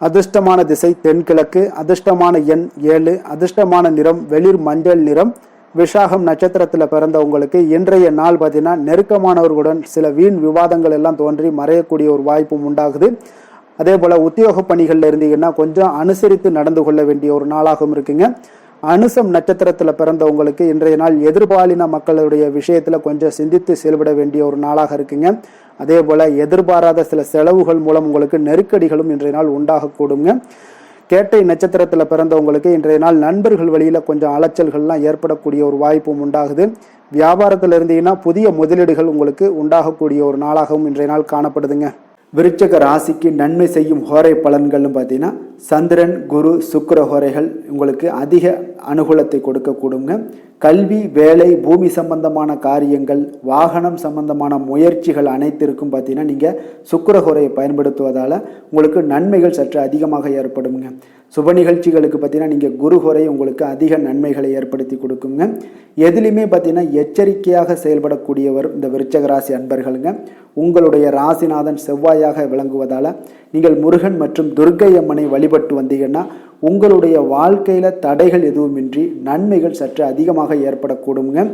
அதிர்ஷ்டமான திசை தென்கிழக்கு, அதிர்ஷ்டமான எண் 7, அதிர்ஷ்டமான நிறம் வெளிர் மஞ்சள் நிறம். விஷாகம் நட்சத்திரத்தில் பிறந்தவங்களுக்கு இன்றைய நாள் பார்த்தீங்கன்னா நெருக்கமானவர்களுடன் சில வீண் விவாதங்கள் எல்லாம் தோன்றி மறையக்கூடிய ஒரு வாய்ப்பும் உண்டாகுது. அதே போல் உத்தியோக பணிகளில் இருந்தீங்கன்னா கொஞ்சம் அனுசரித்து நடந்து கொள்ள வேண்டிய ஒரு நாளாகவும் இருக்குங்க. அனுசம் நட்சத்திரத்தில் பிறந்தவங்களுக்கு இன்றைய நாள் எதிர்பாலின மக்களுடைய விஷயத்தில் கொஞ்சம் சிந்தித்து செயல்பட வேண்டிய ஒரு நாளாக இருக்குங்க. அதே போல் எதிர்பாராத சில செலவுகள் மூலம் உங்களுக்கு நெருக்கடிகளும் இன்றைய நாள் உண்டாகக்கூடுங்க. கேட்டை நட்சத்திரத்தில் பிறந்தவங்களுக்கு இன்றைய நாள் நண்பர்கள் வழியில் கொஞ்சம் அலைச்சல்கள்லாம் ஏற்படக்கூடிய ஒரு வாய்ப்பும் உண்டாகுது. வியாபாரத்தில் இருந்தீங்கன்னா புதிய முதலீடுகள் உங்களுக்கு உண்டாகக்கூடிய ஒரு நாளாகவும் இன்றைய நாள் காணப்படுதுங்க. விருச்சக ராசிக்கு நன்மை செய்யும் ஹோரை பலன்கள்னு பார்த்தீங்கன்னா சந்திரன் குரு சுக்கிர ஹோரைகள் உங்களுக்கு அதிக அனுகூலத்தை கொடுக்கக்கூடுங்க. கல்வி வேலை பூமி சம்பந்தமான காரியங்கள் வாகனம் சம்பந்தமான முயற்சிகள் அனைத்திற்கும் பார்த்தீங்கன்னா நீங்கள் சுக்கிர ஹோரையை பயன்படுத்துவதால் உங்களுக்கு நன்மைகள் சற்று அதிகமாக ஏற்படுங்க. சுப நிகழ்ச்சிகளுக்கு பார்த்தீங்கன்னா நீங்கள் குரு ஹோரை உங்களுக்கு அதிக நன்மைகளை ஏற்படுத்தி கொடுக்குங்க. எதுலையுமே பார்த்தீங்கன்னா எச்சரிக்கையாக செயல்படக்கூடியவர் இந்த விருச்சக ராசி அன்பர்களுங்க. உங்களுடைய ராசிநாதன் செவ்வாயாக விளங்குவதால் நீங்கள் முருகன் மற்றும் துர்க்கை அம்மனை வழிபட்டு வந்தீங்கன்னா உங்களுடைய வாழ்க்கையில் தடைகள் எதுவுமின்றி நன்மைகள் சற்று அதிகமாக ஏற்படக்கூடுங்க.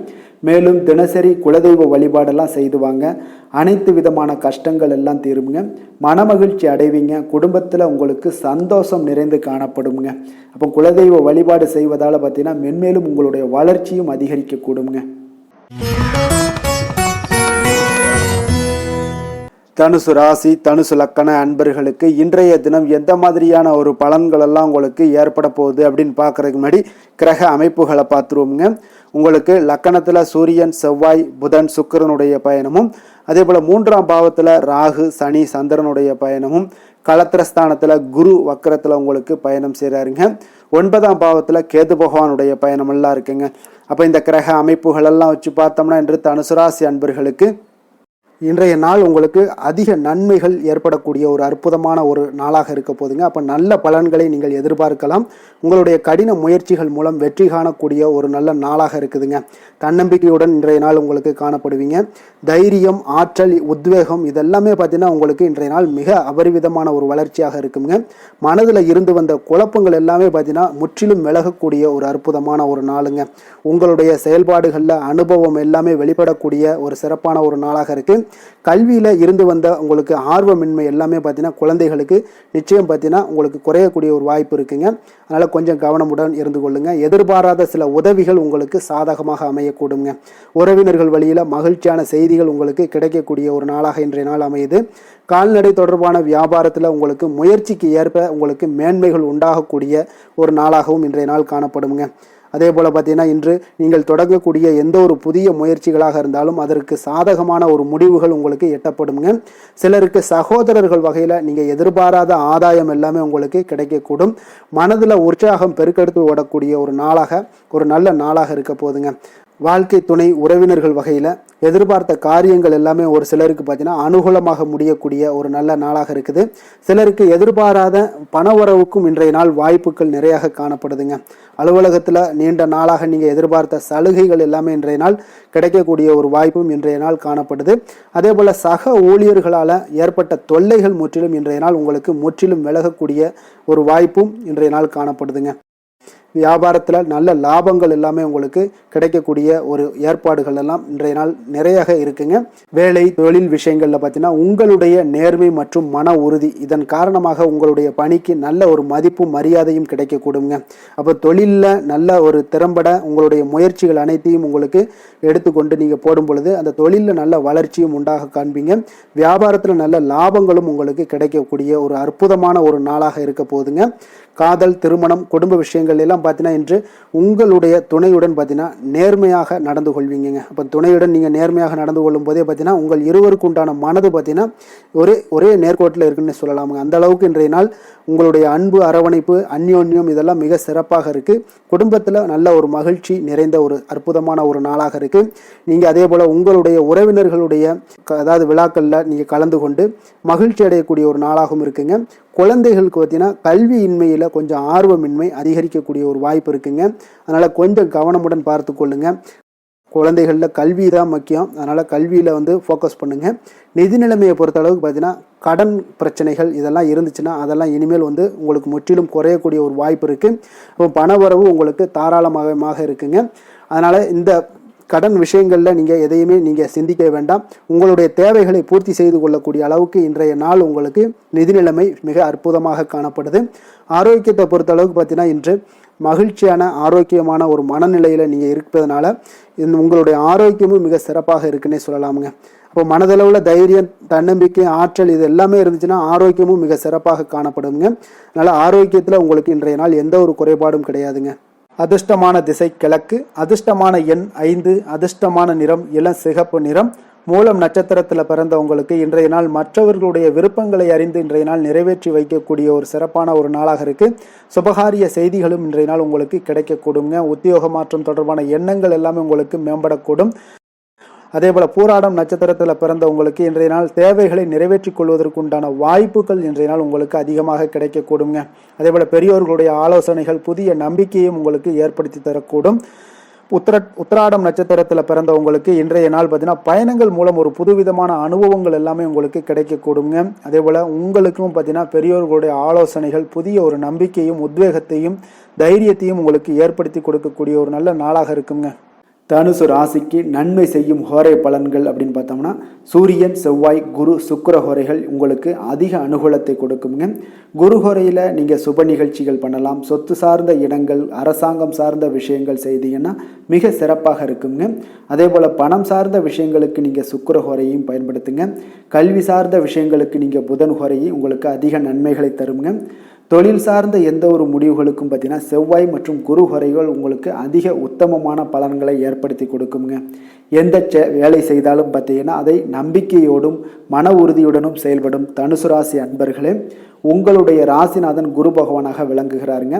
மேலும் தினசரி குலதெய்வ வழிபாடெல்லாம் செய்து வாங்க. அனைத்து விதமான கஷ்டங்கள் எல்லாம் தீருங்க. மனமகிழ்ச்சி அடைவீங்க. குடும்பத்தில் உங்களுக்கு சந்தோஷம் நிறைந்து காணப்படுங்க. அப்போ குலதெய்வ வழிபாடு செய்வதால் பார்த்தீங்கன்னா மென்மேலும் உங்களுடைய வளர்ச்சியும் அதிகரிக்கக்கூடுங்க. தனுசு ராசி தனுசு லக்கண அன்பர்களுக்கு இன்றைய தினம் எந்த மாதிரியான ஒரு பலன்கள் எல்லாம் உங்களுக்கு ஏற்பட போகுது அப்படின்னு பார்க்கறதுக்கு முன்னாடி கிரக அமைப்புகளை பார்த்துருவோங்க. உங்களுக்கு லக்கணத்தில் சூரியன் செவ்வாய் புதன் சுக்கிரனுடைய பயணமும், அதே போல் 3ஆம் பாவத்தில் ராகு சனி சந்திரனுடைய பயணமும், களத்திரஸ்தானத்தில் குரு வக்கரத்தில் உங்களுக்கு பயணம் செய்கிறாருங்க. 9ஆம் பாவத்தில் கேது பகவானுடைய பயணமெல்லாம் இருக்குங்க. அப்போ இந்த கிரக அமைப்புகள் எல்லாம் வச்சு பார்த்தோம்னா இன்று தனுசு ராசி அன்பர்களுக்கு இன்றைய நாள் உங்களுக்கு அதிக நன்மைகள் ஏற்படக்கூடிய ஒரு அற்புதமான ஒரு நாளாக இருக்க போதுங்க. அப்போ நல்ல பலன்களை நீங்கள் எதிர்பார்க்கலாம். உங்களுடைய கடின முயற்சிகள் மூலம் வெற்றி காணக்கூடிய ஒரு நல்ல நாளாக இருக்குதுங்க. தன்னம்பிக்கையுடன் இன்றைய நாள் உங்களுக்கு காணப்படுவீங்க. தைரியம் ஆற்றல் உத்வேகம் இதெல்லாமே பார்த்தீங்கன்னா உங்களுக்கு இன்றைய நாள் மிக அபரிவிதமான ஒரு வளர்ச்சியாக இருக்குங்க. மனதில் இருந்து வந்த குழப்பங்கள் எல்லாமே பார்த்தீங்கன்னா முற்றிலும் விலகக்கூடிய ஒரு அற்புதமான ஒரு நாளுங்க. உங்களுடைய செயல்பாடுகளில் அனுபவம் எல்லாமே வெளிப்படக்கூடிய ஒரு சிறப்பான ஒரு நாளாக இருக்குது. கல்வியில் இருந்து வந்த உங்களுக்கு ஆர்வமின்மை எல்லாமே பார்த்தீங்கன்னா குழந்தைகளுக்கு நிச்சயம் பார்த்தீங்கன்னா உங்களுக்கு குறையக்கூடிய ஒரு வாய்ப்பு இருக்குங்க. அதனால் கொஞ்சம் கவனமுடன் இருந்து கொள்ளுங்க. எதிர்பாராத சில உதவிகள் உங்களுக்கு சாதகமாக அமையக்கூடுங்க. உறவினர்கள் வழியில் மகிழ்ச்சியான செய்திகள் உங்களுக்கு கிடைக்கக்கூடிய ஒரு நாளாக இன்றைய நாள் அமையுது. கால்நடை தொடர்பான வியாபாரத்தில் உங்களுக்கு முயற்சிக்கு ஏற்ப உங்களுக்கு மேன்மைகள் உண்டாகக்கூடிய ஒரு நாளாகவும் இன்றைய நாள் காணப்படுங்க. அதே போல் பார்த்தீங்கன்னா இன்று நீங்கள் தொடங்கக்கூடிய எந்த ஒரு புதிய முயற்சிகளாக இருந்தாலும் அதற்கு சாதகமான ஒரு முடிவுகள் உங்களுக்கு எட்டப்படுங்க. சிலருக்கு சகோதரர்கள் வகையில் நீங்கள் எதிர்பாராத ஆதாயம் எல்லாமே உங்களுக்கு கிடைக்கக்கூடும். மனதில் உற்சாகம் பெருக்கெடுத்து ஓடக்கூடிய ஒரு நாளாக ஒரு நல்ல நாளாக இருக்க போதுங்க. வாழ்க்கை துணை உறவினர்கள் வகையில் எதிர்பார்த்த காரியங்கள் எல்லாமே ஒரு சிலருக்கு பார்த்தீங்கன்னா அனுகூலமாக முடியக்கூடிய ஒரு நல்ல நாளாக இருக்குது. சிலருக்கு எதிர்பாராத பண வரவுக்கும் இன்றைய நாள் வாய்ப்புகள் நிறையாக காணப்படுதுங்க. அலுவலகத்தில் நீண்ட நாளாக நீங்கள் எதிர்பார்த்த சலுகைகள் எல்லாமே இன்றைய நாள் கிடைக்கக்கூடிய ஒரு வாய்ப்பும் இன்றைய நாள் காணப்படுது. அதே போல் சக ஊழியர்களால் ஏற்பட்ட தொல்லைகள் முற்றிலும் இன்றைய நாள் உங்களுக்கு முற்றிலும் விலகக்கூடிய ஒரு வாய்ப்பும் இன்றைய நாள் காணப்படுதுங்க. வியாபாரத்தில் நல்ல லாபங்கள் எல்லாமே உங்களுக்கு கிடைக்கக்கூடிய ஒரு ஏற்பாடுகள் எல்லாம் இன்றைய நாள் நிறையாக இருக்குங்க. வேலை தொழில் விஷயங்களில் பார்த்தீங்கன்னா உங்களுடைய நேர்மை மற்றும் மன உறுதி இதன் காரணமாக உங்களுடைய பணிக்கு நல்ல ஒரு மதிப்பும் மரியாதையும் கிடைக்கக்கூடுங்க. அப்போ தொழிலில் நல்ல ஒரு திறம்பட உங்களுடைய முயற்சிகள் அனைத்தையும் உங்களுக்கு எடுத்துக்கொண்டு நீங்கள் போடும் பொழுது அந்த தொழிலில் நல்ல வளர்ச்சியும் உண்டாக காண்பீங்க. வியாபாரத்தில் நல்ல லாபங்களும் உங்களுக்கு கிடைக்கக்கூடிய ஒரு அற்புதமான ஒரு நாளாக இருக்க போதுங்க. காதல், திருமணம், குடும்ப விஷயங்கள் எல்லாம் பார்த்தீங்கன்னா இன்று உங்களுடைய துணையுடன் பார்த்தீங்கன்னா நேர்மையாக நடந்து கொள்வீங்க. அப்போ துணையுடன் நீங்கள் நேர்மையாக நடந்து கொள்ளும் போதே பார்த்தீங்கன்னா உங்கள் இருவருக்கு உண்டான மனது பார்த்தீங்கன்னா ஒரே நேர்கோட்டில் இருக்குன்னு சொல்லலாமுங்க. அந்த அளவுக்கு இன்றைய நாள் உங்களுடைய அன்பு, அரவணைப்பு, அந்யோன்யம் இதெல்லாம் மிக சிறப்பாக இருக்குது. குடும்பத்தில் நல்ல ஒரு மகிழ்ச்சி நிறைந்த ஒரு அற்புதமான ஒரு நாளாக இருக்குது. நீங்கள் அதே போல் உங்களுடைய உறவினர்களுடைய அதாவது விழாக்களில் நீங்கள் கலந்து கொண்டு மகிழ்ச்சி அடையக்கூடிய ஒரு நாளாகவும் இருக்குங்க. குழந்தைகளுக்கு பார்த்தீங்கன்னா கல்வியின்மையில் கொஞ்சம் ஆர்வமின்மை அதிகரிக்கக்கூடிய ஒரு வாய்ப்பு இருக்குங்க. அதனால் கொஞ்சம் கவனமுடன் பார்த்து கொள்ளுங்க. குழந்தைகளில் கல்வி தான் முக்கியம். அதனால் கல்வியில் ஃபோக்கஸ் பண்ணுங்கள். நிதி நிலைமையை பொறுத்த அளவுக்கு பார்த்தீங்கன்னா கடன் பிரச்சனைகள் இதெல்லாம் இருந்துச்சுன்னா அதெல்லாம் இனிமேல் உங்களுக்கு முற்றிலும் குறையக்கூடிய ஒரு வாய்ப்பு இருக்குது. இப்போ பணவரவு உங்களுக்கு தாராளமாக இருக்குங்க. அதனால் இந்த கடன் விஷயங்களில் நீங்கள் எதையுமே நீங்கள் சிந்திக்க வேண்டாம். உங்களுடைய தேவைகளை பூர்த்தி செய்து கொள்ளக்கூடிய அளவுக்கு இன்றைய நாள் உங்களுக்கு நிதி நிலைமை மிக அற்புதமாக காணப்படுது. ஆரோக்கியத்தை பொறுத்த அளவுக்கு பார்த்தீங்கன்னா இன்று மகிழ்ச்சியான ஆரோக்கியமான ஒரு மனநிலையில் நீங்கள் இருப்பதனால உங்களுடைய ஆரோக்கியமும் மிக சிறப்பாக இருக்குன்னே சொல்லலாமுங்க. அப்போ மனதளவில் தைரியம், தன்னம்பிக்கை, ஆற்றல் இது எல்லாமே இருந்துச்சுன்னா ஆரோக்கியமும் மிக சிறப்பாக காணப்படுங்க. அதனால் ஆரோக்கியத்தில் உங்களுக்கு இன்றைய நாள் எந்த ஒரு குறைபாடும் கிடையாதுங்க. அதிர்ஷ்டமான திசை கிழக்கு, அதிர்ஷ்டமான எண் 5, அதிர்ஷ்டமான நிறம் இளம் சிகப்பு நிறம். மூலம் நட்சத்திரத்தில் பிறந்தவங்களுக்கு இன்றைய நாள் மற்றவர்களுடைய விருப்பங்களை அறிந்து இன்றைய நாள் நிறைவேற்றி வைக்கக்கூடிய ஒரு சிறப்பான ஒரு நாளாக இருக்கு. சுபகாரிய செய்திகளும் இன்றைய நாள் உங்களுக்கு கிடைக்கக்கூடுங்க. உத்தியோக மாற்றம் தொடர்பான எண்ணங்கள் எல்லாமே உங்களுக்கு மேம்படக்கூடும். அதே போல பூராடம் நட்சத்திரத்தில் பிறந்தவங்களுக்கு இன்றைய நாள் தேவைகளை நிறைவேற்றிக் கொள்வதற்கு உண்டான வாய்ப்புகள் இன்றைய நாள் உங்களுக்கு அதிகமாக கிடைக்கக்கூடுங்க. அதே போல பெரியோர்களுடைய ஆலோசனைகள் புதிய நம்பிக்கையும் உங்களுக்கு ஏற்படுத்தி தரக்கூடும். உத்திராடம் நட்சத்திரத்தில் பிறந்தவங்களுக்கு இன்றைய நாள் பார்த்தீங்கன்னா பயணங்கள் மூலம் ஒரு புதுவிதமான அனுபவங்கள் எல்லாமே உங்களுக்கு கிடைக்கக்கூடுங்க. அதே போல் உங்களுக்கும் பார்த்தீங்கன்னா பெரியோர்களுடைய ஆலோசனைகள் புதிய ஒரு நம்பிக்கையும் உத்வேகத்தையும் தைரியத்தையும் உங்களுக்கு ஏற்படுத்தி கொடுக்கக்கூடிய ஒரு நல்ல நாளாக இருக்குங்க. தனுசு ராசிக்கு நன்மை செய்யும் ஹோரை பலன்கள் அப்படின்னு பார்த்தோம்னா சூரியன், செவ்வாய், குரு, சுக்கிர ஹோரைகள் உங்களுக்கு அதிக அனுகூலத்தை கொடுக்குங்க. குரு ஹோரையில் நீங்கள் சுப நிகழ்ச்சிகள் பண்ணலாம். சொத்து சார்ந்த இடங்கள், அரசாங்கம் சார்ந்த விஷயங்கள் செய்தீங்கன்னா மிக சிறப்பாக இருக்குங்க. அதே போல் பணம் சார்ந்த விஷயங்களுக்கு நீங்கள் சுக்கிர ஹோரையும் பயன்படுத்துங்க. கல்வி சார்ந்த விஷயங்களுக்கு நீங்கள் புதன் ஹோரையும் உங்களுக்கு அதிக நன்மைகளை தருங்க. தொழில் சார்ந்த எந்த ஒரு முடிவுகளுக்கும் பார்த்தீங்கன்னா செவ்வாய் மற்றும் குரு ஹோரைகள் உங்களுக்கு அதிக உத்தமமான பலன்களை ஏற்படுத்தி கொடுக்குங்க. எந்த வேலை செய்தாலும் பார்த்தீங்கன்னா அதை நம்பிக்கையோடும் மன உறுதியுடனும் செயல்படும் தனுசு ராசி அன்பர்களே, உங்களுடைய ராசிநாதன் குரு பகவானாக விளங்குகிறாருங்க.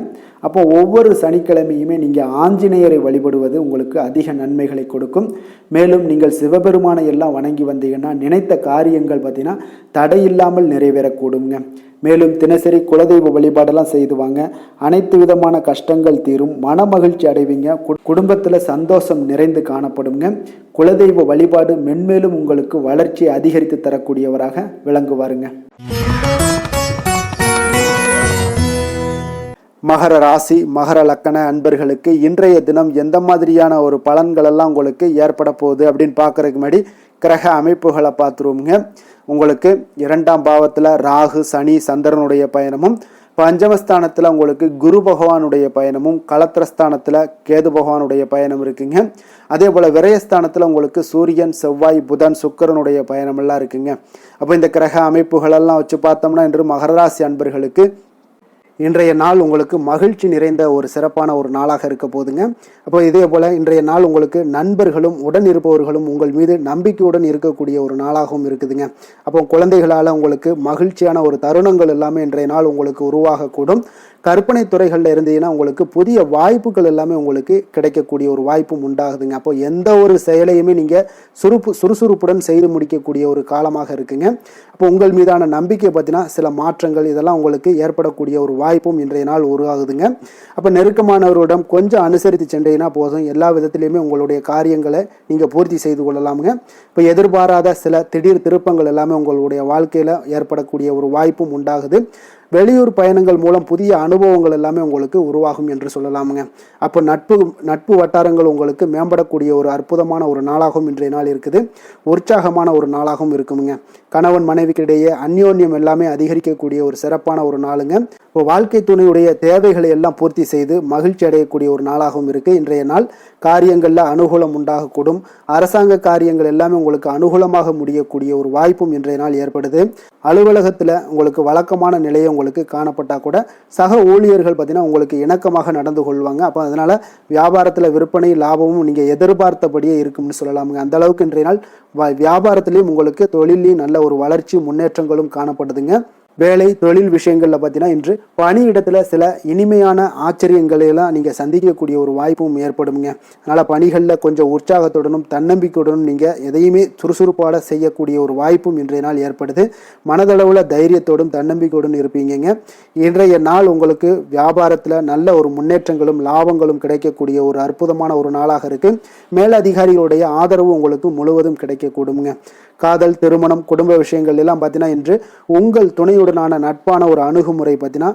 அப்போ ஒவ்வொரு சனிக்கிழமையுமே நீங்கள் ஆஞ்சநேயரை வழிபடுவது உங்களுக்கு அதிக நன்மைகளை கொடுக்கும். மேலும் நீங்கள் சிவபெருமானை எல்லாம் வணங்கி வந்தீங்கன்னா நினைத்த காரியங்கள் பார்த்தீங்கன்னா தடையில்லாமல் நிறைவேறக்கூடுங்க. மேலும் தினசரி குலதெய்வ வழிபாடெல்லாம் செய்துவாங்க. அனைத்து விதமான கஷ்டங்கள் தீரும், மன மகிழ்ச்சி அடைவீங்க. குடும்பத்தில் சந்தோஷம் நிறைந்து காணப்படுங்க. குலதெய்வ வழிபாடு மென்மேலும் உங்களுக்கு வளர்ச்சியை அதிகரித்து தரக்கூடியவராக விளங்குவாருங்க. மகர ராசி, மகர லக்கண அன்பர்களுக்கு இன்றைய தினம் எந்த மாதிரியான ஒரு பலன்கள் எல்லாம் உங்களுக்கு ஏற்பட போகுது அப்படின்னு பார்க்கறதுக்கு முன்னாடி கிரக அமைப்புகளை பார்த்துருவோங்க. உங்களுக்கு 2ஆம் பாவத்தில் ராகு, சனி, சந்திரனுடைய பயணமும், பஞ்சமஸ்தானத்தில் உங்களுக்கு குரு பகவானுடைய பயணமும், களத்திரஸ்தானத்தில் கேது பகவானுடைய பயணம் இருக்குங்க. அதே போல் விரயஸ்தானத்தில் உங்களுக்கு சூரியன், செவ்வாய், புதன், சுக்கிரனுடைய பயணமெல்லாம் இருக்குங்க. அப்போ இந்த கிரக அமைப்புகளெல்லாம் வச்சு பார்த்தோம்னா இன்று மகர ராசி அன்பர்களுக்கு இன்றைய நாள் உங்களுக்கு மகிழ்ச்சி நிறைந்த ஒரு சிறப்பான ஒரு நாளாக இருக்க போதுங்க. அப்போ இதே போல் இன்றைய நாள் உங்களுக்கு நண்பர்களும் உடன் இருப்பவர்களும் உங்கள் மீது நம்பிக்கையுடன் இருக்கக்கூடிய ஒரு நாளாகவும் இருக்குதுங்க. அப்போ குழந்தைகளால் உங்களுக்கு மகிழ்ச்சியான ஒரு தருணங்கள் எல்லாமே இன்றைய நாள் உங்களுக்கு உருவாகக்கூடும். கற்பனை துறைகளில் இருந்தீங்கன்னா உங்களுக்கு புதிய வாய்ப்புகள் எல்லாமே உங்களுக்கு கிடைக்கக்கூடிய ஒரு வாய்ப்பும் உண்டாகுதுங்க. அப்போ எந்த ஒரு செயலையுமே நீங்கள் சுறுசுறுப்புடன் செய்து முடிக்கக்கூடிய ஒரு காலமாக இருக்குங்க. அப்போ உங்கள் மீதான நம்பிக்கை பார்த்தீங்கன்னா சில மாற்றங்கள் இதெல்லாம் உங்களுக்கு ஏற்படக்கூடிய ஒரு வாய்ப்பும் இன்றைய நாள் உருவாகுதுங்க. அப்போ நெருக்கமானவரிடம் கொஞ்சம் அனுசரித்து சென்றீங்கன்னா போதும், எல்லா விதத்திலையுமே உங்களுடைய காரியங்களை நீங்கள் பூர்த்தி செய்து கொள்ளலாமுங்க. இப்போ எதிர்பாராத சில திடீர் திருப்பங்கள் எல்லாமே உங்களுடைய வாழ்க்கையில் ஏற்படக்கூடிய ஒரு வாய்ப்பும் உண்டாகுது. வெளியூர் பயணங்கள் மூலம் புதிய அனுபவங்கள் எல்லாமே உங்களுக்கு உருவாகும் என்று சொல்லலாமுங்க. அப்போ நட்பு வட்டாரங்கள் உங்களுக்கு மேம்படக்கூடிய ஒரு அற்புதமான ஒரு நாளாகவும் இன்றைய நாள் இருக்குது. உற்சாகமான ஒரு நாளாகவும் இருக்குமுங்க. கணவன் மனைவிக்கிடையே அந்யோன்யம் எல்லாமே அதிகரிக்கக்கூடிய ஒரு சிறப்பான ஒரு நாளுங்க. இப்போ வாழ்க்கை துணையுடைய தேவைகளை எல்லாம் பூர்த்தி செய்து மகிழ்ச்சி அடையக்கூடிய ஒரு நாளாகவும் இருக்கு இன்றைய நாள். காரியங்களில் அனுகூலம் உண்டாகக்கூடும். அரசாங்க காரியங்கள் எல்லாமே உங்களுக்கு அனுகூலமாக முடியக்கூடிய ஒரு வாய்ப்பும் இன்றைய நாள் ஏற்படுது. அலுவலகத்தில் உங்களுக்கு வழக்கமான நிலையை உங்களுக்கு காணப்பட்டால் கூட சக ஊழியர்கள் பார்த்தீங்கன்னா உங்களுக்கு இணக்கமாக நடந்து கொள்வாங்க. அப்போ அதனால் வியாபாரத்தில் விற்பனை லாபமும் நீங்கள் எதிர்பார்த்தபடியே இருக்கும்னு சொல்லலாமுங்க. அந்த அளவுக்கு இன்றைய நாள் வியாபாரத்திலையும் உங்களுக்கு தொழிலையும் நல்ல ஒரு வளர்ச்சி முன்னேற்றங்களும் காணப்படுதுங்க. வேலை தொழில் விஷயங்களில் பார்த்தீங்கன்னா இன்று பணியிடத்தில் சில இனிமையான ஆச்சரியங்களையெல்லாம் நீங்கள் சந்திக்கக்கூடிய ஒரு வாய்ப்பும் ஏற்படுங்க. அதனால் பணிகளில் கொஞ்சம் உற்சாகத்துடனும் தன்னம்பிக்கையுடனும் நீங்கள் எதையுமே சுறுசுறுப்பாக செய்யக்கூடிய ஒரு வாய்ப்பும் இன்றைய நாள் ஏற்படுது. மனதளவில் தைரியத்தோடும் தன்னம்பிக்கையுடன் இருப்பீங்க. இன்றைய நாள் உங்களுக்கு வியாபாரத்தில் நல்ல ஒரு முன்னேற்றங்களும் லாபங்களும் கிடைக்கக்கூடிய ஒரு அற்புதமான ஒரு நாளாக இருக்குது. மேலதிகாரிகளுடைய ஆதரவு உங்களுக்கு முழுவதும் கிடைக்கக்கூடுங்க. காதல், திருமணம், குடும்ப விஷயங்கள் எல்லாம் பார்த்தீங்கன்னா இன்று உங்கள் துணையுடனான நட்பான ஒரு அணுகுமுறை பார்த்தீங்கன்னா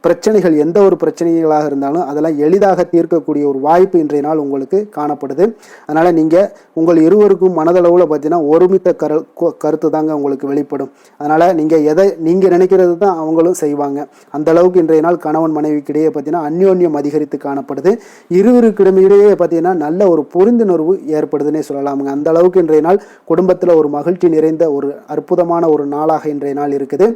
பிரச்சனைகள் எந்த ஒரு பிரச்சனைகளாக இருந்தாலும் அதெல்லாம் எளிதாக தீர்க்கக்கூடிய ஒரு வாய்ப்பு இன்றைய நாள் உங்களுக்கு காணப்படுது. அதனால் நீங்கள் உங்கள் இருவருக்கும் மனதளவில் பார்த்தீங்கன்னா ஒருமித்த கருத்து தாங்க உங்களுக்கு வெளிப்படும். அதனால் நீங்கள் நினைக்கிறது தான் அவங்களும் செய்வாங்க. அந்த அளவுக்கு இன்றைய நாள் கணவன் மனைவிக்கிடையே பார்த்தீங்கன்னா அந்யோன்யம் அதிகரித்து காணப்படுது. இருவருக்கிடையே பார்த்தீங்கன்னா நல்ல ஒரு புரிந்துணர்வு ஏற்படுதுன்னே சொல்லலாமுங்க. அந்த அளவுக்கு இன்றைய நாள் குடும்பத்தில் ஒரு மகிழ்ச்சி நிறைந்த ஒரு அற்புதமான ஒரு நாளாக இன்றைய நாள் இருக்குது.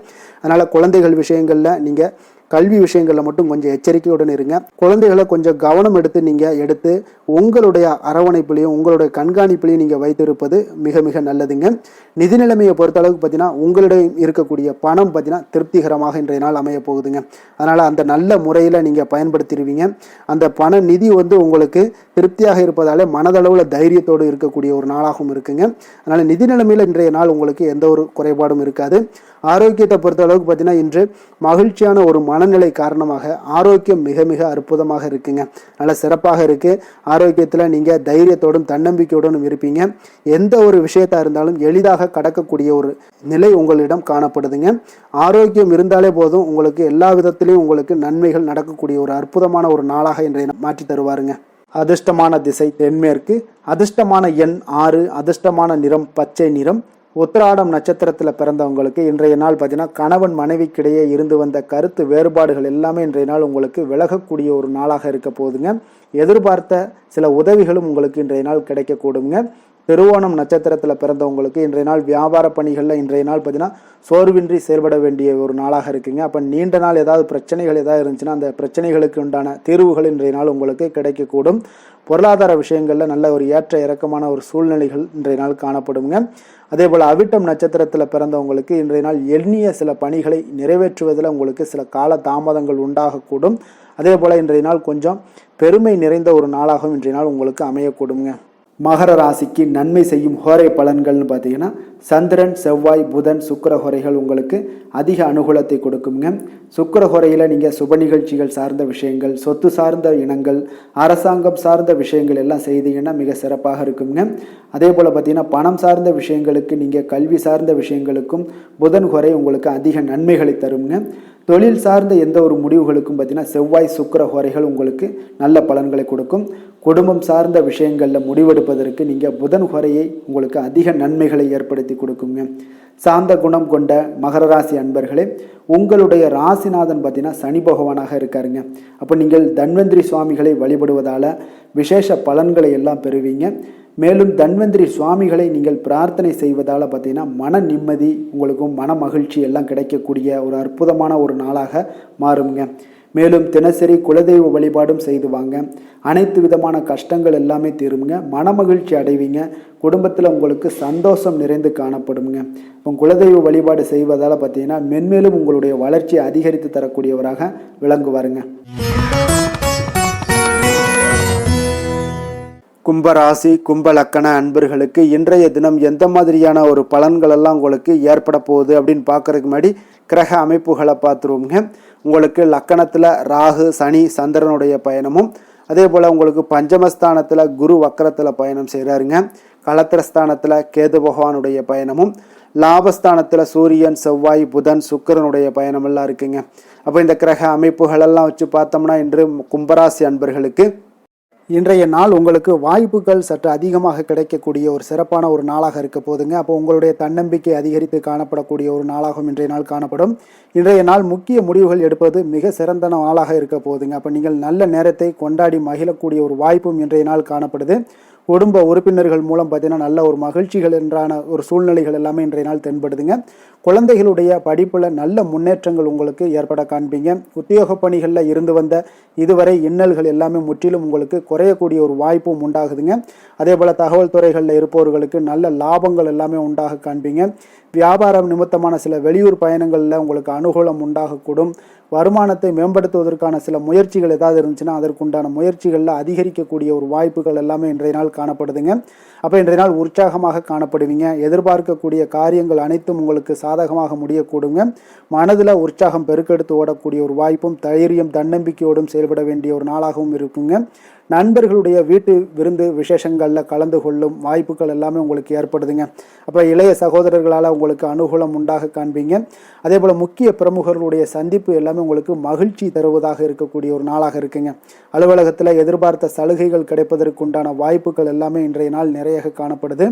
அதனால் குழந்தைகள் விஷயங்களில் நீங்கள் கல்வி விஷயங்களில் மட்டும் கொஞ்சம் எச்சரிக்கையுடன் இருங்க. குழந்தைகளை கொஞ்சம் கவனம் எடுத்து உங்களுடைய அரவணைப்பிலையும் உங்களுடைய கண்காணிப்பிலையும் நீங்கள் வைத்திருப்பது மிக மிக நல்லதுங்க. நிதி நிலைமையை பொறுத்த அளவுக்கு பார்த்தீங்கன்னா உங்களிடம் இருக்கக்கூடிய பணம் பார்த்தீங்கன்னா திருப்திகரமாக இன்றைய நாள் அமைய போகுதுங்க. அதனால் அந்த நல்ல முறையில் நீங்கள் பயன்படுத்திடுவீங்க. அந்த பண நிதி உங்களுக்கு திருப்தியாக இருப்பதாலே மனதளவில் தைரியத்தோடு இருக்கக்கூடிய ஒரு நாளாகவும் இருக்குங்க. அதனால் நிதி நிலைமையில் இன்றைய நாள் உங்களுக்கு எந்த ஒரு குறைபாடும் இருக்காது. ஆரோக்கியத்தை பொறுத்த அளவுக்கு பார்த்தீங்கன்னா இன்று மகிழ்ச்சியான ஒரு மனநிலை காரணமாக ஆரோக்கியம் மிக மிக அற்புதமாக இருக்குங்க. நல்ல சிறப்பாக இருக்கு. ஆரோக்கியத்தில் நீங்கள் தைரியத்தோடும் தன்னம்பிக்கையோடும் இருப்பீங்க. எந்த ஒரு விஷயத்தா இருந்தாலும் எளிதாக கடக்கக்கூடிய ஒரு நிலை உங்களிடம் காணப்படுதுங்க. ஆரோக்கியம் இருந்தாலே போதும் உங்களுக்கு எல்லா விதத்திலையும் உங்களுக்கு நன்மைகள் நடக்கக்கூடிய ஒரு அற்புதமான ஒரு நாளாக இன்றைய மாற்றி தருவாருங்க. அதிர்ஷ்டமான திசை தென்மேற்கு, அதிர்ஷ்டமான எண் 6, அதிர்ஷ்டமான நிறம் பச்சை நிறம். உத்திராடம் நட்சத்திரத்தில் பிறந்தவங்களுக்கு இன்றைய நாள் பார்த்தீங்கன்னா கணவன் மனைவிக்கிடையே இருந்து வந்த கருத்து வேறுபாடுகள் எல்லாமே இன்றைய நாள் உங்களுக்கு விலகக்கூடிய ஒரு நாளாக இருக்க போகுதுங்க. எதிர்பார்த்த சில உதவிகளும் உங்களுக்கு இன்றைய நாள் கிடைக்கக்கூடுங்க. திருவோணம் நட்சத்திரத்தில் பிறந்தவங்களுக்கு இன்றைய நாள் வியாபார பணிகளில் இன்றைய நாள் பார்த்தீங்கன்னா சோர்வின்றி செயல்பட வேண்டிய ஒரு நாளாக இருக்குங்க. அப்போ நீண்ட நாள் ஏதாவது பிரச்சனைகள் ஏதாவது இருந்துச்சுன்னா அந்த பிரச்சனைகளுக்கு உண்டான தீர்வுகள் இன்றைய நாள் உங்களுக்கு கிடைக்கக்கூடும். பொருளாதார விஷயங்களில் நல்ல ஒரு ஏற்ற இறக்கமான ஒரு சூழ்நிலைகள் இன்றைய நாள் காணப்படுங்க. அதே போல் அவிட்டம் நட்சத்திரத்தில் பிறந்தவங்களுக்கு இன்றைய நாள் எண்ணிய சில பணிகளை நிறைவேற்றுவதில் உங்களுக்கு சில கால தாமதங்கள் உண்டாகக்கூடும். அதே போல் இன்றைய நாள் கொஞ்சம் பெருமை நிறைந்த ஒரு நாளாகவும் இன்றைய நாள் உங்களுக்கு அமையக்கூடுங்க. மகர ராசிக்கு நன்மை செய்யும் ஹோரை பலன்கள்னு பார்த்தீங்கன்னா சந்திரன், செவ்வாய், புதன், சுக்கிர ஹோரைகள் உங்களுக்கு அதிக அனுகூலத்தை கொடுக்குங்க. சுக்கிர ஹோரையில் நீங்கள் சுப நிகழ்ச்சிகள் சார்ந்த விஷயங்கள், சொத்து சார்ந்த இனங்கள், அரசாங்கம் சார்ந்த விஷயங்கள் எல்லாம் செய்தீங்கன்னா மிக சிறப்பாக இருக்குங்க. அதே போல் பார்த்தீங்கன்னா பணம் சார்ந்த விஷயங்களுக்கு, நீங்கள் கல்வி சார்ந்த விஷயங்களுக்கும் புதன் ஹோரை உங்களுக்கு அதிக நன்மைகளை தருங்க. தொழில் சார்ந்த எந்த ஒரு முடிவுகளுக்கும் பார்த்தீங்கன்னா செவ்வாய், சுக்கிர ஹோரைகள் உங்களுக்கு நல்ல பலன்களை கொடுக்கும். குடும்பம் சார்ந்த விஷயங்களில் முடிவெடுப்பதற்கு நீங்கள் புதன் ஹோரையை உங்களுக்கு அதிக நன்மைகளை ஏற்படுத்தி கொடுக்குங்க. சாந்த குணம் கொண்ட மகர ராசி அன்பர்களே, உங்களுடைய ராசிநாதன் பார்த்தீங்கன்னா சனி பகவானாக இருக்காருங்க. அப்போ நீங்கள் தன்வந்திரி சுவாமிகளை வழிபடுவதால் விசேஷ பலன்களை எல்லாம் பெறுவீங்க. மேலும் தன்வந்திரி சுவாமிகளை நீங்கள் பிரார்த்தனை செய்வதால் பார்த்தீங்கன்னா மன நிம்மதி உங்களுக்கும் மன மகிழ்ச்சி எல்லாம் கிடைக்கக்கூடிய ஒரு அற்புதமான ஒரு நாளாக மாறுங்க. மேலும் தினசரி குலதெய்வ வழிபாடும் செய்து வாங்க. அனைத்து விதமான கஷ்டங்கள் எல்லாமே தீருங்க. மனமகிழ்ச்சி அடைவீங்க. குடும்பத்தில் உங்களுக்கு சந்தோஷம் நிறைந்து காணப்படுங்க. இப்போ குலதெய்வ வழிபாடு செய்வதால் பார்த்தீங்கன்னா மென்மேலும் உங்களுடைய வளர்ச்சியை அதிகரித்து தரக்கூடியவராக விளங்குவாருங்க. கும்பராசி கும்பலக்கண அன்பர்களுக்கு இன்றைய தினம் எந்த மாதிரியான ஒரு பலன்கள் எல்லாம் உங்களுக்கு ஏற்பட போகுது அப்படின்னு பார்க்கறதுக்கு முன்னாடி கிரக அமைப்புகளை பார்த்துருவோங்க. உங்களுக்கு லக்கணத்தில் ராகு, சனி, சந்திரனுடைய பயணமும், அதே போல் உங்களுக்கு பஞ்சமஸ்தானத்தில் குரு வக்கரத்தில் பயணம் செய்கிறாருங்க. களத்திரஸ்தானத்தில் கேது பகவானுடைய பயணமும், லாபஸ்தானத்தில் சூரியன், செவ்வாய், புதன், சுக்கிரனுடைய பயணமெல்லாம் இருக்குங்க. அப்போ இந்த கிரக அமைப்புகளெல்லாம் வச்சு பார்த்தோம்னா இன்று கும்பராசி அன்பர்களுக்கு இன்றைய நாள் உங்களுக்கு வாய்ப்புகள் சற்று அதிகமாக கிடைக்கக்கூடிய ஒரு சிறப்பான ஒரு நாளாக இருக்க போதுங்க. அப்போ உங்களுடைய தன்னம்பிக்கை அதிகரித்து காணப்படக்கூடிய ஒரு நாளாகவும் இன்றைய நாள் காணப்படும். இன்றைய நாள் முக்கிய முடிவுகள் எடுப்பது மிக சிறந்த நாளாக இருக்க போதுங்க. அப்போ நீங்கள் நல்ல நேரத்தை கொண்டாடி மகிழக்கூடிய ஒரு வாய்ப்பும் இன்றைய நாள் காணப்படுது. குடும்ப உறுப்பினர்கள் மூலம் பார்த்தீங்கன்னா நல்ல ஒரு மகிழ்ச்சிகள் என்றான ஒரு சூழ்நிலைகள் எல்லாமே இன்றைய நாள் தென்படுதுங்க. குழந்தைகளுடைய படிப்பில் நல்ல முன்னேற்றங்கள் உங்களுக்கு ஏற்பட காண்பீங்க. உத்தியோக பணிகளில் இருந்து வந்த இதுவரை இன்னல்கள் எல்லாமே முற்றிலும் உங்களுக்கு குறையக்கூடிய ஒரு வாய்ப்பும் உண்டாகுதுங்க. அதே போல் தகவல் துறைகளில் இருப்பவர்களுக்கு நல்ல லாபங்கள் எல்லாமே உண்டாக காண்பீங்க. வியாபாரம் நிமித்தமான சில வெளியூர் பயணங்களில் உங்களுக்கு அனுகூலம் உண்டாகக்கூடும். வருமானத்தை மேம்படுத்துவதற்கான சில முயற்சிகள் ஏதாவது இருந்துச்சுன்னா அதற்குண்டான முயற்சிகளில் அதிகரிக்கக்கூடிய ஒரு வாய்ப்புகள் எல்லாமே இன்றைய நாள் காணப்படுதுங்க. அப்போ இன்றைய நாள் உற்சாகமாக காணப்படுவீங்க. எதிர்பார்க்கக்கூடிய காரியங்கள் அனைத்தும் உங்களுக்கு சாதகமாக முடியக்கூடுங்க. மனதில் உற்சாகம் பெருக்கெடுத்து ஓடக்கூடிய ஒரு வாய்ப்பும் தைரியம் தன்னம்பிக்கையோடும் செயல்பட வேண்டிய ஒரு நாளாகவும் இருக்குங்க. நண்பர்களுடைய வீட்டு விருந்து விசேஷங்களில் கலந்து கொள்ளும் வாய்ப்புகள் எல்லாமே உங்களுக்கு ஏற்படுதுங்க. அப்போ இளைய சகோதரர்களால் உங்களுக்கு அனுகூலம் உண்டாக காண்பீங்க. அதே போல் முக்கிய பிரமுகர்களுடைய சந்திப்பு எல்லாமே உங்களுக்கு மகிழ்ச்சி தருவதாக இருக்கக்கூடிய ஒரு நாளாக இருக்குங்க. அலுவலகத்தில் எதிர்பார்த்த சலுகைகள் கிடைப்பதற்குண்டான வாய்ப்புகள் எல்லாமே இன்றைய நாள் நிறைய காணப்படுது.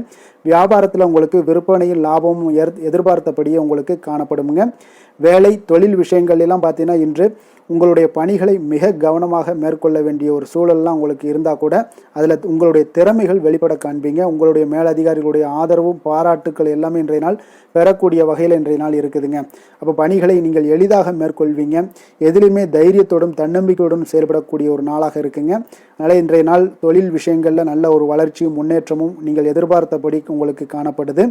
வியாபாரத்தில் உங்களுக்கு விற்பனையில் லாபமும் எதிர்பார்த்தபடியே உங்களுக்கு காணப்படுங்க. வேலை தொழில் விஷயங்கள் எல்லாம் பார்த்தீங்கன்னா இன்று உங்களுடைய பணிகளை மிக கவனமாக மேற்கொள்ள வேண்டிய ஒரு சூழல்லாம் உங்களுக்கு இருந்தால் கூட அதில் உங்களுடைய திறமைகள் வெளிப்பட காண்பீங்க. உங்களுடைய மேலதிகாரிகளுடைய ஆதரவும் பாராட்டுக்கள் எல்லாமே இன்றைய நாள் பெறக்கூடிய வகையில் இன்றைய நாள் இருக்குதுங்க. அப்போ பணிகளை நீங்கள் எளிதாக மேற்கொள்வீங்க. எதிலுமே தைரியத்தோடும் தன்னம்பிக்கையோடும் செயல்படக்கூடிய ஒரு நாளாக இருக்குங்க. அதனால் இன்றைய நாள் தொழில் விஷயங்களில் நல்ல ஒரு வளர்ச்சியும் முன்னேற்றமும் நீங்கள் எதிர்பார்த்தபடி உங்களுக்கு காணப்படுது.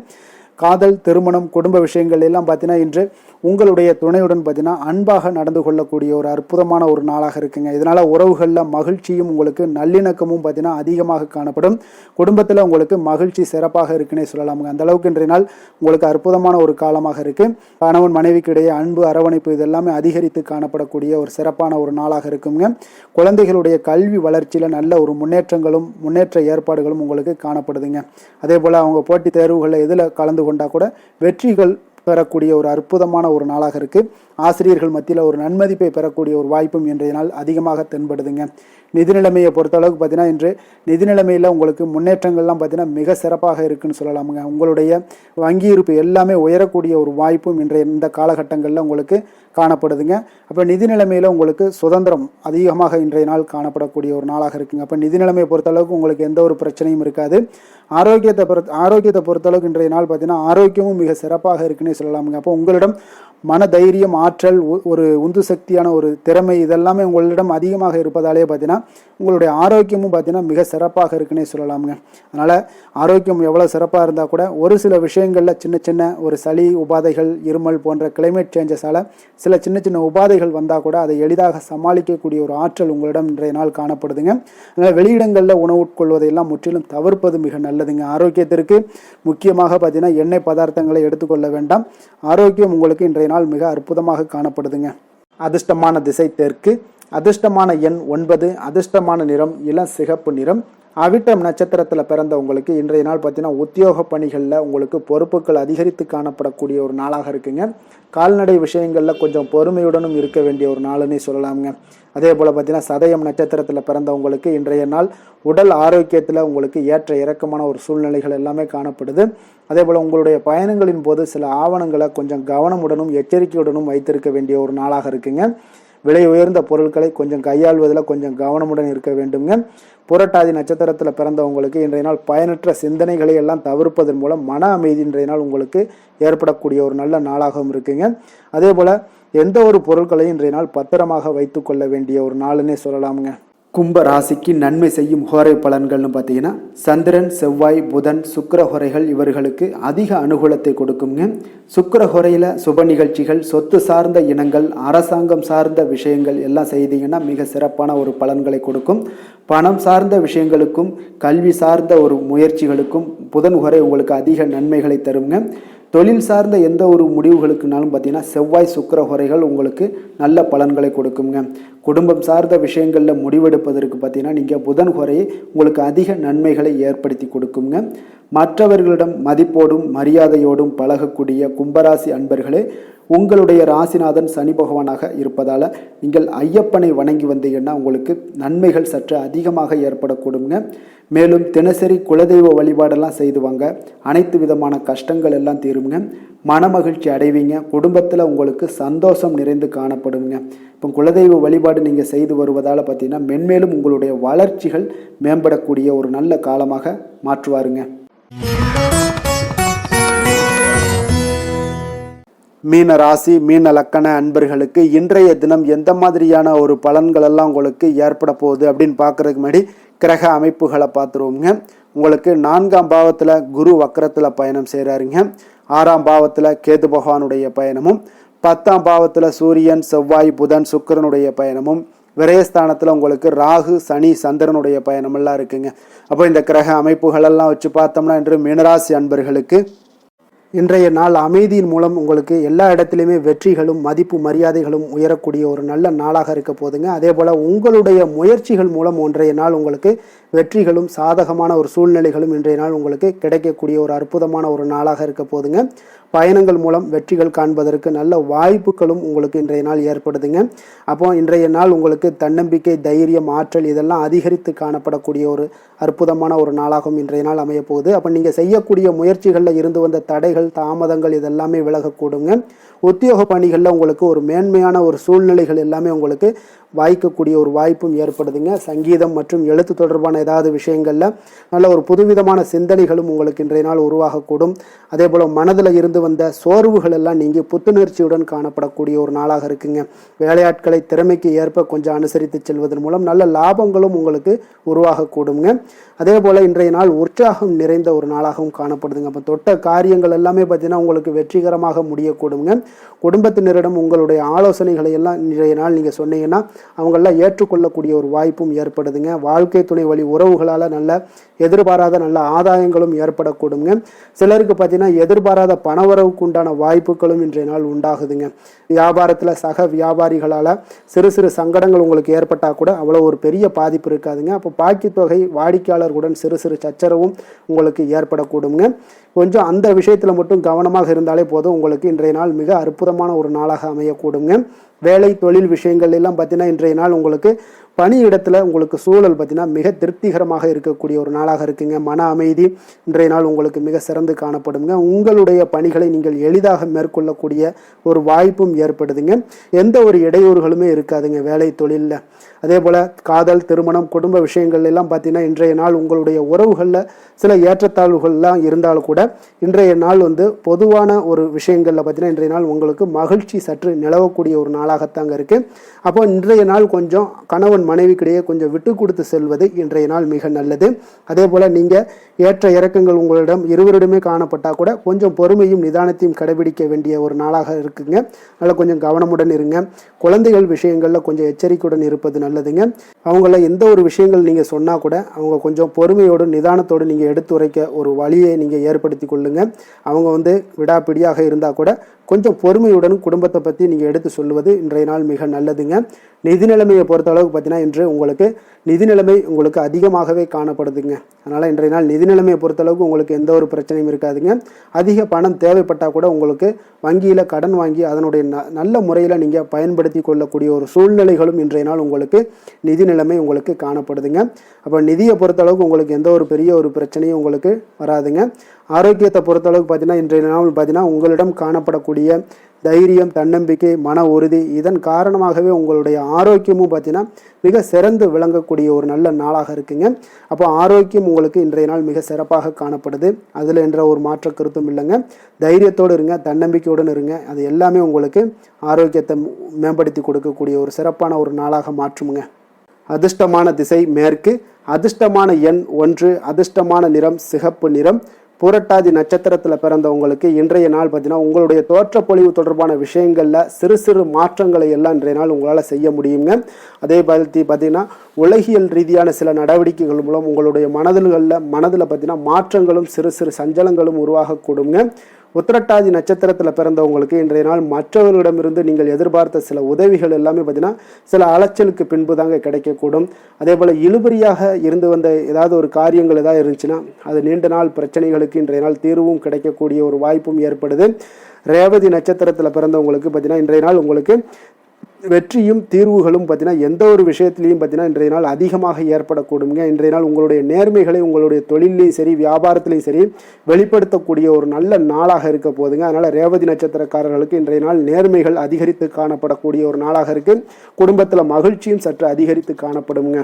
காதல் திருமணம் குடும்ப விஷயங்கள் எல்லாம் பார்த்தீங்கன்னா இன்று உங்களுடைய துணையுடன் பார்த்தீங்கன்னா அன்பாக நடந்து கொள்ளக்கூடிய ஒரு அற்புதமான ஒரு நாளாக இருக்குங்க. இதனால் உறவுகளில் மகிழ்ச்சியும் உங்களுக்கு நல்லிணக்கமும் பார்த்தீங்கன்னா அதிகமாக காணப்படும். குடும்பத்தில் உங்களுக்கு மகிழ்ச்சி சிறப்பாக இருக்குன்னே சொல்லலாமுங்க. அந்த அளவுக்கு இன்றைய நாள் உங்களுக்கு அற்புதமான ஒரு காலமாக இருக்குது. கணவன் மனைவிக்கு இடையே அன்பு அரவணைப்பு இதெல்லாமே அதிகரித்து காணப்படக்கூடிய ஒரு சிறப்பான ஒரு நாளாக இருக்குங்க. குழந்தைகளுடைய கல்வி வளர்ச்சியில் நல்ல ஒரு முன்னேற்ற ஏற்பாடுகளும் உங்களுக்கு காணப்படுதுங்க. அதே போல் அவங்க போட்டித் தேர்வுகளில் எதில் கலந்து கொண்டா கூட வெற்றிகள் பெறக்கூடிய ஒரு அற்புதமான ஒரு நாளாக இருக்கு. ஆசிரியர்கள் மத்தியில் ஒரு நன்மதிப்பை பெறக்கூடிய ஒரு வாய்ப்பும் இன்றைய நாள் அதிகமாக தென்படுதுங்க. நிதி நிலைமையை பொறுத்தளவுக்கு பார்த்தீங்கன்னா இன்று நிதி நிலைமையில் உங்களுக்கு முன்னேற்றங்கள்லாம் பார்த்தீங்கன்னா மிக சிறப்பாக இருக்குன்னு சொல்லலாமுங்க. உங்களுடைய வங்கி இருப்பு எல்லாமே உயரக்கூடிய ஒரு வாய்ப்பும் இந்த காலகட்டங்களில் உங்களுக்கு காணப்படுதுங்க. அப்போ நிதி நிலைமையில் உங்களுக்கு சுதந்திரம் அதிகமாக இன்றைய நாள் காணப்படக்கூடிய ஒரு நாளாக இருக்குங்க. அப்போ நிதி நிலைமையை பொறுத்தளவுக்கு உங்களுக்கு எந்த ஒரு பிரச்சனையும் இருக்காது. ஆரோக்கியத்தை பொறுத்தளவுக்கு இன்றைய நாள் பார்த்தீங்கன்னா ஆரோக்கியமும் மிக சிறப்பாக இருக்குன்னே சொல்லலாமுங்க. அப்போ உங்களிடம் மன தைரியம் ஆற்றல் ஒரு உந்து சக்தியான ஒரு திறமை இதெல்லாமே உங்களிடம் அதிகமாக இருப்பதாலே பார்த்தீங்கன்னா உங்களுடைய ஆரோக்கியமும் பார்த்தீங்கன்னா மிக சிறப்பாக இருக்குன்னே சொல்லலாமுங்க. அதனால் ஆரோக்கியம் எவ்வளோ சிறப்பாக இருந்தால் கூட ஒரு சில விஷயங்களில் சின்ன சின்ன ஒரு சளி உபாதைகள் இருமல் போன்ற கிளைமேட் சேஞ்சஸால் சில சின்ன சின்ன உபாதைகள் வந்தால் கூட அதை எளிதாக சமாளிக்கக்கூடிய ஒரு ஆற்றல் உங்களிடம் இன்றைய நாள் காணப்படுதுங்க. அதனால் வெளியிடங்களில் உணவு உட்கொள்வதையெல்லாம் முற்றிலும் தவிர்ப்பது மிக நல்லதுங்க. ஆரோக்கியத்திற்கு முக்கியமாக பார்த்தீங்கன்னா எண்ணெய் பதார்த்தங்களை எடுத்துக்கொள்ள வேண்டாம். ஆரோக்கியம் உங்களுக்கு இன்றைய நாள் மிக அற்புதமாக காணப்படுதுங்க. அதிர்ஷ்டமான திசை தெற்கு, அதிர்ஷ்டமான எண் 9, அதிர்ஷ்டமான நிறம் இளம் சிகப்பு நிறம். அவிட்டம் நட்சத்திரத்தில் பிறந்த உங்களுக்கு இன்றைய நாள் பார்த்தீங்கன்னா உத்தியோக பணிகளில் உங்களுக்கு பொறுப்புகள் அதிகரித்து காணப்படக்கூடிய ஒரு நாளாக இருக்குங்க. கால்நடை விஷயங்களில் கொஞ்சம் பொறுமையுடனும் இருக்க வேண்டிய ஒரு நாளுன்னே சொல்லலாமுங்க. அதே போல் பார்த்தீங்கன்னா சதயம் நட்சத்திரத்தில் பிறந்தவங்களுக்கு இன்றைய நாள் உடல் ஆரோக்கியத்தில் உங்களுக்கு ஏற்ற இறக்கமான ஒரு சூழ்நிலைகள் எல்லாமே காணப்படுது. அதே போல் உங்களுடைய பயணங்களின் போது சில ஆவணங்களை கொஞ்சம் கவனமுடனும் எச்சரிக்கையுடனும் வைத்திருக்க வேண்டிய ஒரு நாளாக இருக்குங்க. விலை உயர்ந்த பொருட்களை கொஞ்சம் கையாள்வதில் கொஞ்சம் கவனமுடன் இருக்க வேண்டுங்க. புரட்டாதி நட்சத்திரத்தில் பிறந்தவங்களுக்கு இன்றைய நாள் பயனற்ற சிந்தனைகளை எல்லாம் தவிர்ப்பதன் மூலம் மன அமைதி இன்றைய நாள் உங்களுக்கு ஏற்படக்கூடிய ஒரு நல்ல நாளாகவும் இருக்குங்க. அதே போல் எந்த ஒரு பொருட்களையும் இன்றைய நாள் பத்திரமாக வைத்து கொள்ள வேண்டிய ஒரு நாளுன்னே சொல்லலாமுங்க. கும்ப ராசிக்கு நன்மை செய்யும் ஹோரை பலன்கள்னு பார்த்தீங்கன்னா சந்திரன் செவ்வாய் புதன் சுக்கிர ஹோரைகள் இவர்களுக்கு அதிக அனுகூலத்தை கொடுக்குங்க. சுக்கிர ஹோரையில் சுப நிகழ்ச்சிகள் சொத்து சார்ந்த இனங்கள் அரசாங்கம் சார்ந்த விஷயங்கள் எல்லாம் செய்தீங்கன்னா மிக சிறப்பான ஒரு பலன்களை கொடுக்கும். பணம் சார்ந்த விஷயங்களுக்கும் கல்வி சார்ந்த ஒரு முயற்சிகளுக்கும் புதன் ஹோரை உங்களுக்கு அதிக நன்மைகளை தருங்க. தொழில் சார்ந்த எந்த ஒரு முடிவுகளுக்குனாலும் பார்த்தீங்கன்னா செவ்வாய் சுக்கிர ஹோரைகள் உங்களுக்கு நல்ல பலன்களை கொடுக்குங்க. குடும்பம் சார்ந்த விஷயங்களில் முடிவெடுப்பதற்கு பார்த்தீங்கன்னா நீங்கள் புதன் ஹோரையை உங்களுக்கு அதிக நன்மைகளை ஏற்படுத்தி கொடுக்குங்க. மற்றவர்களிடம் மதிப்போடும் மரியாதையோடும் பழகக்கூடிய கும்பராசி அன்பர்களே உங்களுடைய ராசிநாதன் சனி பகவானாக இருப்பதால் நீங்கள் ஐயப்பனை வணங்கி வந்தீங்கன்னா உங்களுக்கு நன்மைகள் சற்று அதிகமாக ஏற்படக்கூடுங்க. மேலும் தினசரி குலதெய்வ வழிபாடெல்லாம் செய்துவாங்க, அனைத்து விதமான கஷ்டங்கள் எல்லாம் தீருங்க, மனமகிழ்ச்சி அடைவீங்க, குடும்பத்தில் உங்களுக்கு சந்தோஷம் நிறைந்து காணப்படுங்க. இப்போ குலதெய்வ வழிபாடு நீங்கள் செய்து வருவதால் பார்த்தீங்கன்னா மென்மேலும் உங்களுடைய வளர்ச்சிகள் மேம்படக்கூடிய ஒரு நல்ல காலமாக மாற்றுவாருங்க. மீன ராசி மீன லக்கண அன்பர்களுக்கு இன்றைய தினம் எந்த மாதிரியான ஒரு பலன்கள் எல்லாம் உங்களுக்கு ஏற்பட போகுது அப்படின்னு பார்க்கறதுக்கு முன்னாடி கிரக அமைப்புகளை பார்த்துருவோங்க. உங்களுக்கு 4ஆம் பாவத்தில் குரு வக்கரத்தில் பயணம் செய்கிறாருங்க. 6ஆம் பாவத்தில் கேது பகவானுடைய பயணமும், 10ஆம் பாவத்தில் சூரியன் செவ்வாய் புதன் சுக்கிரனுடைய பயணமும், விரயஸ்தானத்தில் உங்களுக்கு ராகு சனி சந்திரனுடைய பயணமெல்லாம் இருக்குங்க. அப்போ இந்த கிரக அமைப்புகளெல்லாம் வச்சு பார்த்தோம்னா இன்று மீனராசி அன்பர்களுக்கு இன்றைய நாள் அமைதியின் மூலம் உங்களுக்கு எல்லா இடத்துலையுமே வெற்றிகளும் மதிப்பு மரியாதைகளும் உயரக்கூடிய ஒரு நல்ல நாளாக இருக்க போதுங்க. அதே போல் உங்களுடைய முயற்சிகள் மூலம் இன்றைய நாள் உங்களுக்கு வெற்றிகளும் சாதகமான ஒரு சூழ்நிலைகளும் இன்றைய நாள் உங்களுக்கு கிடைக்கக்கூடிய ஒரு அற்புதமான ஒரு நாளாக இருக்க போதுங்க. பயணங்கள் மூலம் வெற்றிகள் காண்பதற்கு நல்ல வாய்ப்புகளும் உங்களுக்கு இன்றைய நாள் ஏற்படுதுங்க. அப்போ இன்றைய நாள் உங்களுக்கு தன்னம்பிக்கை, தைரியம், ஆற்றல் இதெல்லாம் அதிகரித்து காணப்படக்கூடிய ஒரு அற்புதமான ஒரு நாளாகவும் இன்றைய நாள் அமைய போகுது. அப்போ நீங்கள் செய்யக்கூடிய முயற்சிகளில் இருந்து வந்த தடைகள், தாமதங்கள் இதெல்லாமே விலகக்கூடுங்க. உத்தியோக பணிகளில் உங்களுக்கு ஒரு மேன்மையான ஒரு சூழ்நிலைகள் எல்லாமே உங்களுக்கு வாய்க்கக்கூடிய ஒரு வாய்ப்பும் ஏற்படுதுங்க. சங்கீதம் மற்றும் எழுத்து தொடர்பான ஏதாவது விஷயங்களில் நல்ல ஒரு புதுவிதமான சிந்தனைகளும் உங்களுக்கு இன்றைய நாள் உருவாகக்கூடும். அதே போல் மனதில் இருந்து வந்த சோர்வுகள் எல்லாம் நீங்கி புத்துணர்ச்சியுடன் காணப்படக்கூடிய ஒரு நாளாக இருக்குங்க. வேலையாட்களை திறமைக்கு ஏற்ப கொஞ்சம் அனுசரித்து செல்வதன் மூலம் நல்ல லாபங்களும் உங்களுக்கு உருவாகக்கூடுங்க. அதே போல் இன்றைய நாள் உற்சாகம் நிறைந்த ஒரு நாளாகவும் காணப்படுதுங்க. அப்போ தொட்ட காரியங்கள் எல்லாமே பார்த்தீங்கன்னா உங்களுக்கு வெற்றிகரமாக முடியக்கூடுங்க. குடும்பத்தினரிடம் உங்களுடைய ஆலோசனைகளை எல்லாம் இன்றைய நாள் நீங்கள் சொன்னீங்கன்னா அவங்களெல்லாம் ஏற்றுக்கொள்ளக்கூடிய ஒரு வாய்ப்பும் ஏற்படுதுங்க. வாழ்க்கை துணை வழி உறவுகளால் நல்ல எதிர்பாராத நல்ல ஆதாயங்களும் ஏற்படக்கூடுங்க. சிலருக்கு பார்த்தீங்கன்னா எதிர்பாராத பணவரவுக்கு உண்டான வாய்ப்புகளும் இன்றைய நாள் உண்டாகுதுங்க. வியாபாரத்தில் சக வியாபாரிகளால் சிறு சிறு சங்கடங்கள் உங்களுக்கு ஏற்பட்டால் கூட அவ்வளோ ஒரு பெரிய பாதிப்பு இருக்காதுங்க. அப்போ பாக்கி தொகை வாடிக்கையாளர்களுடன் சிறு சிறு சச்சரவும் உங்களுக்கு ஏற்படக்கூடுங்க. கொஞ்சம் அந்த விஷயத்தில் மட்டும் கவனமாக இருந்தாலே போதும், உங்களுக்கு இன்றைய நாள் மிக அற்புதமான ஒரு நாளாக அமையக்கூடுங்க. வேலை தொழில் விஷயங்கள் எல்லாம் பார்த்தீங்கன்னா இன்றைய நாள் உங்களுக்கு பணியிடத்தில் உங்களுக்கு சூழல் பார்த்தீங்கன்னா மிக திருப்திகரமாக இருக்கக்கூடிய ஒரு நாளாக இருக்குங்க. மன அமைதி இன்றைய நாள் உங்களுக்கு மிக சிறந்து காணப்படுங்க. உங்களுடைய பணிகளை நீங்கள் எளிதாக மேற்கொள்ளக்கூடிய ஒரு வாய்ப்பும் ஏற்படுதுங்க. எந்த ஒரு இடையூறுகளுமே இருக்காதுங்க வேலை தொழிலில். அதே போல் காதல், திருமணம், குடும்ப விஷயங்கள் எல்லாம் பார்த்தீங்கன்னா இன்றைய நாள் உங்களுடைய உறவுகளில் சில ஏற்றத்தாழ்வுகள்லாம் இருந்தாலும் கூட இன்றைய நாள் பொதுவான ஒரு விஷயங்களில் பார்த்தீங்கன்னா இன்றைய நாள் உங்களுக்கு மகிழ்ச்சி சற்று நிலவக்கூடிய ஒரு நாளாகத்தாங்க இருக்குது. அப்போ இன்றைய நாள் கொஞ்சம் கணவன் மனைவிக்கிடையே கொஞ்சம் விட்டு கொடுத்து செல்வது இன்றைய நாள் மிக நல்லது. அதே போல் நீங்கள் ஏற்ற இறக்கங்கள் உங்களிடம் இருவரிடமே காணப்பட்டால் கூட கொஞ்சம் பொறுமையும் நிதானத்தையும் கடைபிடிக்க வேண்டிய ஒரு நாளாக இருக்குங்க. அதனால் கொஞ்சம் கவனமுடன் இருங்க. குழந்தைகள் விஷயங்களில் கொஞ்சம் எச்சரிக்கையுடன் இருப்பது நல்லதுங்க. அவங்கள எந்த ஒரு விஷயங்கள் நீங்கள் சொன்னால் கூட அவங்க கொஞ்சம் பொறுமையோடு நிதானத்தோடு நீங்கள் எடுத்துரைக்க ஒரு வழியை நீங்கள் ஏற்படுத்தி கொள்ளுங்க. அவங்க விடாப்பிடியாக இருந்தால் கூட கொஞ்சம் பொறுமையுடன் குடும்பத்தை பற்றி நீங்கள் எடுத்து சொல்லுவது இன்றைய நாள் மிக நல்லதுங்க. நிதி நிலைமையை பொறுத்த அளவுக்கு பார்த்தீங்கன்னா இன்று உங்களுக்கு நிதி நிலைமை உங்களுக்கு அதிகமாகவே காணப்படுதுங்க. அதனால் இன்றைய நாள் நிதி நிலைமையை பொறுத்தளவுக்கு உங்களுக்கு எந்த ஒரு பிரச்சனையும் இருக்காதுங்க. அதிக பணம் தேவைப்பட்டால் கூட உங்களுக்கு வங்கியில் கடன் வாங்கி அதனுடைய நல்ல முறையில் நீங்கள் பயன்படுத்தி கொள்ளக்கூடிய ஒரு சூழ்நிலைகளும் இன்றைய நாள் உங்களுக்கு நிதி நிலைமை உங்களுக்கு காணப்படுதுங்க. அப்போ நிதியை பொறுத்தளவுக்கு உங்களுக்கு எந்த ஒரு பெரிய ஒரு பிரச்சனையும் உங்களுக்கு வராதுங்க. ஆரோக்கியத்தை பொறுத்தளவுக்கு பார்த்தீங்கன்னா இன்றைய நாள் பார்த்தீங்கன்னா உங்களிடம் காணப்படக்கூடிய தைரியம், தன்னம்பிக்கை, மன உறுதி இதன் காரணமாகவே உங்களுடைய ஆரோக்கியமும் பார்த்தீங்கன்னா மிக சிறந்து விளங்கக்கூடிய ஒரு நல்ல நாளாக இருக்குங்க. அப்போ ஆரோக்கியம் உங்களுக்கு இன்றைய நாள் மிக சிறப்பாக காணப்படுது. அதில் என்ற ஒரு மாற்ற கருத்தும் இல்லைங்க. தைரியத்தோடு இருங்க, தன்னம்பிக்கையுடன் இருங்க. அது எல்லாமே உங்களுக்கு ஆரோக்கியத்தை மேம்படுத்தி கொடுக்கக்கூடிய ஒரு சிறப்பான ஒரு நாளாக மாற்றுமுங்க. அதிர்ஷ்டமான திசை மேற்கு, அதிர்ஷ்டமான எண் 1, அதிர்ஷ்டமான நிறம் சிகப்பு நிறம். புரட்டாதி நட்சத்திரத்தில் பிறந்தவங்களுக்கு இன்றைய நாள் பார்த்தீங்கன்னா உங்களுடைய தோற்றப்பொழிவு தொடர்பான விஷயங்களில் சிறு சிறு மாற்றங்களை எல்லாம் இன்றைய நாள் உங்களால் செய்ய முடியுங்க. அதே பற்றி பார்த்தீங்கன்னா உலகியல் ரீதியான சில நடவடிக்கைகள் மூலம் உங்களுடைய மனதில் பார்த்தீங்கன்னா மாற்றங்களும் சிறு சிறு சஞ்சலங்களும் உருவாகக்கூடுங்க. உத்திரட்டாதி நட்சத்திரத்தில் பிறந்தவங்களுக்கு இன்றைய நாள் மற்றவர்களிடமிருந்து நீங்கள் எதிர்பார்த்த சில உதவிகள் எல்லாமே பார்த்தீங்கன்னா சில அலைச்சலுக்கு பின்பு தாங்க கிடைக்கக்கூடும். அதே போல் இழுபறியாக இருந்து வந்த ஏதாவது ஒரு காரியங்கள் ஏதாவது இருந்துச்சுன்னா அது நீண்ட நாள் பிரச்சனைகளுக்கு இன்றைய நாள் தீர்வும் கிடைக்கக்கூடிய ஒரு வாய்ப்பும் ஏற்படுது. ரேவதி நட்சத்திரத்தில் பிறந்தவங்களுக்கு பார்த்தீங்கன்னா இன்றைய நாள் உங்களுக்கு வெற்றியும் தீர்வுகளும் பார்த்தீங்கன்னா எந்த ஒரு விஷயத்திலையும் பார்த்தீங்கன்னா இன்றைய நாள் அதிகமாக ஏற்படக்கூடுங்க. இன்றைய நாள் உங்களுடைய நேர்மைகளை உங்களுடைய தொழிலையும் சரி வியாபாரத்திலையும் சரி வெளிப்படுத்தக்கூடிய ஒரு நல்ல நாளாக இருக்க போதுங்க. அதனால் ரேவதி நட்சத்திரக்காரர்களுக்கு இன்றைய நாள் நேர்மைகள் அதிகரித்து காணப்படக்கூடிய ஒரு நாளாக இருக்குது. குடும்பத்தில் மகிழ்ச்சியும் சற்று அதிகரித்து காணப்படுங்க.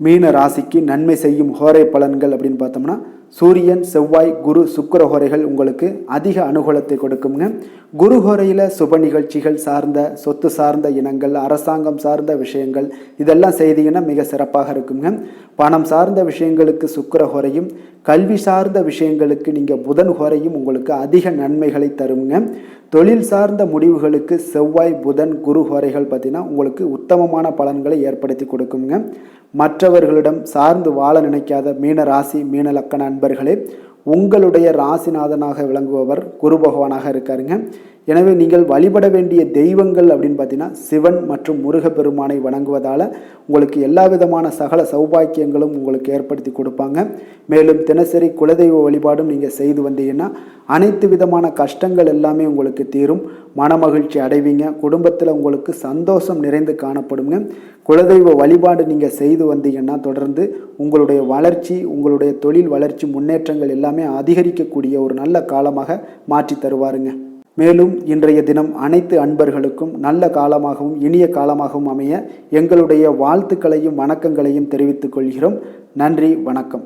மீன ராசிக்கு நன்மை செய்யும் ஹோரை பலன்கள் அப்படின்னு பார்த்தோம்னா சூரியன், செவ்வாய், குரு, சுக்கிர ஹோரைகள் உங்களுக்கு அதிக அனுகூலத்தை கொடுக்குங்க. குரு ஹோரையில் சுப நிகழ்ச்சிகள் சார்ந்த சொத்து சார்ந்த இனங்கள், அரசாங்கம் சார்ந்த விஷயங்கள் இதெல்லாம் செய்தீங்கன்னா மிக சிறப்பாக இருக்குங்க. பணம் சார்ந்த விஷயங்களுக்கு சுக்கிர ஹோரையும், கல்வி சார்ந்த விஷயங்களுக்கு நீங்கள் புதன் ஹோரையும் உங்களுக்கு அதிக நன்மைகளை தருங்க. தொழில் சார்ந்த முடிவுகளுக்கு செவ்வாய், புதன், குரு ஹோரைகள் பார்த்தீங்கன்னா உங்களுக்கு உத்தமமான பலன்களை ஏற்படுத்தி கொடுக்குங்க. மற்றவர்களிடம் சார்ந்து வாழ நினைக்காத மீன ராசி மீன லக்கண அன்பர்களே, உங்களுடைய ராசிநாதனாக விளங்குபவர் குரு பகவானாக இருக்காருங்க. எனவே நீங்கள் வழிபட வேண்டிய தெய்வங்கள் அப்படின்னு பார்த்தீங்கன்னா சிவன் மற்றும் முருகப்பெருமானை வணங்குவதால் உங்களுக்கு எல்லா விதமான சகல சௌபாக்கியங்களும் உங்களுக்கு ஏற்படுத்தி கொடுப்பாங்க. மேலும் தினசரி குலதெய்வ வழிபாடும் நீங்கள் செய்து வந்தீங்கன்னா அனைத்து விதமான கஷ்டங்கள் எல்லாமே உங்களுக்கு தீரும், மனமகிழ்ச்சி அடைவீங்க, குடும்பத்தில் உங்களுக்கு சந்தோஷம் நிறைந்து காணப்படுங்க. குலதெய்வ வழிபாடு நீங்கள் செய்து வந்தீங்கன்னா தொடர்ந்து உங்களுடைய வளர்ச்சி, உங்களுடைய தொழில் வளர்ச்சி, முன்னேற்றங்கள் எல்லாமே அதிகரிக்கக்கூடிய ஒரு நல்ல காலமாக மாற்றி தருவாருங்க. மேலும் இன்றைய தினம் அனைத்து அன்பர்களுக்கும் நல்ல காலமாகவும் இனிய காலமாகவும் அமைய எங்களுடைய வாழ்த்துக்களையும் வணக்கங்களையும் தெரிவித்துக் கொள்கிறோம். நன்றி, வணக்கம்.